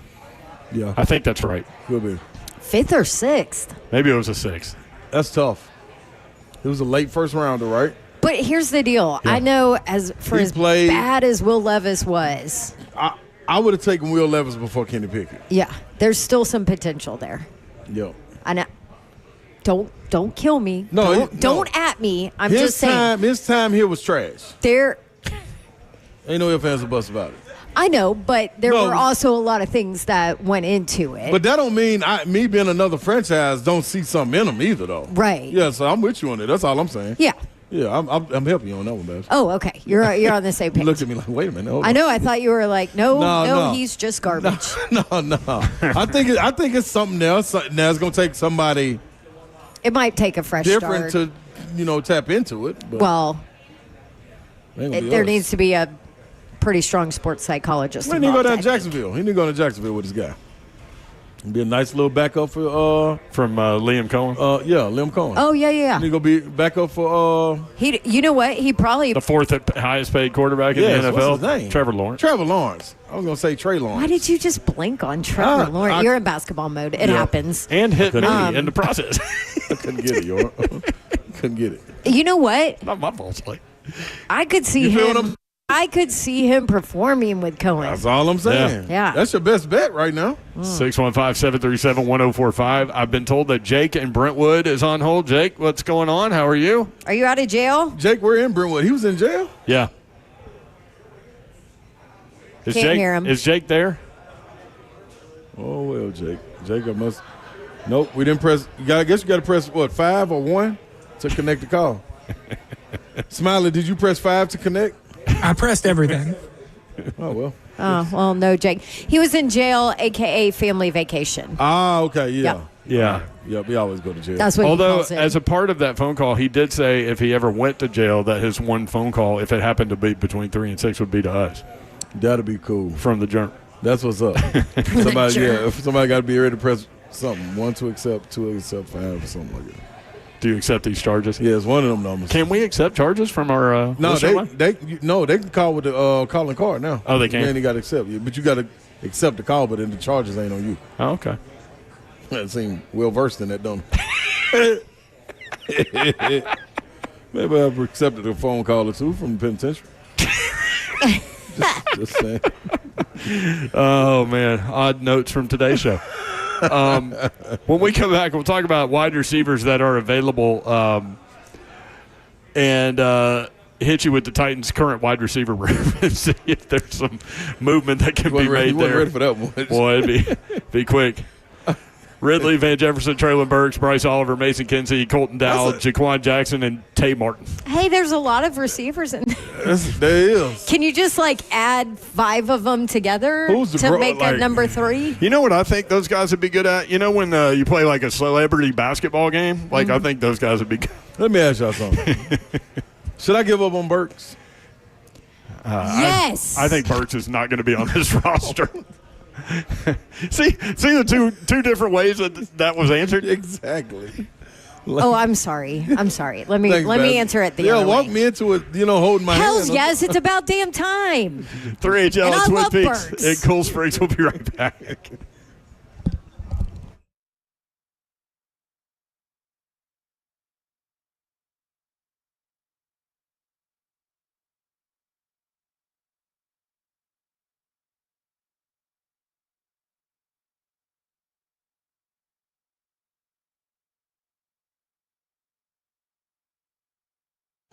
Yeah. I think that's right. Could be. 5th or 6th? Maybe it was a 6th. That's tough. It was a late first rounder, right? But here's the deal. Yeah. I know as bad as Will Levis was. I would have taken Will Levis before Kenny Pickett. Yeah. There's still some potential there. Yo. I know. Don't kill me. No, don't at me. I'm just saying. His time here was trash. There ain't no ifs, ands, or buts about it. I know, but there were also a lot of things that went into it. But that don't mean me being another franchise don't see something in them either, though. Right. Yeah, so I'm with you on it. That's all I'm saying. Yeah. Yeah, I'm helping you on that one, Babs. Oh, okay. You're on the same page. You looked at me like, wait a minute. I know. I thought you were like, no, he's just garbage. No. I think it's something else. Now it's gonna take somebody. It might take a fresh different start. to, tap into it. But well, there needs to be a pretty strong sports psychologist. He need to go down to Jacksonville. He need to go to Jacksonville with his guy. It'd be a nice little backup for from Liam Cohen. Liam Cohen. Oh yeah. He need to go be backup for You know what? He probably the 4th highest paid quarterback in the NFL. What's his name? Trevor Lawrence. Trevor Lawrence. I was gonna say Trey Lawrence. Why did you just blink on Trevor Lawrence? You're in basketball mode. It happens. And hit me in the process. I couldn't get it, Yor. Couldn't get it. You know what? Not my fault. I could see him. I could see him performing with Cohen. That's all I'm saying. Yeah. That's your best bet right now. 615-737-1045. I've been told that Jake in Brentwood is on hold. Jake, what's going on? How are you? Are you out of jail? Jake, we're in Brentwood. He was in jail? Yeah. Can't hear him. Is Jake there? Oh, well, Jake. Jake, I must. Nope, we didn't press. I guess you got to press, 5 or 1 to connect the call. Smiley, did you press 5 to connect? I pressed everything. Oh, well. Oh, well, no, Jake. He was in jail, a.k.a. family vacation. Ah, okay, yeah. Yeah. Yeah, we always go to jail. That's what Although, he calls it. as a part of that phone call, he did say if he ever went to jail that his one phone call, if it happened to be between 3 and 6, would be to us. That'd be cool. From the jump. That's what's up. If somebody got to be ready to press something. 1 to accept, 2 to accept, 5, or something like that. Do you accept these charges? Yeah, it's one of them numbers. Can we accept charges from our No, they can call with the calling card now. Oh, they can? Then you got to accept you. But you got to accept the call, but then the charges ain't on you. Oh, okay. That seems well-versed in that, don't it? Maybe I've accepted a phone call or two from the penitentiary. just saying. Oh, man. Odd notes from today's show. When we come back, we'll talk about wide receivers that are available and hit you with the Titans' current wide receiver room and see if there's some movement that can be made there. Ready for that one. Boy, it'd be quick. Ridley, Van Jefferson, Traylon Burks, Bryce Oliver, Mason Kinsey, Colton Dowd, Jaquan Jackson, and Tay Martin. Hey, there's a lot of receivers in there. There is. Can you just add 5 of them together to make a number 3? You know what I think those guys would be good at? You know when you play a celebrity basketball game? I think those guys would be good. Let me ask y'all something. Should I give up on Burks? Yes. I think Burks is not going to be on this roster. see the two different ways that was answered? Exactly. Oh, I'm sorry. Let me answer it the other walk way. me into it, holding my Hells hand. yes, it's about damn time. 3HL And I Twin love Peaks Burks. in Cool Springs. We'll be right back.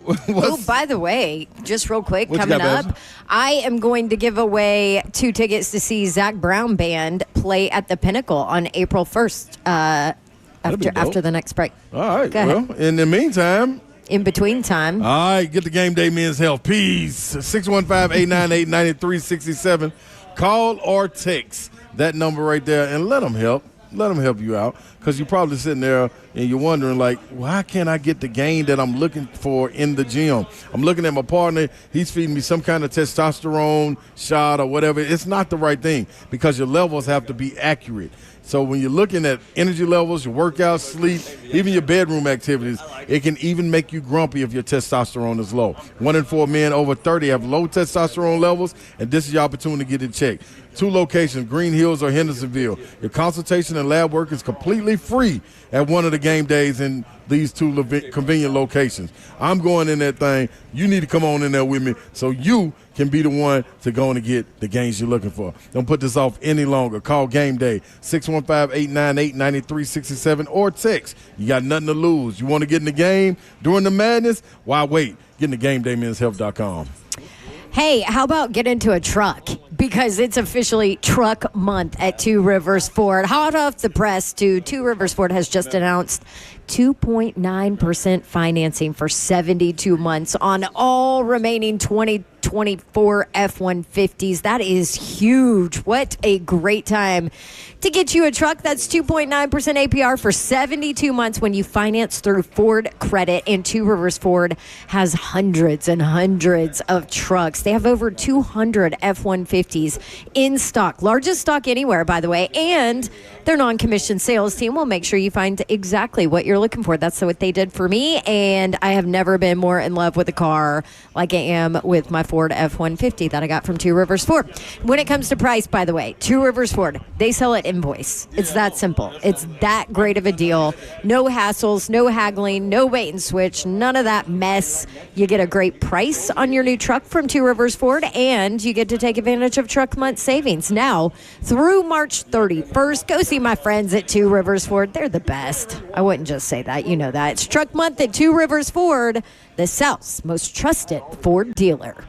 Oh, by the way, just real quick, What you coming got, up, I am going to give away 2 tickets to see Zach Brown Band play at the Pinnacle on April 1st after the next break. All right. Go ahead. Well, in the meantime, in between time. All right, get the Game Day Men's Health. Peace. 615-898-9367. Call or text that number right there and let them help. Let them help you out, because you're probably sitting there and you're wondering, like, why can't I get the gain that I'm looking for in the gym? I'm looking at my partner. He's feeding me some kind of testosterone shot or whatever. It's not the right thing, because your levels have to be accurate. So when you're looking at energy levels, your workouts, sleep, even your bedroom activities, it can even make you grumpy if your testosterone is low. 1 in 4 men over 30 have low testosterone levels, and this is your opportunity to get it checked. 2 locations, Green Hills or Hendersonville. Your consultation and lab work is completely free at one of the game days in these 2 convenient locations. I'm going in that thing. You need to come on in there with me so you can be the one to go and get the gains you're looking for. Don't put this off any longer. Call Game Day, 615-898-9367, or text. You got nothing to lose. You want to get in the game during the madness? Why wait? Get into GameDayMen'sHealth.com. Hey, how about get into a truck? Because it's officially truck month at Two Rivers Ford. Hot off the press, Two Rivers Ford has just announced 2.9% financing for 72 months on all remaining 2024 F-150s. That is huge. What a great time to get you a truck. That's 2.9% APR for 72 months when you finance through Ford Credit. And Two Rivers Ford has hundreds and hundreds of trucks. They have over 200 F-150s in stock. Largest stock anywhere, by the way. And their non-commissioned sales team will make sure you find exactly what you're looking for. That's what they did for me, and I have never been more in love with a car like I am with my Ford F-150 that I got from Two Rivers Ford. When it comes to price, by the way, Two Rivers Ford, they sell at invoice. It's that simple. It's that great of a deal. No hassles, no haggling, no bait and switch, none of that mess. You get a great price on your new truck from Two Rivers Ford, and you get to take advantage of truck month savings. Now, through March 31st, go see my friends at Two Rivers Ford. They're the best. I wouldn't just say that. You know that. It's truck month at Two Rivers Ford, the South's most trusted Ford dealer.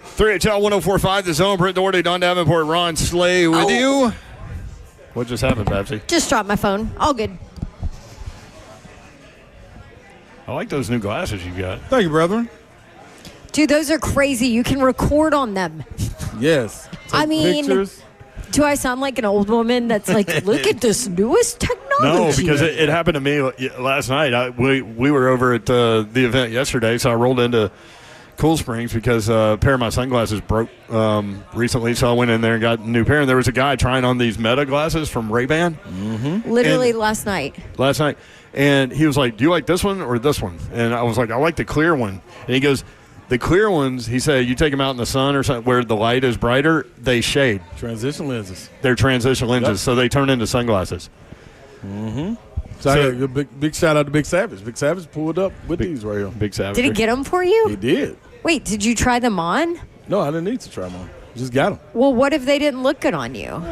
3HL 104.5, The Zone. Britt Doherty, Don Davenport, Ron Slay with you. What just happened, Babsy? Just dropped my phone. All good. I like those new glasses you got. Thank you, brethren. Dude, those are crazy. You can record on them. Yes. I mean, pictures. Do I sound like an old woman that's like, look at this newest technology? No, because it happened to me last night. We were over at the event yesterday, so I rolled into Cool Springs because a pair of my sunglasses broke recently, so I went in there and got a new pair. And there was a guy trying on these Meta glasses from Ray-Ban. Mm-hmm. Literally last night. And he was like, do you like this one or this one? And I was like, I like the clear one. And he goes, the clear ones, he said, you take them out in the sun or something where the light is brighter, they shade. Transition lenses. They're transition lenses, so they turn into sunglasses. Mm-hmm. So I got a big shout out to Big Savage. Big Savage pulled up with these right here. Big Savage. Did he get them for you? He did. Wait, did you try them on? No, I didn't need to try them on. Just got them. Well, what if they didn't look good on you?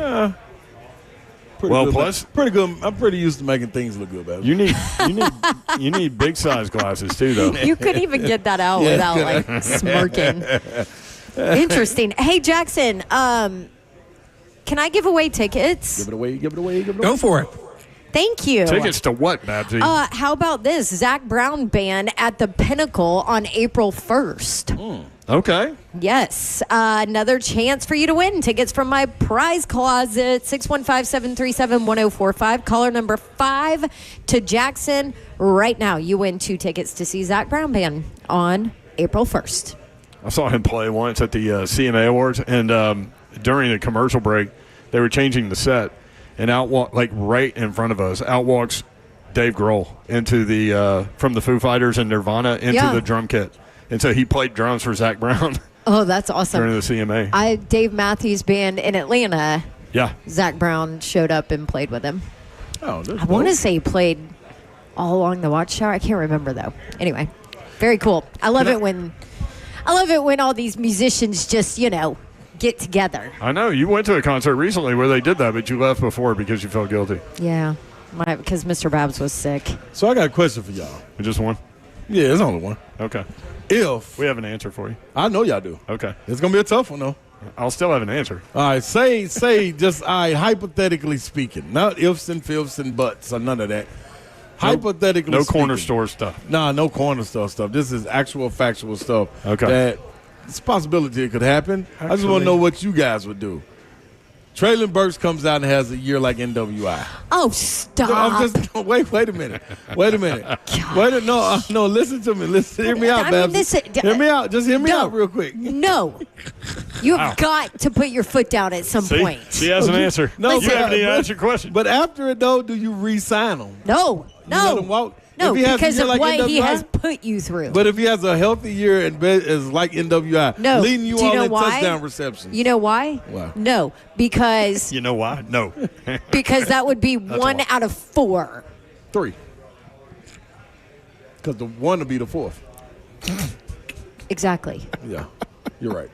Pretty good. I'm pretty used to making things look good, baby. You need big size glasses too, though. You couldn't even get that out without like smirking. Interesting. Hey, Jackson, can I give away tickets? Give it away. Go for it. Thank you. Tickets to what, Babsy? How about this? Zach Brown Band at the Pinnacle on April 1st. Okay. Yes. Another chance for you to win. Tickets from my prize closet, 615-737-1045. Caller number 5 to Jackson. Right now, you win 2 tickets to see Zach Brown Band on April 1st. I saw him play once at the CMA Awards, and during the commercial break, they were changing the set, and right in front of us, out walks Dave Grohl into the from the Foo Fighters and Nirvana into the drum kit. And so he played drums for Zach Brown. Oh, that's awesome. During the CMA. Dave Matthews Band in Atlanta. Yeah. Zach Brown showed up and played with him. Oh, I want to say he played all along the Watchtower. I can't remember though. Anyway, very cool. I love it when all these musicians just, get together. I know. You went to a concert recently where they did that, but you left before because you felt guilty. Yeah. Because Mr. Babs was sick. So I got a question for y'all. Just one? Yeah, it's only one. Okay. If we have an answer for you. I know y'all do. Okay. It's going to be a tough one, though. I'll still have an answer. All right. Say just hypothetically speaking. Not ifs and fifs and buts or none of that. Hypothetically no speaking. Corner store stuff. Nah, no corner store stuff. This is actual factual stuff. Okay. That it's a possibility it could happen. I just want to know what you guys would do. Traylon Burks comes out and has a year like NWI. Oh, stop. Wait a minute. No, listen to me. Hear me out, Babs. Hear me out. Just hear me out real quick. No. You've got to put your foot down at some point. She has an answer. No, you haven't even answered your question. But after it, though, do you re-sign him? No. No, because of what he has put you through. But if he has a healthy year and is like NWI, leading you on in touchdown receptions. You know why? Why? No, because... You know why? No. Because that would be 1 out of 4. 3. Because the 1 would be the 4th. Exactly. Yeah, you're right.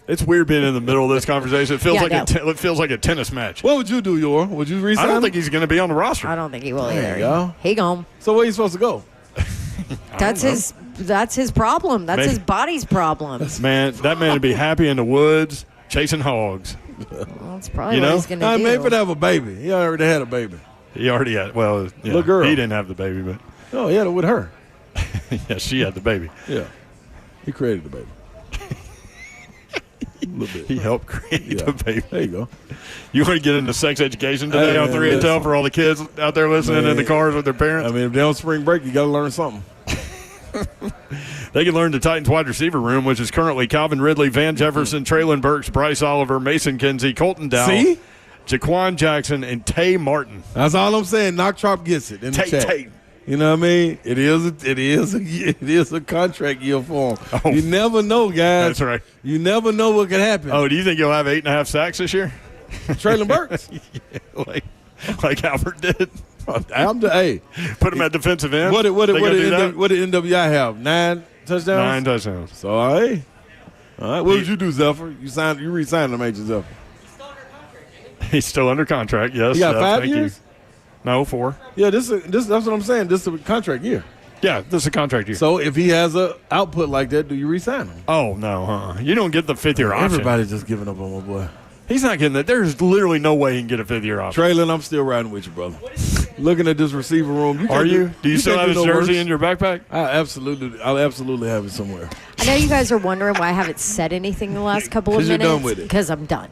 It's weird being in the middle of this conversation. It feels it feels like a tennis match. What would you do, Yor? Would you resign? I don't think he's going to be on the roster. I don't think he will There either. you go. He gone. So where are you supposed to go? That's his problem. That's his body's problem. Man, that man would be happy in the woods chasing hogs. Well, that's probably what he's going to do. Maybe to have a baby. He already had a baby. He already had. Well, yeah, little girl. He didn't have the baby, but no, he had it with her. Yeah, she had the baby. Yeah, he created the baby. A little bit. He helped create the baby. There you go. You want to get into sex education today on 3 and Tell for all the kids out there listening in the cars with their parents? I mean, if they're on spring break, you got to learn something. They can learn the Titans wide receiver room, which is currently Calvin Ridley, Van Jefferson, Traylon Burks, Bryce Oliver, Mason Kinsey, Colton Dowell, Jaquan Jackson, and Tay Martin. That's all I'm saying. Knock Trop gets it in the chat. Tay. You know what I mean? It is a contract year for him. Oh, you never know, guys. That's right. You never know what could happen. Oh, do you think he'll have 8.5 sacks this year? Traylon Burks, yeah, like Albert did. Hey, put him at defensive end. What did NWI have? 9 touchdowns. 9 touchdowns. So all right. What did you do, Zephyr? You re-signed him, ain't you, Zephyr? He's still under contract. Yes. He got 5 years. No, 4. Yeah, that's what I'm saying. This is a contract year. Yeah, this is a contract year. So if he has an output like that, do you re-sign him? Oh, no. You don't get the fifth-year option. Everybody's just giving up on my boy. He's not getting that. There's literally no way he can get a fifth-year option. Traylon, I'm still riding with you, brother. Looking at this receiver room. Are you? Do you still have his jersey in your backpack? I'll absolutely have it somewhere. I know you guys are wondering why I haven't said anything the last couple of minutes. Because you're done with it. Because I'm done.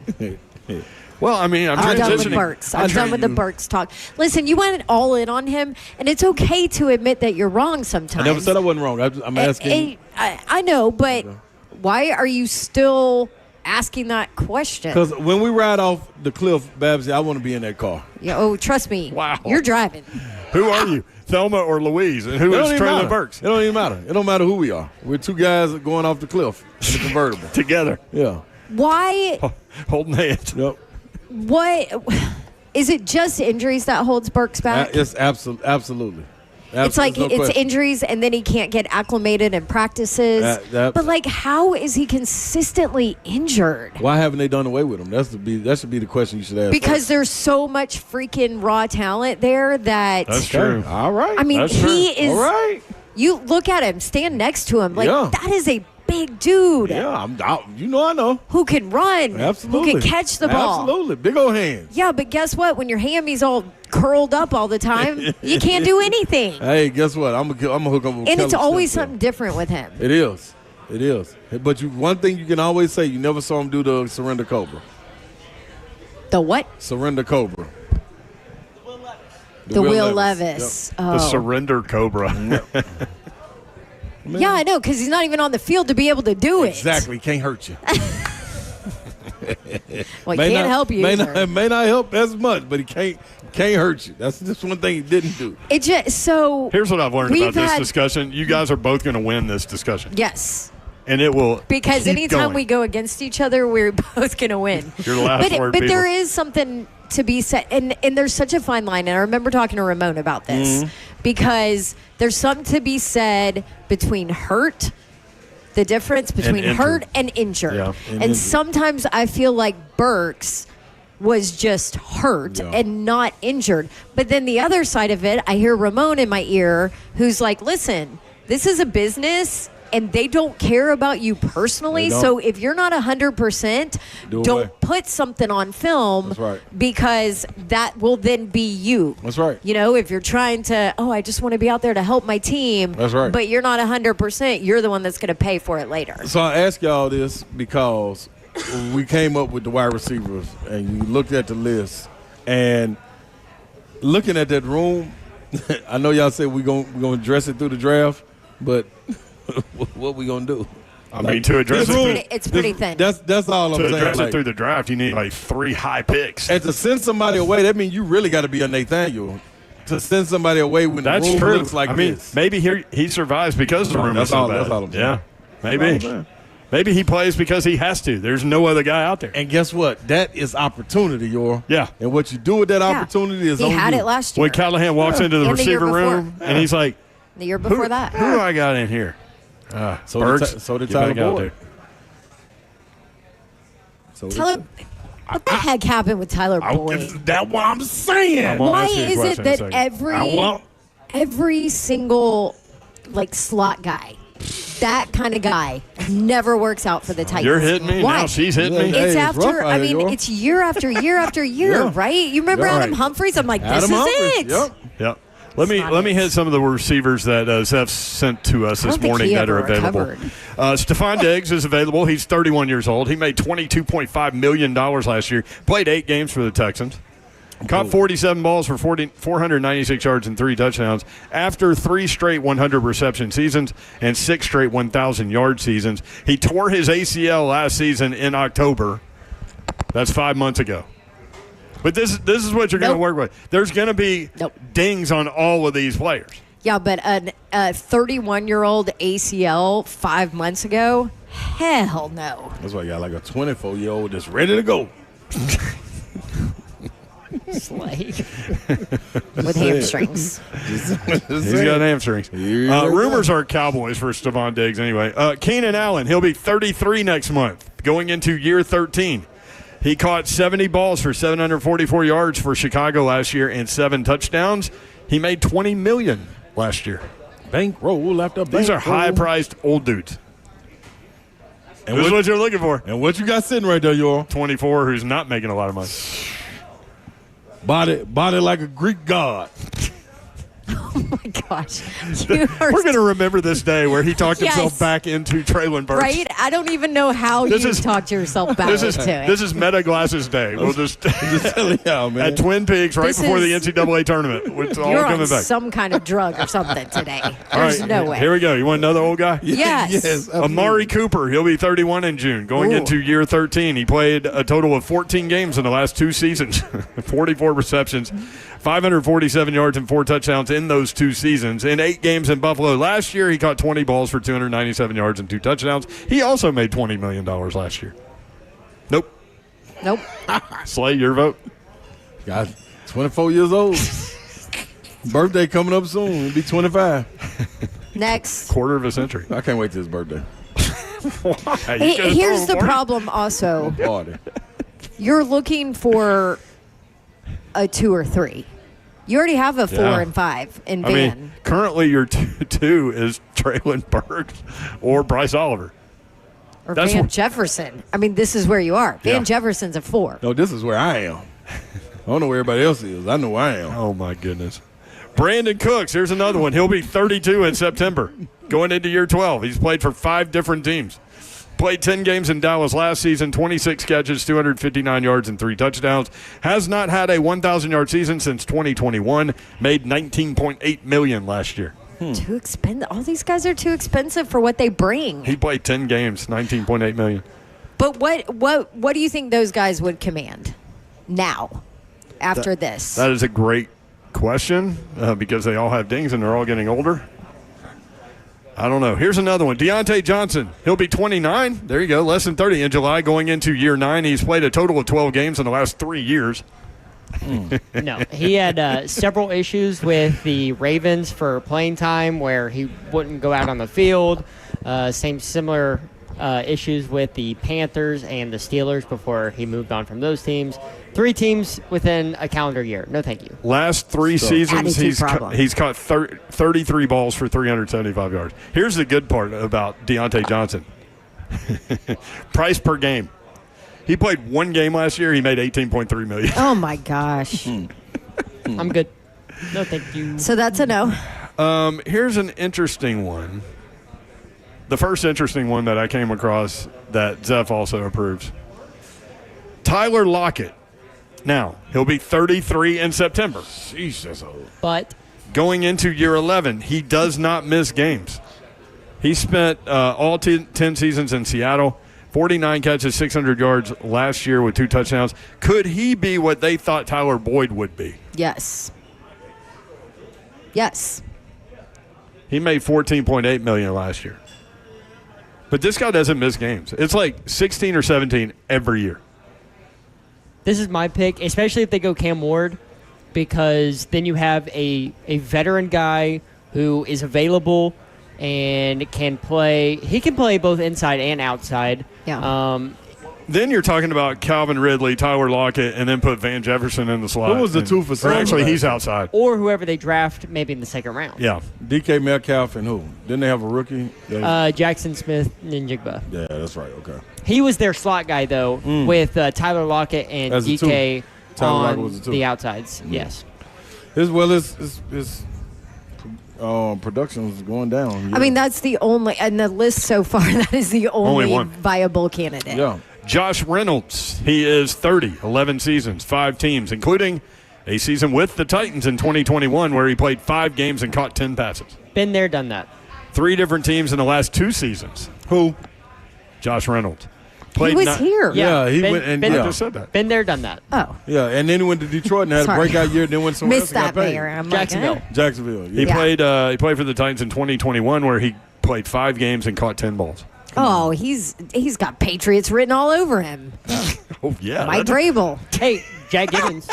Well, I mean, I'm done with transitioning. Burks. I'm done with the Burks talk. Listen, you went all in on him, and it's okay to admit that you're wrong sometimes. I never said I wasn't wrong. I'm asking. I know, but why are you still asking that question? Because when we ride off the cliff, Babsy, I want to be in that car. Yeah, oh, trust me. Wow. You're driving. Who are you? Thelma or Louise? And who is Traylon Burks? It don't even matter. It don't matter who we are. We're two guys going off the cliff in a convertible. Together. Yeah. Why? Holding hands. Yep. What? Is it just injuries that holds Burks back? It's absolutely. It's like it's injuries, and then he can't get acclimated in practices. But like, how is he consistently injured? Why haven't they done away with him? That should be the question you should ask. Because there's so much freaking raw talent there that. That's true. All right. I mean, he is. All right. You look at him, stand next to him, like that is a big dude. Yeah, I know. Who can run. Absolutely. Who can catch the ball. Absolutely. Big old hands. Yeah, but guess what? When your hammy's all curled up all the time, you can't do anything. Hey, guess what? I'm gonna hook up with And it's Kelly always Smith. something different with him. It is. But one thing you can always say, you never saw him do the surrender cobra. The what? Surrender cobra. The Will Levis. Yep. Oh. The surrender cobra. Yeah, I know, because he's not even on the field to be able to do it. Exactly. Can't hurt you. Well, he can't help you. May not help as much, but he can't hurt you. That's just one thing he didn't do. It just so. Here's what I've learned about this had- discussion. You guys are both going to win this discussion. Yes. And it will Because keep anytime going. we go against each other, we're both going to win. Your last word, But people. there is something to be said, and there's such a fine line. And I remember talking to Ramon about this because there's something to be said between hurt, the difference between hurt and injured. Yeah, and sometimes I feel like Burks was just hurt and not injured. But then the other side of it, I hear Ramon in my ear who's like, listen, this is a business and they don't care about you personally. So if you're not 100%, don't put something on film. That's right. Because that will then be you. That's right. You know, if you're trying to, I just want to be out there to help my team. That's right. But you're not 100%, you're the one that's going to pay for it later. So I ask y'all this because we came up with the wide receivers, and you looked at the list, and looking at that room, I know y'all said we're gonna address it through the draft, but what we gonna do? I mean, to address It's pretty thin. That's all I'm to saying. address Like, it through the draft, you need like 3 high picks. and to send somebody away, that means you really got to be a Nathaniel. To send somebody away when That's the room true. looks like I mean, this. maybe he survives because the room is That's so all- bad. that's all I'm saying. Yeah, maybe. That's all I'm saying. Maybe he plays because he has to. There's no other guy out there. And guess what? That is opportunity, Yeah. And what you do with that opportunity is He on had you. it last year. When Callahan walks into the And the year receiver before. room and he's like, The year before that. who do I got in here? So Burks, did so did get Tyler back out Boyd. there. So Tyler, what the heck happened with Tyler Boyd? That's what I'm saying. Why is it that every single slot guy, that kind of guy, never works out for the Titans? You're hitting me Why? now. She's hitting me. It's Hey, after. rough out I here, mean, y'all. it's year after year after year, Yeah. right? You remember Yeah. Adam Humphries? I'm like, this Adam is Humphries, it. yep. Yep. Let me hit some of the receivers that Zeph sent to us I this don't think morning he that are ever available. recovered. Stephon Diggs is available. He's 31 years old. He made $22.5 million last year. Played 8 games for the Texans. Caught 47 balls for 496 yards and 3 touchdowns after 3 straight 100 reception seasons and 6 straight 1,000-yard seasons. He tore his ACL last season in October. That's 5 months ago. But this is what you're going to work with. There's going to be dings on all of these players. Yeah, but a 31-year-old ACL 5 months ago? Hell no. That's why you got like a 24-year-old that's ready to go. With hamstrings. He's got hamstrings. Rumors are Cowboys for Stephon Diggs anyway. Keenan Allen, he'll be 33 next month, going into year 13. He caught 70 balls for 744 yards for Chicago last year and 7 touchdowns. He made $20 million last year. bankroll after bankroll. These are high-priced old dudes. And This is what you're looking for. And what you got sitting right there, y'all? 24, who's not making a lot of money. Body like a Greek god. Oh my gosh. We're going to remember this day where he talked himself back into Traylon Burks. Right? I don't even know how you talked yourself back into it. This is Meta Glasses Day. We'll just tell you how, man. At Twin Peaks right before the NCAA tournament. It's all You're coming on back. some kind of drug or something today. All There's right, no way. Here we go. You want another old guy? Yes. Amari Cooper. He'll be 31 in June. Going into year 13. He played a total of 14 games in the last 2 seasons. 44 receptions, 547 yards, and 4 touchdowns in those 2 seasons. In 8 games in Buffalo last year, he caught 20 balls for 297 yards and 2 touchdowns. He also made $20 million last year. Nope. Slay, your vote? Guys, 24 years old. Birthday coming up soon. He'll be 25. Next. Quarter of a century. I can't wait till his birthday. Here's the problem also. Party. You're looking for a 2 or 3. You already have a 4 and 5 in Van. I mean, currently your 2 is Traylon Burks or Bryce Oliver. Or Van Jefferson. I mean, this is where you are. Van Yeah. Jefferson's a 4. No, this is where I am. I don't know where everybody else is. I know where I am. Oh, my goodness. Brandon Cooks, here's another one. He'll be 32 in September, going into year 12. He's played for 5 different teams. Played 10 games in Dallas last season, 26 catches, 259 yards, and 3 touchdowns. Has not had a 1,000-yard season since 2021. Made $19.8 million last year. Too expensive. All these guys are too expensive for what they bring. He played 10 games, $19.8 million. But what do you think those guys would command now after this? That is a great question because they all have dings and they're all getting older. I don't know. Here's another one. Deontay Johnson. He'll be 29. There you go. Less than 30 in July, going into year 9. He's played a total of 12 games in the last 3 years. No, he had several issues with the Ravens for playing time where he wouldn't go out on the field. Similar issues with the Panthers and the Steelers before he moved on from those teams. 3 teams within a calendar year. No, thank you. Last 3 seasons, he's caught 33 balls for 375 yards. Here's the good part about Deontay Johnson. Price per game. He played 1 game last year. He made $18.3 million. Oh, my gosh. I'm good. No, thank you. So that's a no. Here's an interesting one. The first interesting one that I came across that Zeph also approves. Tyler Lockett. Now, he'll be 33 in September. Sheesh, that's old. But going into year 11, he does not miss games. He spent all 10 seasons in Seattle, 49 catches, 600 yards last year with 2 touchdowns. Could he be what they thought Tyler Boyd would be? Yes. He made $14.8 million last year. But this guy doesn't miss games. It's like 16 or 17 every year. This is my pick, especially if they go Cam Ward, because then you have a veteran guy who is available and can play. He can play both inside and outside. Yeah. Then you're talking about Calvin Ridley, Tyler Lockett, and then put Van Jefferson in the slot. Who was the 2 for Sunday? Actually, he's outside. Or whoever they draft maybe in the second round. Yeah. DK Metcalf and who? Didn't they have a rookie? Jackson Smith Njigba. Yeah, that's right. Okay. He was their slot guy, though, with Tyler Lockett and As a DK Lockett on was a 2. the outsides. Yes. His production was going down. I mean, that's the only, and the list so far, that is the only one. viable candidate. Yeah. Josh Reynolds, he is 30, 11 seasons, 5 teams, including a season with the Titans in 2021 where he played 5 games and caught 10 passes. Been there, done that. 3 different teams in the last 2 seasons. Who? Josh Reynolds. He was here. Yeah, he went and I just said that. Been there, done that. Oh. Yeah, and then he went to Detroit and had a Sorry. breakout year. Then went somewhere Missed else and that got paid. mayor. I'm Jacksonville. Like, Jacksonville. He Yeah. played for the Titans in 2021 where he played 5 games and caught 10 balls. Oh, he's got Patriots written all over him. Oh, yeah. Mike Vrabel. Hey, Jack Gibbons.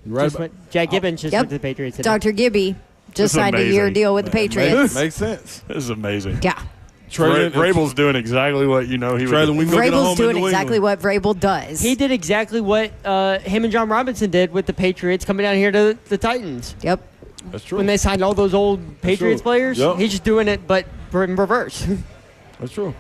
Right. Jack Gibbons just Yep. went to the Patriots. today. Dr. Gibby just This is signed a year amazing. deal with the Patriots. Makes sense. This is amazing. Yeah. Vrabel's doing exactly what you know he would do. Traylon, we go get a home Vrabel's in doing New exactly England. what Vrabel does. He did exactly what him and John Robinson did with the Patriots coming down here to the Titans. Yep. That's true. When they signed all those old Patriots players, Yep. he's just doing it, but in reverse. That's true.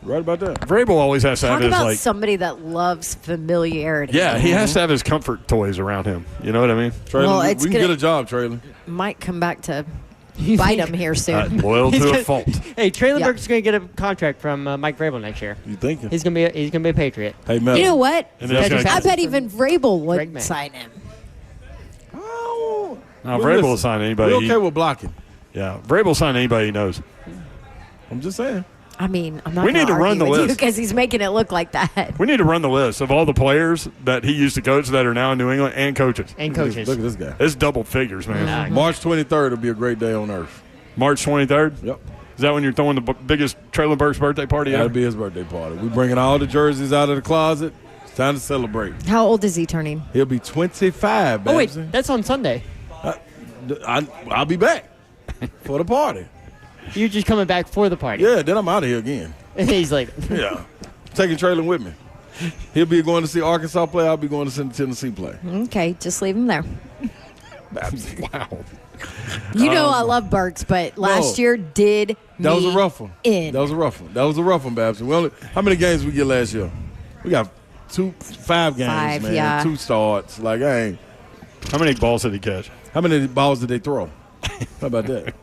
Right about that. Vrabel always has to Talk have his, about somebody that loves familiarity. yeah, he has to have his comfort toys around him. You know what I mean? Traylon, Well, we it's can gonna- get a job, Traylon. Might come back to bite him here soon. Loyal He's to gonna- a fault. Hey, Traylon Yeah. Burks is going to get a contract from Mike Vrabel next year. You thinking? He's going to be a Patriot. Hey, Mel. You know what? And then he's Judging gonna- I bet even Vrabel Greg would Mack. sign him. Oh. No, Well, Vrabel will listen, sign anybody. We're okay with blocking. Yeah, Vrabel will sign anybody he knows. I'm just saying. I mean, I'm not We going need to run the list. because he's making it look like that. We need to run the list of all the players that he used to coach that are now in New England and coaches. And Look at coaches. this guy. It's double figures, man. March 23rd will be a great day on Earth. March 23rd? Yep. Is that when you're throwing the biggest Traylon Burks birthday party That'll ever? be his birthday party. We're bringing all the jerseys out of the closet. It's time to celebrate. How old is he turning? He'll be 25, Oh, wait, Babsy. that's on Sunday. I'll be back for the party. You're just coming back for the party. Yeah, then I'm out of here again. And he's like, Yeah. Taking Traylon with me. He'll be going to see Arkansas play. I'll be going to see Tennessee play. Okay, just leave him there. Wow. You know I love Burks, but last year did That was a me rough one. in. That was a rough one. That was a rough one, Babs. How many games we get last year? We got 5 games, Five, man. yeah. 2 starts. Like, How many balls did he catch? how many balls did they throw? How about that?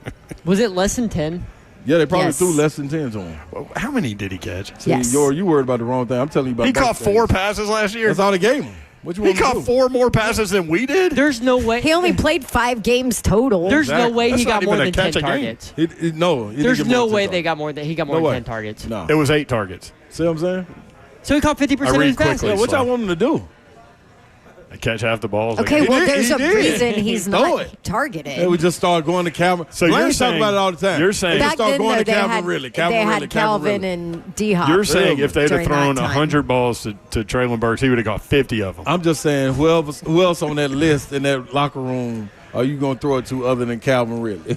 was it less than 10? Yeah, they probably Yes. threw less than 10 to him. Well, how many did he catch? See, Yes. you worried about the wrong thing. I'm telling you about He Burks caught things. 4 passes last year. That's all they gave him. What you He want me to caught do? 4 more passes than we did? There's no way. He only played 5 games total. There's no Exactly. way That's he got not more even than a 10 catch a game. targets. He didn't There's get no more way than he got more than No way. 10 targets. No. It was 8 targets. See what I'm saying? So he caught 50% of read his passes. quickly. Yeah, what slow. y'all want him to do? I catch half the balls. Okay, Like, well, did- there's he a did. reason he's Throw not it. targeted. They would just start going to Calvin. So Blaine you're talk saying- about it all the time. you're saying- They Back just start then, going though, to they Calvin had, Ridley. they had Calvin Ridley. and D-Hop. You're saying if they'd have during thrown that time. 100 balls to Traylon Burks, he would have got 50 of them. I'm just saying, who else on that list in that locker room are you going to throw it to other than Calvin Ridley?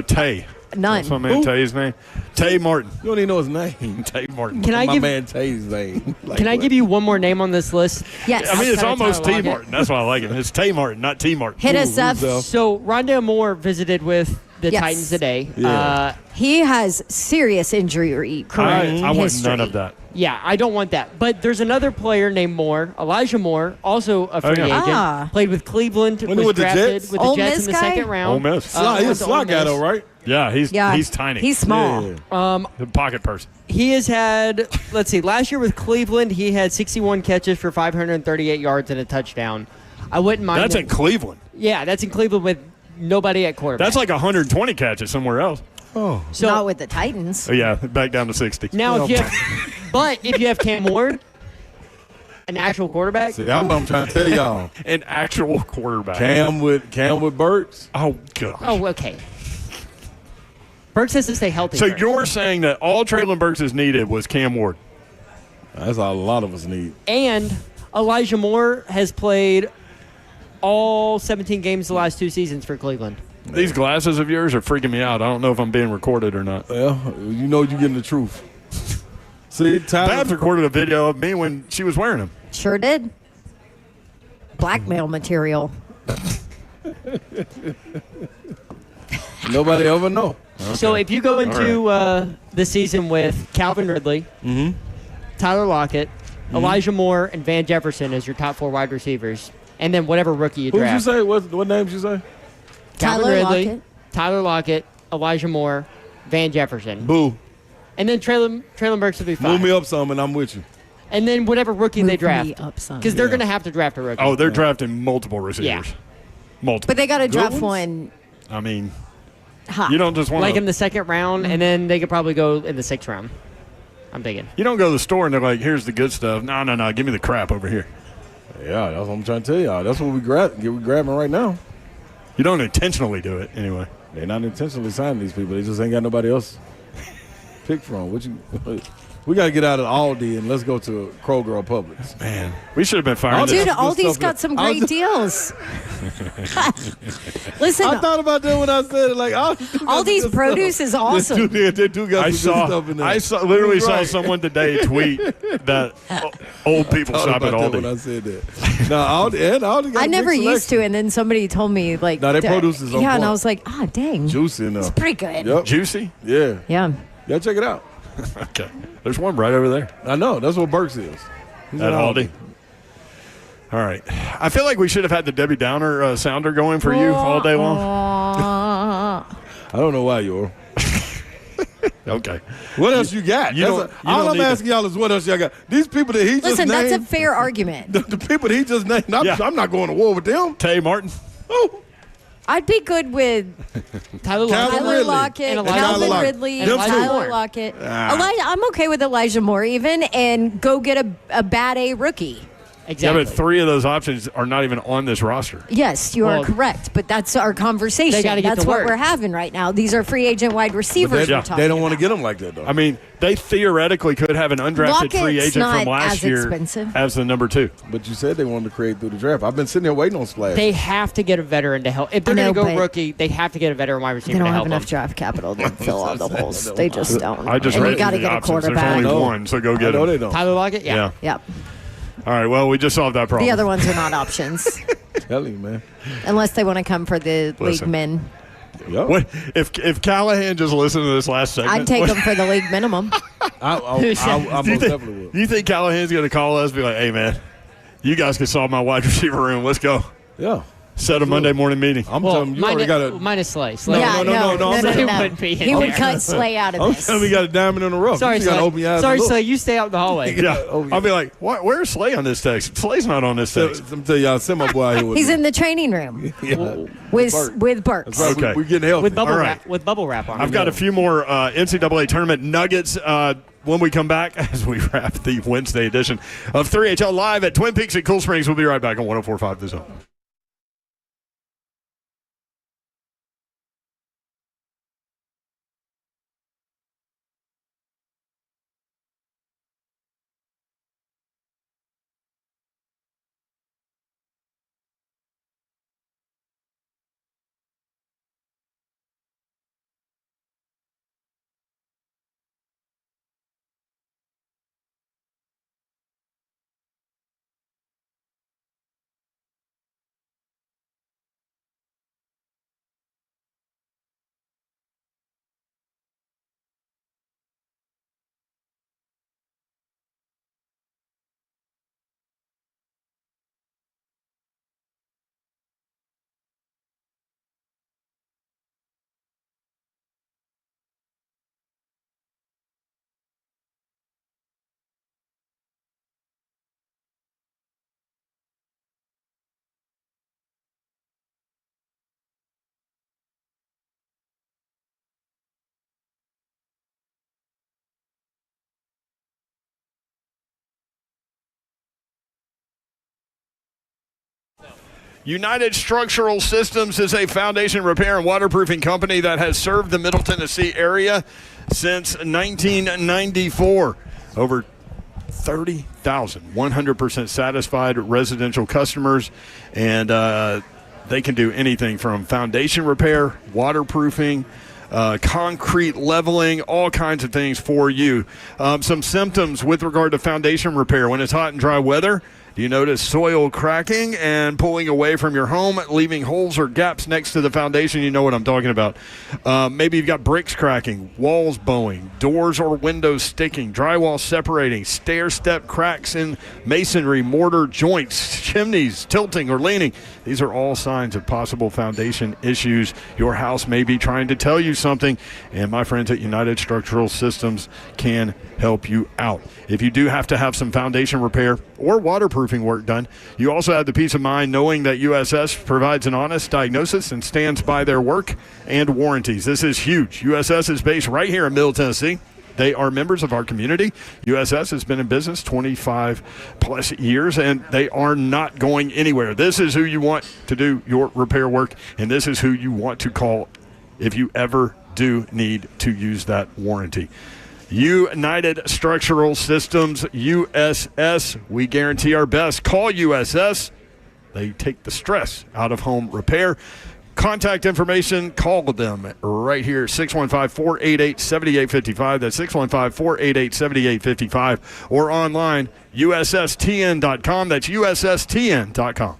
Tay. None. That's my man Who? Tay's name. Tay Martin. You don't even know his name. Tay Martin. Can I My give- man Tay's name. Like, Can I what? give you one more name on this list? Yes. I mean, it's Outside almost Tyler T Lockett. Martin. That's why I like him. It's Tay Martin, not T Martin. Hit us up. who's up? So Rondale Moore visited with the Yes. Titans today. Yeah. He has serious injury career I want history. none of that. Yeah, I don't want that. But there's another player named Moore, Elijah Moore, also a free yeah. agent. Ah. Played with Cleveland, When he was with the drafted Jets? with the Ole Jets Miss in the guy? second round. Ole Miss. He's a went to slot Ole guy, Miss. though, right? Yeah, he's Yeah, tiny. He's small. Yeah. the pocket person. He has had, let's see, last year with Cleveland, he had 61 catches for 538 yards and a touchdown. I wouldn't mind That's it. in Cleveland. Yeah, that's in Cleveland with nobody at quarterback. That's like 120 catches somewhere else. Oh. so Not with the Titans. Oh, yeah, back down to 60. now if you have, but if you have Cam Ward, an actual quarterback, See, I'm trying to tell y'all. An actual quarterback. Cam with Burks. Oh, gosh. oh, okay. Burks has to stay healthy. So first. you're saying that all Traylon Burks is needed was Cam Ward? That's all a lot of us need. And Elijah Moore has played all 17 games the last 2 seasons for Cleveland. These glasses of yours are freaking me out. I don't know if I'm being recorded or not. Well, you know you're getting the truth. See, Babs Tyler, recorded a video of me when she was wearing them. Sure did. Blackmail material. nobody ever know. So if you go into the season with Calvin Ridley, Tyler Lockett, Elijah Moore, and Van Jefferson as your top 4 wide receivers, and then whatever rookie you Who did you draft. say? What names you say? Calvin Tyler Ridley, Lockett. Tyler Lockett, Elijah Moore, Van Jefferson. Boo. And then Traylon Burks will be 5. Move me up some and I'm with you. And then whatever rookie they Move me draft. up some. Because they're going to have to draft a rookie. Oh, they're drafting multiple receivers. Yeah. Multiple. But they got to draft ones? one I mean, hot. you don't just want like to. in the second round, and then they could probably go in the 6th round. I'm thinking. You don't go to the store and they're like, here's the good stuff. No. Give me the crap over here. Yeah, that's what I'm trying to tell y'all. That's what we're grabbing right now. You don't intentionally do it anyway. They're not intentionally signing these people. They just ain't got nobody else to pick from. We got to get out of Aldi and let's go to Kroger or Publix. Man, we should have been firing Aldi- this. Dude, Good Aldi's stuff got there. some great deals. Listen, I thought about that when I said it. Like, all these produce is awesome. They do got some good stuff in there. I literally saw someone today tweet that old people shop at Aldi. When I said that. No, Aldi got I never big used selection. to, and then somebody told me like, No, their produce is on yeah, and point. I was like, dang, Juicy enough. it's pretty good. Yep. Juicy? Yeah. Yeah. Yeah, check it out. Okay. There's one right over there. I know. That's what Burks is. He's At an Aldi. All right. I feel like we should have had the Debbie Downer sounder going for you all day long. I don't know why, you're. Okay. What else you got? All I'm asking y'all is what else y'all got. These people that he just Listen, named. that's a fair argument. The people that he just named, I'm not going to war with them. Tay Martin. Oh. I'd be good with Tyler Lockett, and Calvin Elijah Ridley, and Elijah Tyler Moore. Lockett. I'm okay with Elijah Moore even, and go get a bad A rookie. Exactly. Yeah, but 3 of those options are not even on this roster. Yes, you are correct, but that's our conversation. They gotta get That's to what work. we're having right now. These are free agent wide receivers we're talking They don't want to about. get them like that, though. I mean, they theoretically could have an undrafted free Lockett's agent from not last as year expensive. as the number 2. But you said they wanted to create through the draft. I've been sitting there waiting on Splash. They have to get a veteran to help. If they're I know, going to but go rookie, they have to get a veteran wide They receiver don't to have help enough them. draft capital to fill all the holes. They just don't. I just and read you got to the get a options. There's quarterback. only one, so go get No, him. they don't. Tyler Lockett? Yeah. Yep. All right, well, we just solved that problem. The other ones are not options, Tell you, man. unless they want to come for the Listen. league men. Yep. What, if Callahan just listened to this last segment, I'd take them for the league minimum. I most definitely would. you think Callahan's going to call us and be like, hey, man, you guys can solve my wide receiver room. Let's go. Yeah. Set a Monday morning meeting. I'm telling you, you already got a. Minus Slay. Slay. Yeah, no, I'm Slay saying- wouldn't be in He would there. cut Slay out of I'm this. telling you, got a diamond in the rough. Sorry, you just got to Slay. open your eyes Sorry, and look. Slay. You stay out in the hallway. Yeah. Oh, yeah. I'll be like, where's Slay on this text? Slay's not on this text. I'm telling y'all, send my boy out here with He's me. in the training room Yeah. with Burks. That's right. Okay. We're getting healthy. With bubble All wrap. right. With bubble wrap on. I've got a few more NCAA tournament nuggets when we come back as we wrap the Wednesday edition of 3HL Live at Twin Peaks at Cool Springs. We'll be right back on 104.5 The Zone. United Structural Systems is a foundation repair and waterproofing company that has served the Middle Tennessee area since 1994. Over 30,000 100% satisfied residential customers, and they can do anything from foundation repair, waterproofing, concrete leveling, all kinds of things for you. Some symptoms with regard to foundation repair. When it's hot and dry weather, do you notice soil cracking and pulling away from your home, leaving holes or gaps next to the foundation? You know what I'm talking about. Maybe you've got bricks cracking, walls bowing, doors or windows sticking, drywall separating, stair-step cracks in masonry, mortar joints, chimneys tilting or leaning. These are all signs of possible foundation issues. Your house may be trying to tell you something, and my friends at United Structural Systems can help you out. If you do have to have some foundation repair or waterproofing work done, you also have the peace of mind knowing that USS provides an honest diagnosis and stands by their work and warranties. This is huge. USS is based right here in Middle Tennessee. They are members of our community. USS has been in business 25 plus years, and they are not going anywhere. This is who you want to do your repair work, and this is who you want to call if you ever do need to use that warranty. United Structural Systems, USS. We guarantee our best. Call USS They take the stress out of home repair. Contact information, call them right here, 615-488-7855. That's 615-488-7855. Or online, USSTN.com. That's USSTN.com.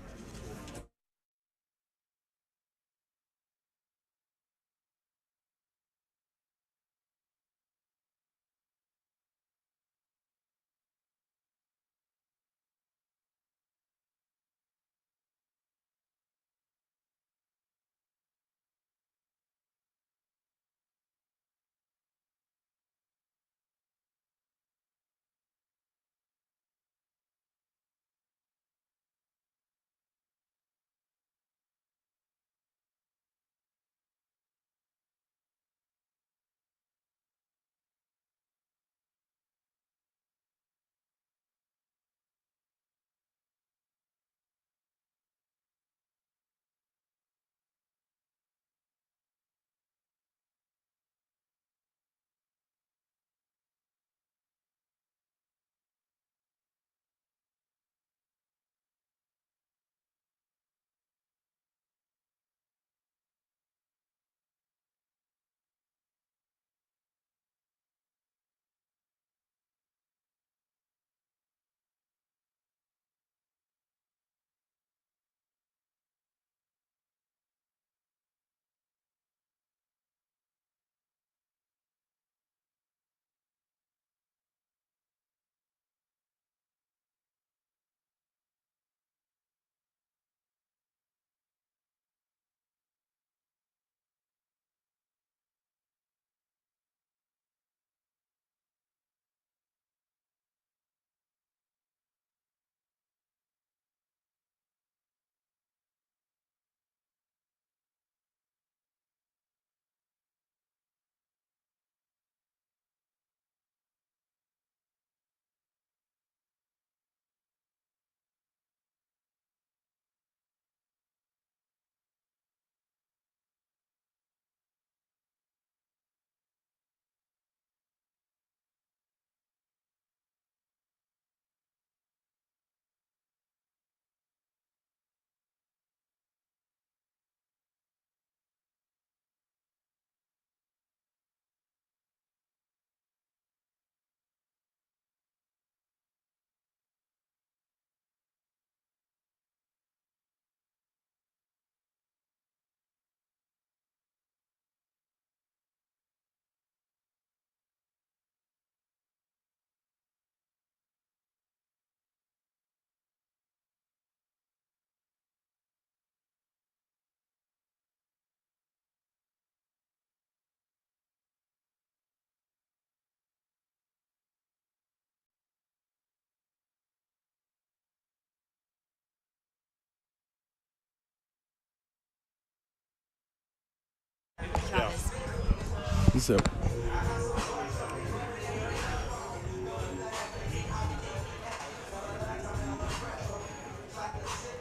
What's up?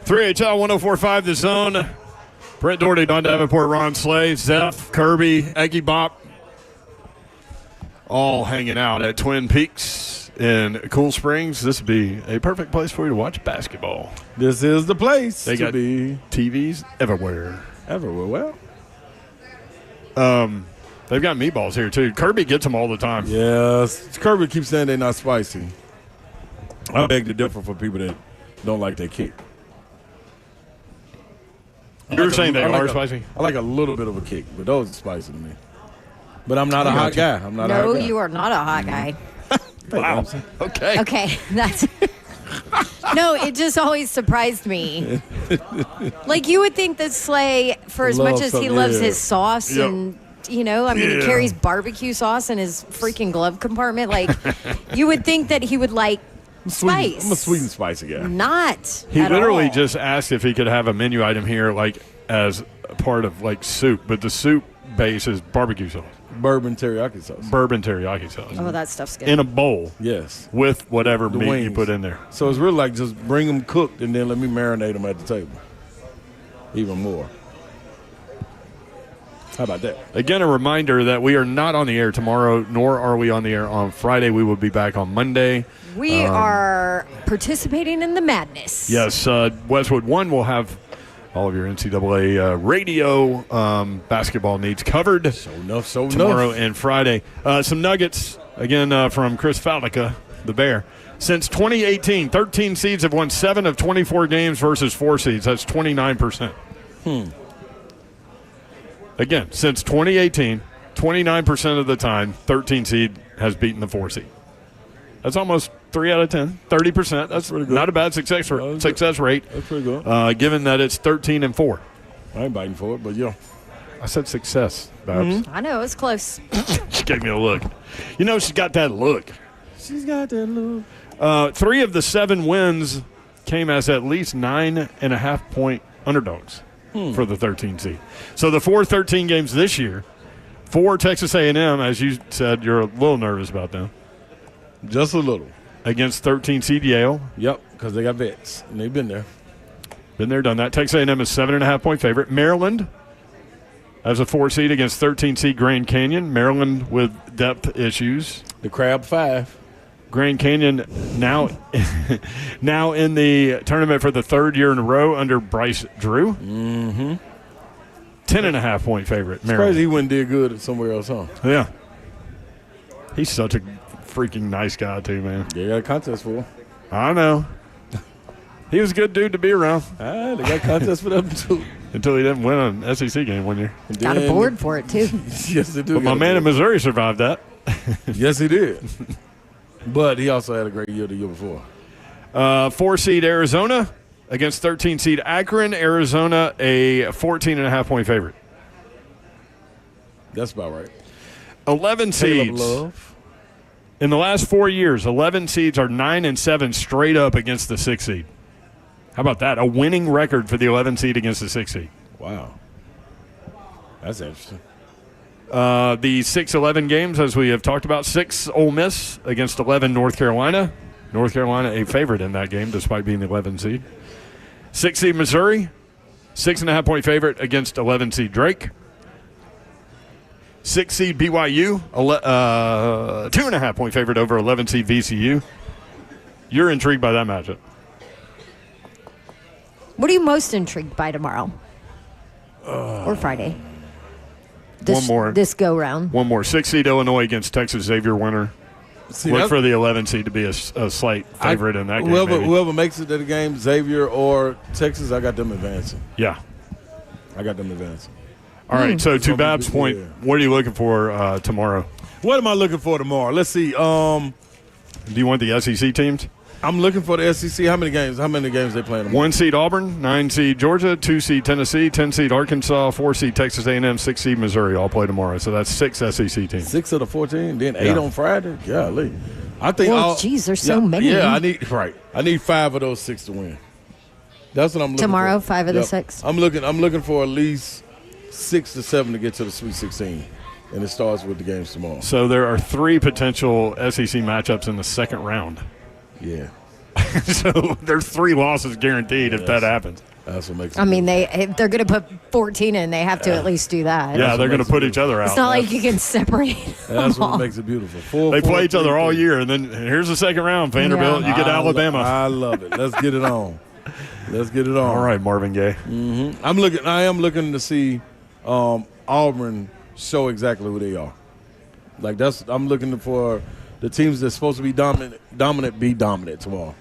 HL 104.5 The Zone. Brent Doherty, Don Davenport, Ron Slay, Zeph, Kirby, Eggy Bop, all hanging out at Twin Peaks in Cool Springs. This would be a perfect place for you to watch basketball. This is the place They to got be. TVs everywhere. Everywhere. Well, they've got meatballs here too. Kirby gets them all the time. yes. Kirby keeps saying they're not spicy. I beg to differ for people that don't like their kick. You were saying they are spicy? I like a little bit of a kick, but those are spicy to me. But I'm not a hot guy. I'm not a hot No, guy. you are not a hot guy. Wow. Okay. Okay, that's. No, it just always surprised me. Like, you would think that Slay, for as much as he loves his sauce and, you know, I mean, he carries barbecue sauce in his freaking glove compartment. Like, you would think that he would like spice. I'm a sweet and spicy guy. Not He at literally all. just asked if he could have a menu item here, like as a part of like soup, but the soup base is barbecue sauce, Bourbon teriyaki sauce. bourbon teriyaki sauce, Oh, that stuff's good. in a bowl. Yes. With whatever The meat you wings. put in there. So it's really like just bring them cooked and then let me marinate them at the table. Even more. How about that? Again, a reminder that we are not on the air tomorrow, nor are we on the air on Friday. We will be back on Monday. We are participating in the madness. Yes, Westwood 1 will have all of your NCAA radio basketball needs covered tomorrow and Friday. Some nuggets, again, from Chris Faldica, the Bear. Since 2018, 13 seeds have won 7 of 24 games versus 4 seeds. That's 29%. Again, since 2018, 29% of the time, 13 seed has beaten the 4 seed. That's almost 3 out of 10, 30%. That's not a bad success rate. That's pretty good. Given that it's 13-4. I ain't biting for it, but yeah. I said success, Babs. I know, it's close. She gave me a look. You know, she's got that look. She's got that look. 3 of the 7 wins came as at least 9.5-point underdogs for the 13 seed. So the 4 13 games this year, for Texas A&M, as you said, you're a little nervous about them. Just a little. Against 13 seed Yale. Yep, because they got vets, and they've been there. Been there, done that. Texas A&M is 7.5-point favorite. Maryland as a 4 seed against 13 seed Grand Canyon. Maryland with depth issues. The Crab 5. Grand Canyon now in the tournament for the 3rd year in a row under Bryce Drew. 10.5-point favorite. It's crazy he wouldn't do good somewhere else, huh? Yeah. He's such a freaking nice guy, too, man. Yeah, got a contest for him. I know. He was a good dude to be around. They got a contest for them, too. Until he didn't win an SEC game one year. Got a board for it, too. Yes, they do. But my man in Missouri survived that. Yes, he did. But he also had a great year the year before. 4 seed Arizona against 13 seed Akron. Arizona, a 14.5-point favorite. That's about right. 11 seeds. Love. In the last 4 years, 11 seeds are 9-7 straight up against the 6 seed. How about that? A winning record for the 11 seed against the 6 seed. Wow. That's interesting. The 6-11 games, as we have talked about, 6 Ole Miss against 11 North Carolina. North Carolina a favorite in that game despite being the 11 seed. 6 seed Missouri, 6.5-point favorite against 11 seed Drake. 6 seed BYU, 2.5-point favorite over 11 seed VCU. You're intrigued by that matchup. What are you most intrigued by tomorrow? Or Friday? One more. This go round. One more. 6 seed Illinois against Texas Xavier winner. Look for the 11 seed to be a slight favorite in that game. Whoever makes it to the game, Xavier or Texas, I got them advancing. Yeah. I got them advancing. All right, so to Bab's point, what are you looking for tomorrow? What am I looking for tomorrow? Let's see. Do you want the SEC teams? I'm looking for the SEC. How many games they playing tomorrow? 1 seed Auburn, 9 seed Georgia, 2 seed Tennessee, 10 seed Arkansas, 4 seed Texas A&M, 6 seed Missouri all play tomorrow. So that's 6 SEC teams. 6 of the 14, then 8 on Friday. Golly. I think there's so many. Yeah, I need 5 of those 6 to win. That's what I'm looking tomorrow, for. 5 of the 6. I'm looking for at least 6 to 7 to get to the Sweet 16. And it starts with the games tomorrow. So there are 3 potential SEC matchups in the second round. Yeah. So there's 3 losses guaranteed if that happens. That's what makes it if they're going to put 14 in, they have to at least do that. Yeah, they're going to put each other out. It's not like you can separate That's them all. what makes it beautiful. They play each other all year, and then here's the second round. Vanderbilt, you get Alabama. I love it. Let's get it on. Let's get it on. All right, Marvin Gaye. Mm-hmm. I am looking to see Auburn show exactly who they are. I'm looking for the teams that's supposed to be dominant be dominant tomorrow.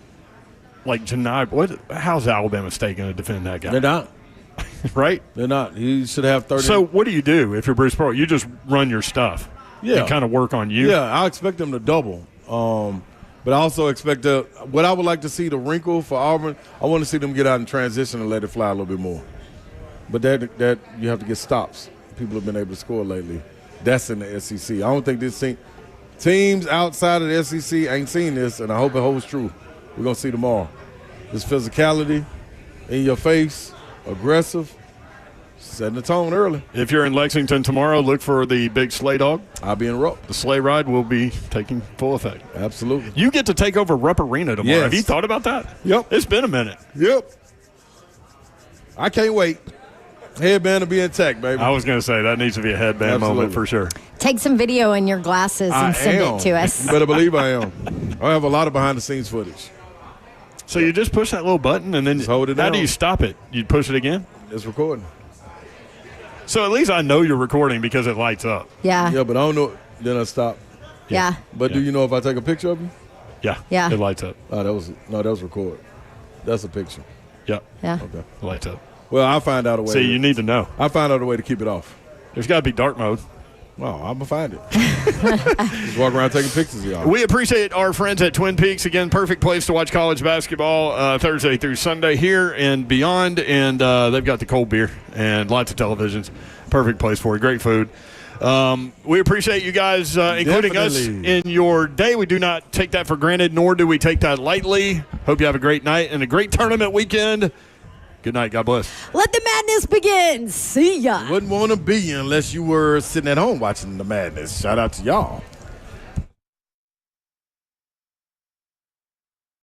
Like Janai, how's Alabama State going to defend that guy? They're not. Right? They're not. He should have 30. So what do you do if you're Bruce Pearl? You just run your stuff. Yeah. And kind of work on you. Yeah, I expect them to double. But I also expect what I would like to see the wrinkle for Auburn, I want to see them get out in transition and let it fly a little bit more. But that you have to get stops. People have been able to score lately. That's in the SEC. I don't think teams outside of the SEC ain't seen this, and I hope it holds true. We're going to see tomorrow. This physicality, in your face, aggressive, setting the tone early. If you're in Lexington tomorrow, look for the big sleigh dog. I'll be in Rupp. The sleigh ride will be taking full effect. Absolutely. You get to take over Rupp Arena tomorrow. Yes. Have you thought about that? Yep. It's been a minute. Yep. I can't wait. Headband will be intact, baby. I was going to say, that needs to be a headband moment for sure. Take some video in your glasses and send it to us. You better believe I am. I have a lot of behind-the-scenes footage. So you just push that little button and then just hold it down. How do you stop it? You push it again? It's recording. So at least I know you're recording because it lights up. Yeah. Yeah, but I don't know. Then I stop. Yeah. But do you know if I take a picture of you? Yeah. Yeah. It lights up. Oh, that was record. That's a picture. Yep. Yeah. Okay. It lights up. Well, I'll find out a way. See, you need to know. I'll find out a way to keep it off. There's got to be dark mode. Well, I'm going to find it. Just walk around taking pictures of y'all. We appreciate our friends at Twin Peaks. Again, perfect place to watch college basketball Thursday through Sunday here and beyond. And they've got the cold beer and lots of televisions. Perfect place for it. Great food. We appreciate you guys including us in your day. We do not take that for granted, nor do we take that lightly. Hope you have a great night and a great tournament weekend. Good night. God bless. Let the madness begin. See ya. Wouldn't want to be unless you were sitting at home watching the madness. Shout out to y'all.